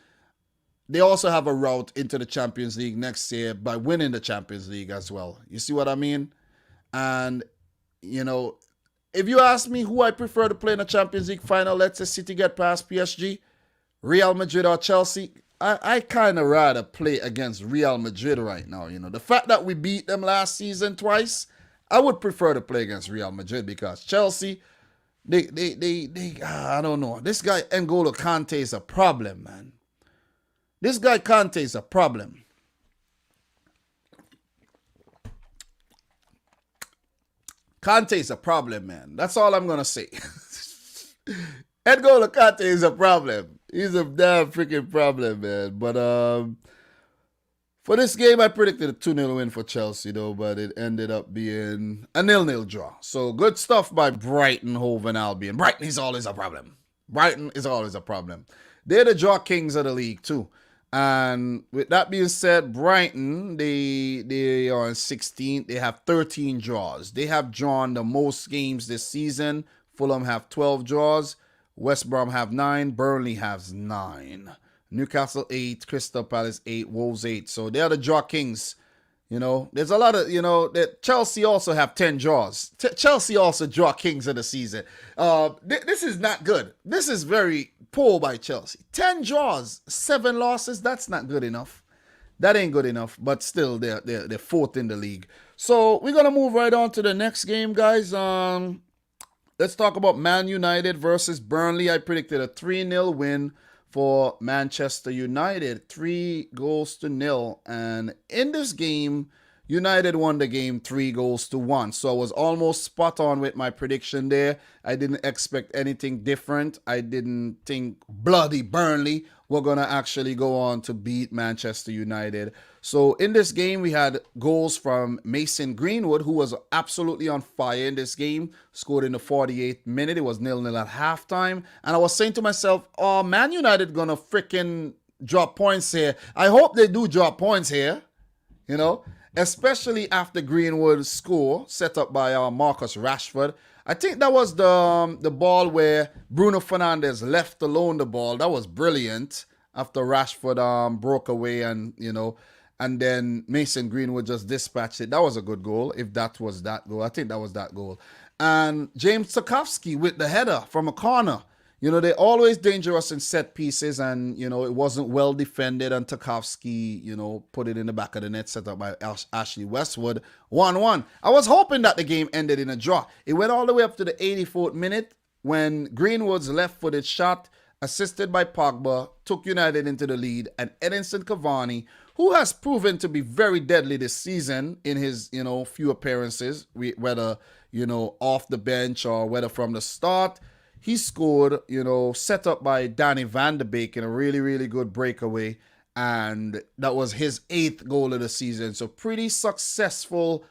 They also have a route into the Champions League next year by winning the Champions League as well. You see what I mean? And, if you ask me who I prefer to play in a Champions League final, let's say City get past PSG, Real Madrid or Chelsea, I kind of rather play against Real Madrid right now. The fact that we beat them last season twice, I would prefer to play against Real Madrid because Chelsea, they I don't know. This guy N'Golo Kante is a problem, man. This guy Kante is a problem. Kante is a problem, man. That's all I'm going to say. N'Golo Kante is a problem. He's a damn freaking problem, man. But for this game, I predicted a 2-0 win for Chelsea, though, but it ended up being a 0-0 draw. So good stuff by Brighton, Hove, and Albion. Brighton is always a problem. Brighton is always a problem. They're the draw kings of the league, too. And with that being said, Brighton, they are in 16th. They have 13 draws. They have drawn the most games this season. Fulham have 12 draws. West Brom have 9. Burnley has 9. Newcastle 8. Crystal Palace 8. Wolves 8. So they are the draw kings. There's a lot of, that Chelsea also have 10 draws. Chelsea also draw kings of the season. This is not good. This is very poor by Chelsea. 10 draws, 7 losses. That's not good enough. That ain't good enough. But still, they're 4th in the league. So we're going to move right on to the next game, guys. Let's talk about Man United versus Burnley. I predicted a 3-0 win for Manchester United, 3-0. And in this game, United won the game 3-1. So I was almost spot on with my prediction there. I didn't expect anything different. I didn't think bloody Burnley were going to actually go on to beat Manchester United. So in this game, we had goals from Mason Greenwood, who was absolutely on fire in this game, scored in the 48th minute. It was 0-0 at halftime. And I was saying to myself, oh, Man United going to freaking drop points here. I hope they do drop points here, especially after Greenwood's score set up by Marcus Rashford. I think that was the ball where Bruno Fernandes left alone the ball. That was brilliant after Rashford broke away and then Mason Greenwood just dispatched it. That was a good goal, if that was that goal. I think that was that goal. And James Tarkowski with the header from a corner. They're always dangerous in set pieces, and, it wasn't well defended, and Tarkowski, put it in the back of the net, set up by Ashley Westwood, 1-1. I was hoping that the game ended in a draw. It went all the way up to the 84th minute when Greenwood's left-footed shot, assisted by Pogba, took United into the lead, and Edinson Cavani, who has proven to be very deadly this season in his, few appearances, whether, off the bench or whether from the start. He scored, set up by Danny Van de Beek in a really, really good breakaway. And that was his 8th goal of the season. So pretty successful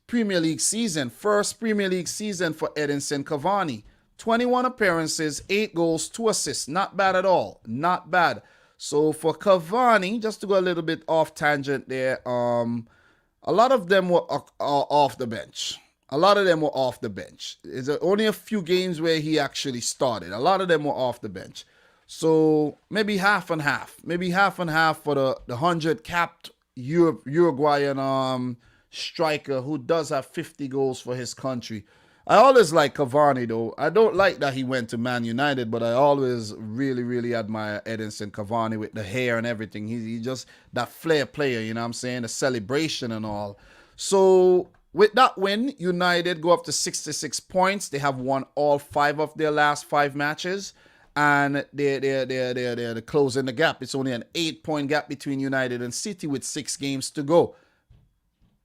Premier League season. First Premier League season for Edinson Cavani. 21 appearances, 8 goals, 2 assists. Not bad at all. Not bad. So for Cavani, just to go a little bit off tangent there, a lot of them were off the bench. A lot of them were off the bench. There's only a few games where he actually started. A lot of them were off the bench. So maybe half and half. Maybe half and half for the 100 capped Uruguayan striker who does have 50 goals for his country. I always like Cavani though. I don't like that he went to Man United, but I always really, really admire Edinson Cavani with the hair and everything. He just that flair player, you know what I'm saying? The celebration and all. So with that win, United go up to 66 points. They have won all 5 of their last 5 matches. And they're closing the gap. It's only an 8-point gap between United and City with 6 games to go.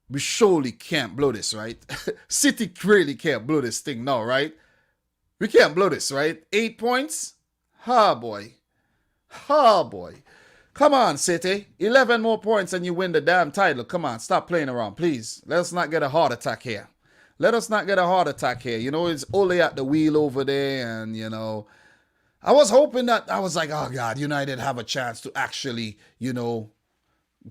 We surely can't blow this, right? City really can't blow this thing now, right? We can't blow this, right? 8 points? Ha, boy. Ha, boy. Come on, City. 11 more points and you win the damn title. Come on, stop playing around, please. Let's not get a heart attack here. Let us not get a heart attack here. You know, it's Ole at the wheel over there and, you know, I was hoping that, I was like, oh, God, United have a chance to actually, you know,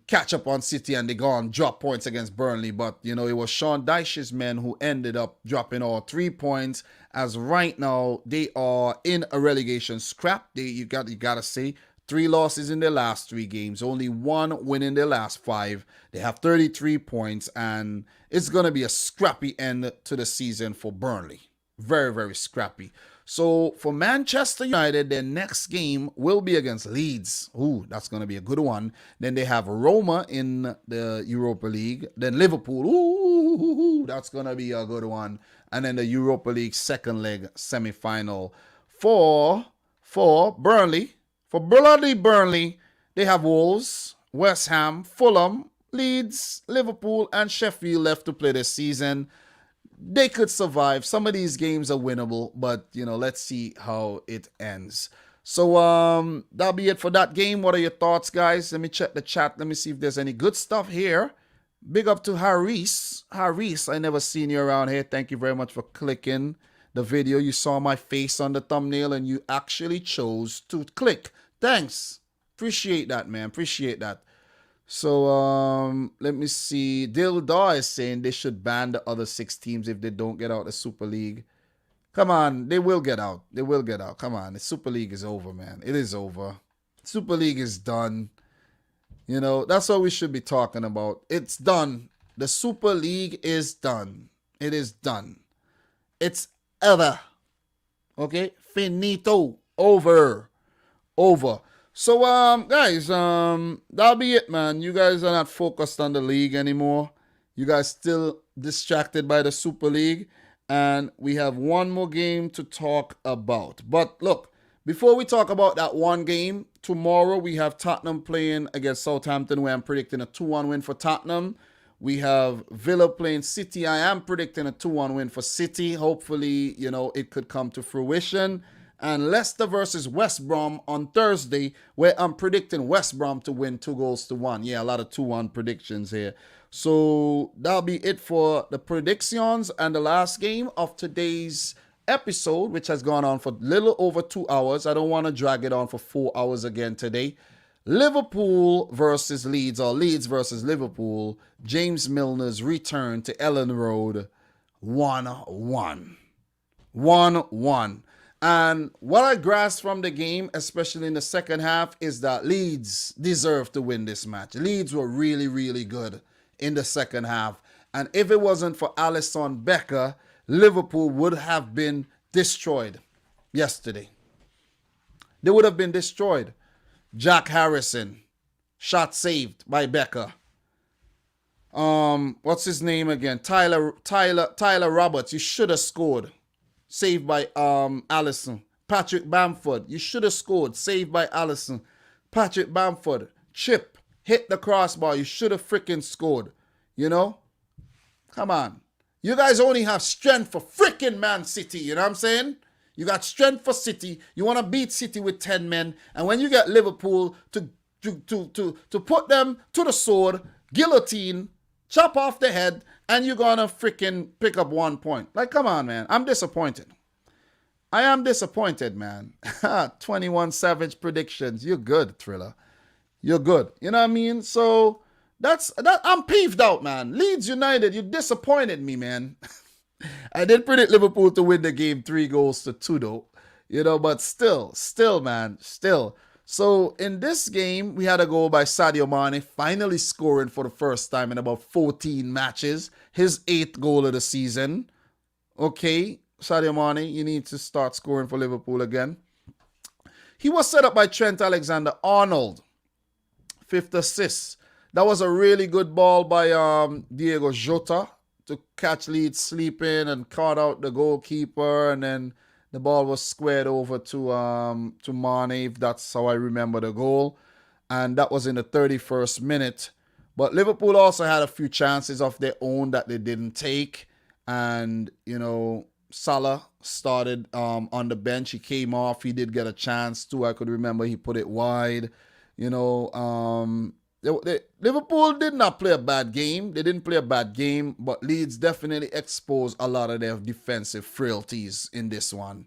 catch up on City and they go and drop points against Burnley. But, you know, it was Sean Dyche's men who ended up dropping all 3 points. As right now, they are in a relegation scrap. You gotta say, 3 losses in their last 3 games. Only 1 win in their last 5. They have 33 points. And it's going to be a scrappy end to the season for Burnley. Very, very scrappy. So for Manchester United, their next game will be against Leeds. Ooh, that's going to be a good one. Then they have Roma in the Europa League. Then Liverpool. Ooh, that's going to be a good one. And then the Europa League second leg semi-final for Burnley. For bloody Burnley, they have Wolves, West Ham, Fulham, Leeds, Liverpool, and Sheffield left to play this season. They could survive. Some of these games are winnable, but, you know, let's see how it ends. So, that'll be it for that game. What are your thoughts, guys? Let me check the chat. Let me see if there's any good stuff here. Big up to Haris. Haris, I never seen you around here. Thank you very much for clicking the video. You saw my face on the thumbnail and you actually chose to click. Thanks. Appreciate that, man. Appreciate that. So, let me see. Dildar is saying they should ban the other 6 teams if they don't get out the Super League. Come on, they will get out. They will get out. Come on, the Super League is over, man. It is over. Super League is done. You know, that's what we should be talking about. It's done. The Super League is done. It is done. It's over. Okay? Finito. Over. Over. So, guys, that'll be it, man. You guys are not focused on the league anymore. You guys still distracted by the Super League. And we have one more game to talk about. But look, before we talk about that one game, tomorrow we have Tottenham playing against Southampton, where I'm predicting a 2-1 win for Tottenham. We have Villa playing City. I am predicting a 2-1 win for City. Hopefully, you know, it could come to fruition. And Leicester versus West Brom on Thursday, where I'm predicting West Brom to win 2-1. Yeah, a lot of 2-1 predictions here. So that'll be it for the predictions and the last game of today's episode, which has gone on for a little over 2 hours. I don't want to drag it on for 4 hours again today. Liverpool versus Leeds, or Leeds versus Liverpool. James Milner's return to Ellen Road, 1-1. 1-1. And what I grasped from the game, especially in the second half, is that Leeds deserved to win this match. Leeds were really, really good in the second half. And if it wasn't for Alisson Becker, Liverpool would have been destroyed yesterday. They would have been destroyed. Jack Harrison, shot saved by Becker. What's his name again? Tyler Roberts, you should have scored. Saved by Alisson. Patrick Bamford, you should have scored. Saved by Alisson. Patrick Bamford, chip, hit the crossbar. You should have freaking scored. You know? Come on. You guys only have strength for freaking Man City. You know what I'm saying? You got strength for City. You want to beat City with 10 men. And when you get Liverpool to put them to the sword, guillotine, chop off the head, and you're going to freaking pick up 1 point. Like, come on, man. I'm disappointed. I am disappointed, man. 21 Savage predictions. You're good, Thriller. You're good. You know what I mean? So, that. I'm peeved out, man. Leeds United, you disappointed me, man. I did predict Liverpool to win the game 3-2, though. But still, man, still. So in this game, we had a goal by Sadio Mane, finally scoring for the first time in about 14 matches. His 8th goal of the season. Okay, Sadio Mane, you need to start scoring for Liverpool again. He was set up by Trent Alexander-Arnold. 5th assist. That was a really good ball by Diego Jota to catch Leeds sleeping and caught out the goalkeeper, and then the ball was squared over to Mane, if that's how I remember the goal. And that was in the 31st minute. But Liverpool also had a few chances of their own that they didn't take. And, Salah started on the bench. He came off. He did get a chance too. I could remember he put it wide. Liverpool did not play a bad game. They didn't play a bad game, but Leeds definitely exposed a lot of their defensive frailties in this one.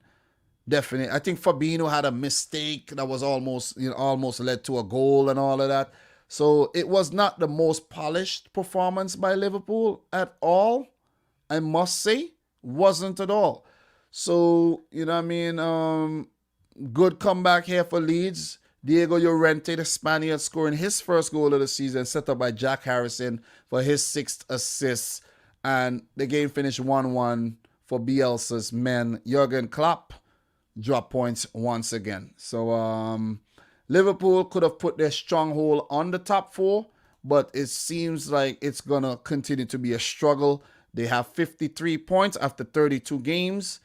Definitely. I think Fabinho had a mistake that was almost led to a goal and all of that. So it was not the most polished performance by Liverpool at all, I must say. Wasn't at all. So, good comeback here for Leeds. Diego Llorente, the Spaniard, scoring his first goal of the season, set up by Jack Harrison for his 6th assist. And the game finished 1-1 for Bielsa's men. Jurgen Klopp dropped points once again. So Liverpool could have put their stronghold on the top 4, but it seems like it's going to continue to be a struggle. They have 53 points after 32 games.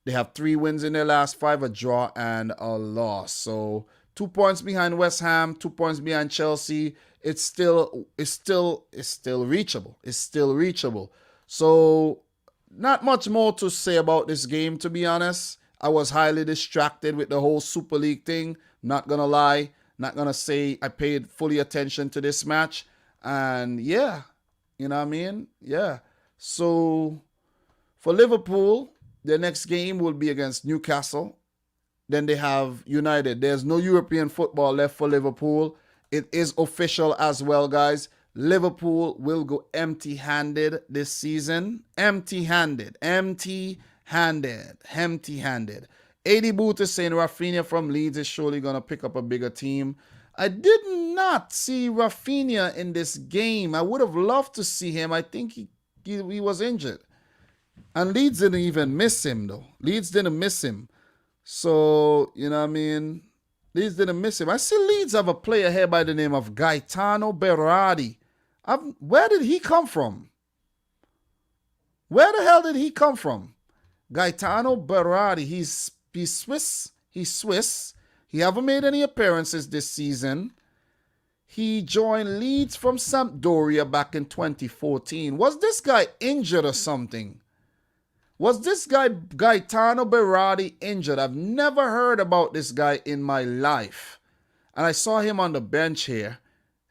They have 3 wins in their last 5, a draw and a loss. So 2 points behind West Ham, 2 points behind Chelsea. It's still reachable. It's still reachable. So not much more to say about this game, to be honest. I was highly distracted with the whole Super League thing. Not gonna lie. Not gonna say I paid fully attention to this match. And yeah, Yeah. So for Liverpool, their next game will be against Newcastle. Then they have United. There's no European football left for Liverpool. It is official as well, guys. Liverpool will go empty-handed this season. Empty-handed. 80 Boot is saying Rafinha from Leeds is surely going to pick up a bigger team. I did not see Rafinha in this game. I would have loved to see him. I think he was injured. And Leeds didn't even miss him, though. Leeds didn't miss him. So, Leeds didn't miss him. I see Leeds have a player here by the name of Gaetano Berardi. Where did he come from? Where the hell did he come from? Gaetano Berardi. He's Swiss. He's Swiss. He haven't made any appearances this season. He joined Leeds from Sampdoria back in 2014. Was this guy injured or something? Was this guy Gaetano Berardi injured? I've never heard about this guy in my life. And I saw him on the bench here.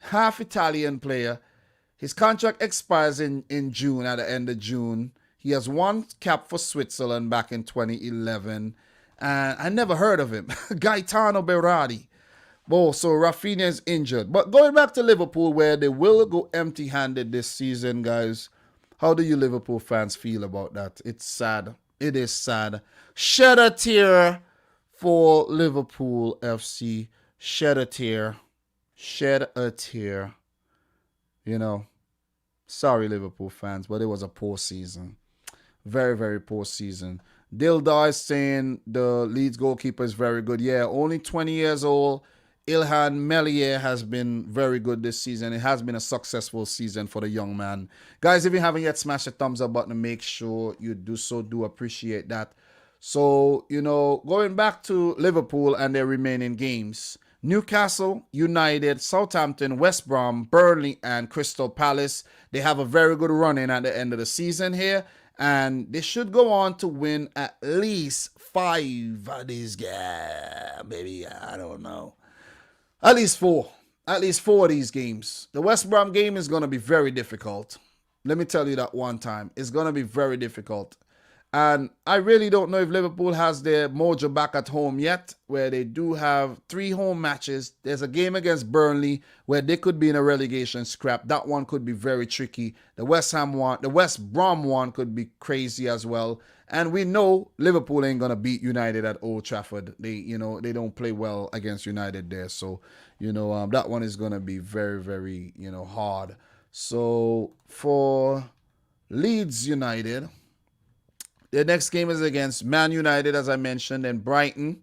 Half Italian player. His contract expires in June, at the end of June. He has 1 cap for Switzerland back in 2011. And I never heard of him. Gaetano Berardi. Oh, so Rafinha is injured. But going back to Liverpool, where they will go empty-handed this season, guys. How do you Liverpool fans feel about that? It's sad. It is sad. Shed a tear for Liverpool FC. Shed a tear. Shed a tear. Sorry, Liverpool fans, but it was a poor season. Very, very poor season. Dildar is saying the Leeds goalkeeper is very good. Yeah, only 20 years old. Ilhan Melier has been very good this season. It has been a successful season for the young man. Guys, if you haven't yet smashed the thumbs up button, make sure you do so. Do appreciate that. So, going back to Liverpool and their remaining games. Newcastle, United, Southampton, West Brom, Burnley, and Crystal Palace. They have a very good run in at the end of the season here. And they should go on to win at least 5 of these games. Maybe, I don't know. At least 4. At least 4 of these games. The West Brom game is going to be very difficult. Let me tell you that one time. It's going to be very difficult. And I really don't know if Liverpool has their mojo back at home yet, where they do have 3 home matches. There's a game against Burnley where they could be in a relegation scrap. That one could be very tricky. The West Brom one could be crazy as well. And we know Liverpool ain't gonna beat United at Old Trafford. They don't play well against United there. So, that one is gonna be very, very, hard. So for Leeds United, their next game is against Man United, as I mentioned, and Brighton,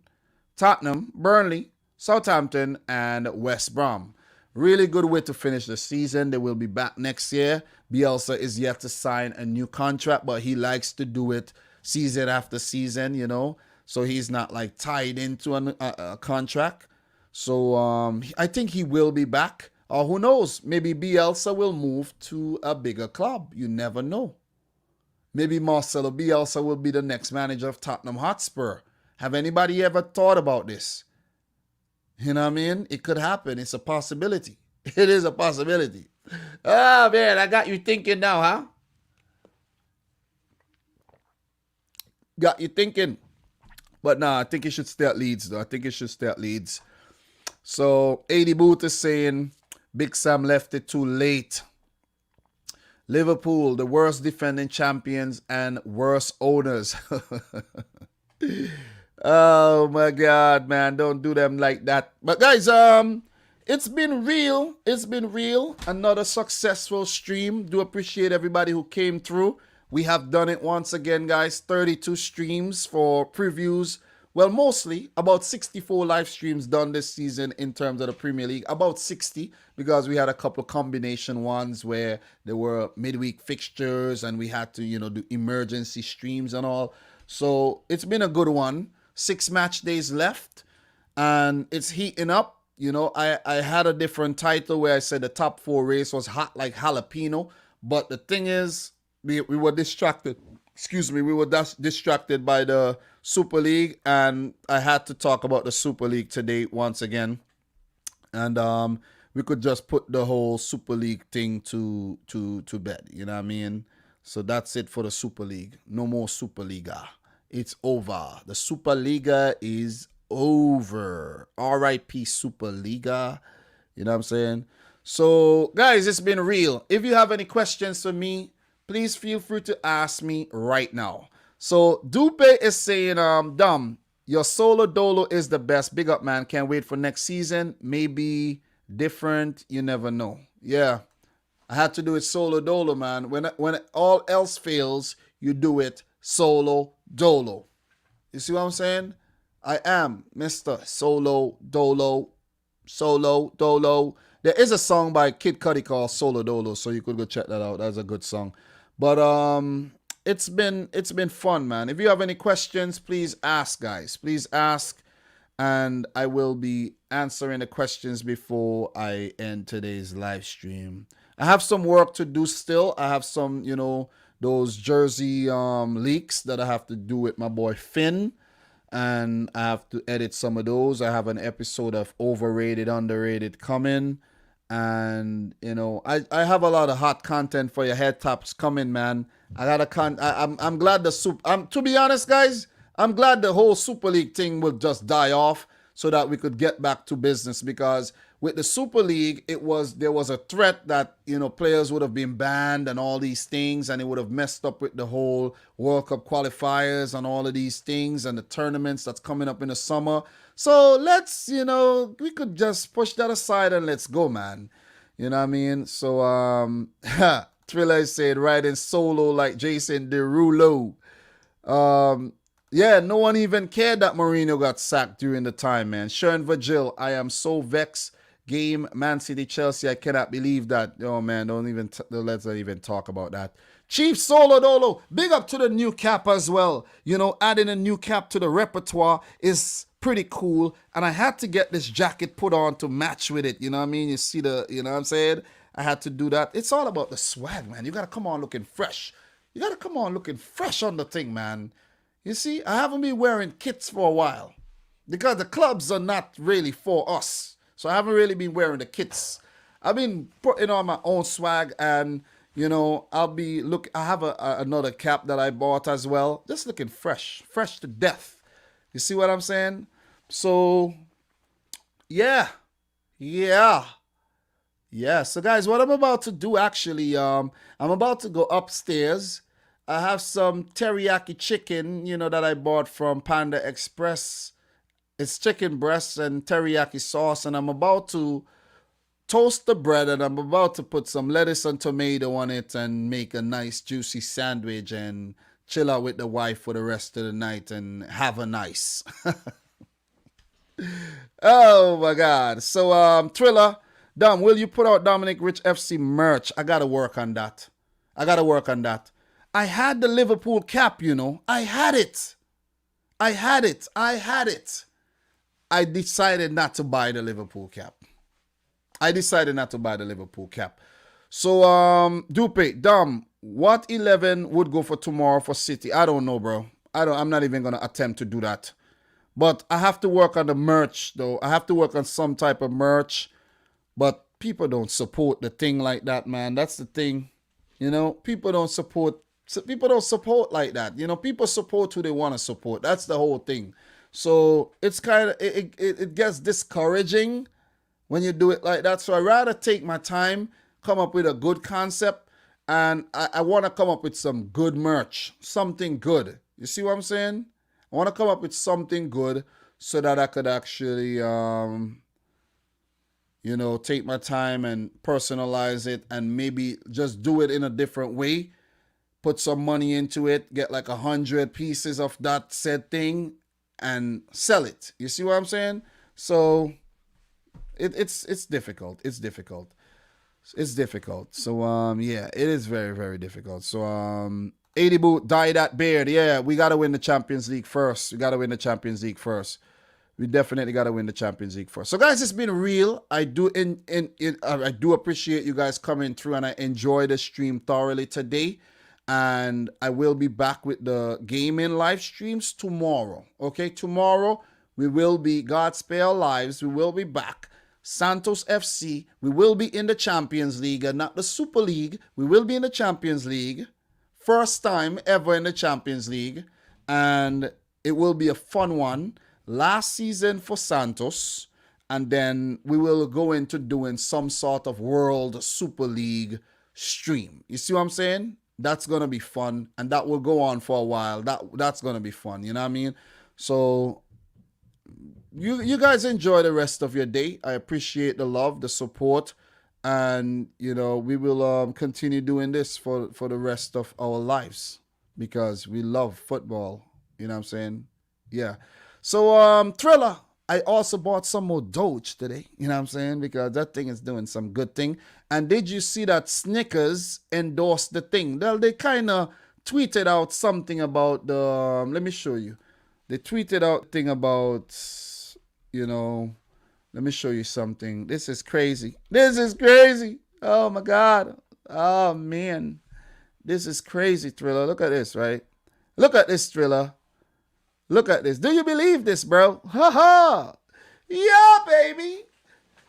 Tottenham, Burnley, Southampton, and West Brom. Really good way to finish the season. They will be back next year. Bielsa is yet to sign a new contract, but he likes to do it season after season, So he's not like tied into a contract. So I think he will be back. Or who knows? Maybe Bielsa will move to a bigger club. You never know. Maybe Marcelo Bielsa will be the next manager of Tottenham Hotspur. Have anybody ever thought about this? You know what I mean? It could happen. It's a possibility. It is a possibility. Ah, man, I got you thinking now, huh? Got you thinking. But nah, I think it should stay at Leeds, though. I think it should stay at Leeds. So, 80 Boot is saying Big Sam left it too late. Liverpool, the worst defending champions and worst owners. Oh my God, man. Don't do them like that. But guys, it's been real. It's been real. Another successful stream. Do appreciate everybody who came through. We have done it once again, guys. 32 streams for previews. Well, mostly about 64 live streams done this season in terms of the Premier League. About 60 because we had a couple combination ones where there were midweek fixtures and we had to, do emergency streams and all. So it's been a good one. 6 match days left and it's heating up. I had a different title where I said the top 4 race was hot like jalapeno. But the thing is, we were distracted. We were distracted by the Super League, and I had to talk about the Super League today once again. And we could just put the whole Super League thing to bed. You know what I mean? So that's it for the Super League. No more Superliga. It's over. The Superliga is over. R.I.P. Superliga. You know what I'm saying? So, guys, it's been real. If you have any questions for me, please feel free to ask me right now. So, Dupe is saying, Dom, your solo dolo is the best. Big up, man. Can't wait for next season. Maybe different. You never know. Yeah. I had to do it solo dolo, man. When all else fails, you do it solo dolo. You see what I'm saying? I am Mr. Solo Dolo. Solo Dolo. There is a song by Kid Cudi called Solo Dolo, so you could go check that out. That's a good song. But it's been fun, man. If you have any questions, please ask, guys. Please ask, and I will be answering the questions before I end today's live stream. I have some work to do still. I have some, those jersey leaks that I have to do with my boy Finn. And I have to edit some of those. I have an episode of Overrated, Underrated coming. And, I have a lot of hot content for your head tops coming, man. I'm glad to be honest, guys, I'm glad the whole Super League thing will just die off so that we could get back to business, because with the Super League, there was a threat that, players would have been banned and all these things, and it would have messed up with the whole World Cup qualifiers and all of these things and the tournaments that's coming up in the summer. So let's, we could just push that aside and let's go, man. You know what I mean? So, Thriller is saying riding solo like Jason Derulo. Yeah, no one even cared that Mourinho got sacked during the time, man. Sharon Virgil, I am so vexed. Game Man City Chelsea, I cannot believe that. Oh man, let's not even talk about that. Chief Solo Dolo, big up to the new cap as well. Adding a new cap to the repertoire is pretty cool, and I had to get this jacket put on to match with it. You know what I mean? You see what I'm saying? I had to do that. It's all about the swag, man. You gotta come on looking fresh. You gotta come on looking fresh on the thing, man. You see, I haven't been wearing kits for a while because the clubs are not really for us. So I haven't really been wearing the kits. I've been putting on my own swag, and I have another cap that I bought as well. Just looking fresh to death. You see what I'm saying? So yeah. So guys, what I'm about to do actually, I'm about to go upstairs I have some teriyaki chicken, that I bought from Panda Express. It's chicken breasts and teriyaki sauce, and I'm about to toast the bread, and I'm about to put some lettuce and tomato on it and make a nice juicy sandwich and chill out with the wife for the rest of the night and have a nice. Oh my God. So Thriller, Dom, will you put out Dominic Rich FC merch? I gotta work on that. I had the Liverpool cap, I had it. I decided not to buy the Liverpool cap. So, Dupe, Dom, what 11 would go for tomorrow for City? I don't know, bro. I'm not even going to attempt to do that. But I have to work on the merch, though. I have to work on some type of merch. But people don't support the thing like that, man. That's the thing. People don't support like that. People support who they want to support. That's the whole thing. So it's kind of, it gets discouraging when you do it like that. So I'd rather take my time, come up with a good concept, and I want to come up with some good merch, something good. You see what I'm saying? I want to come up with something good so that I could actually, take my time and personalize it and maybe just do it in a different way. Put some money into it, get like 100 pieces of that said thing and sell it. You see what I'm saying? So it's difficult. It's difficult. So yeah, it is very, very difficult. So 80 boot, dye that beard. Yeah, we gotta win the Champions League first. We definitely gotta win the Champions League first. So guys, it's been real. I do I do appreciate you guys coming through, and I enjoy the stream thoroughly today. And I will be back with the gaming live streams tomorrow. Okay, tomorrow we will be God Spare Lives. We will be back. Santos FC. We will be in the Champions League and not the Super League. We will be in the Champions League. First time ever in the Champions League. And it will be a fun one. Last season for Santos. And then we will go into doing some sort of World Super League stream. You see what I'm saying? That's going to be fun, and that will go on for a while. That's going to be fun, you know what I mean? So you guys enjoy the rest of your day. I appreciate the love, the support, and, we will continue doing this for the rest of our lives because we love football, you know what I'm saying? Yeah. So, Thriller, I also bought some more Doge today, you know what I'm saying? Because that thing is doing some good thing. And did you see that Snickers endorsed the thing? Well, they kind of tweeted out something about the, let me show you. They tweeted out a thing about, let me show you something. This is crazy. Oh my God. Oh man. This is crazy, Thriller. Look at this, right? Look at this, Thriller. Look at this. Do you believe this, bro? Ha ha. Yeah, baby.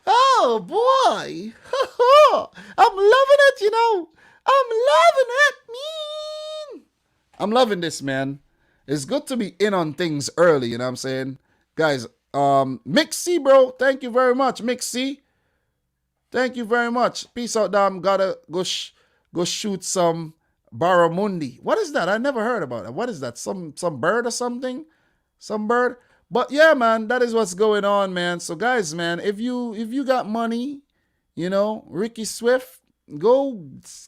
Oh, boy. Ha ha. I'm loving it, I'm loving it, man. I'm loving this, man. It's good to be in on things early, you know what I'm saying? Guys, Mixie, bro. Thank you very much, Mixie. Thank you very much. Peace out, Dom. Gotta go shoot some Barramundi. What is that? I never heard about it. What is that? Some bird or something? Some bird? But yeah, man, that is what's going on, man. So guys, man, if you got money, Ricky Swift, go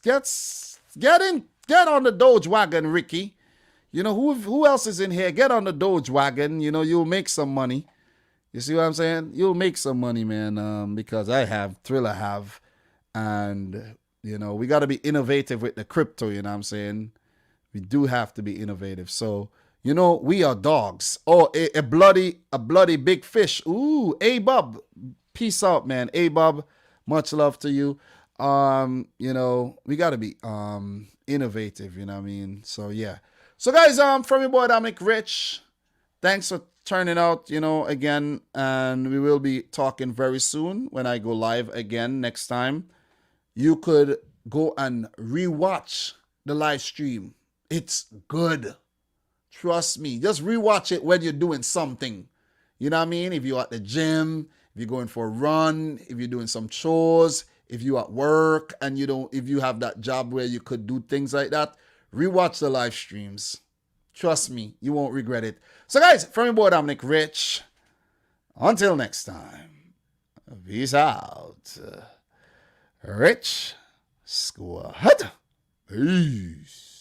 get on the Doge wagon, Ricky. Who else is in here? Get on the Doge wagon. You'll make some money. You see what I'm saying? You'll make some money, man. Because Thriller have, and we got to be innovative with the crypto. You know what I'm saying? We do have to be innovative. So. We are dogs. Oh, a bloody big fish. Ooh, A-Bub. Peace out, man. A-Bub, much love to you. We got to be innovative, you know what I mean? So, yeah. So, guys, from your boy Dominic Rich, thanks for turning out, again. And we will be talking very soon when I go live again next time. You could go and rewatch the live stream. It's good. Trust me. Just rewatch it when you're doing something. You know what I mean? If you're at the gym, if you're going for a run, if you're doing some chores, if you're at work and if you have that job where you could do things like that, rewatch the live streams. Trust me, you won't regret it. So guys, from your boy Dominic Rich, until next time, peace out. Rich Squad. Peace.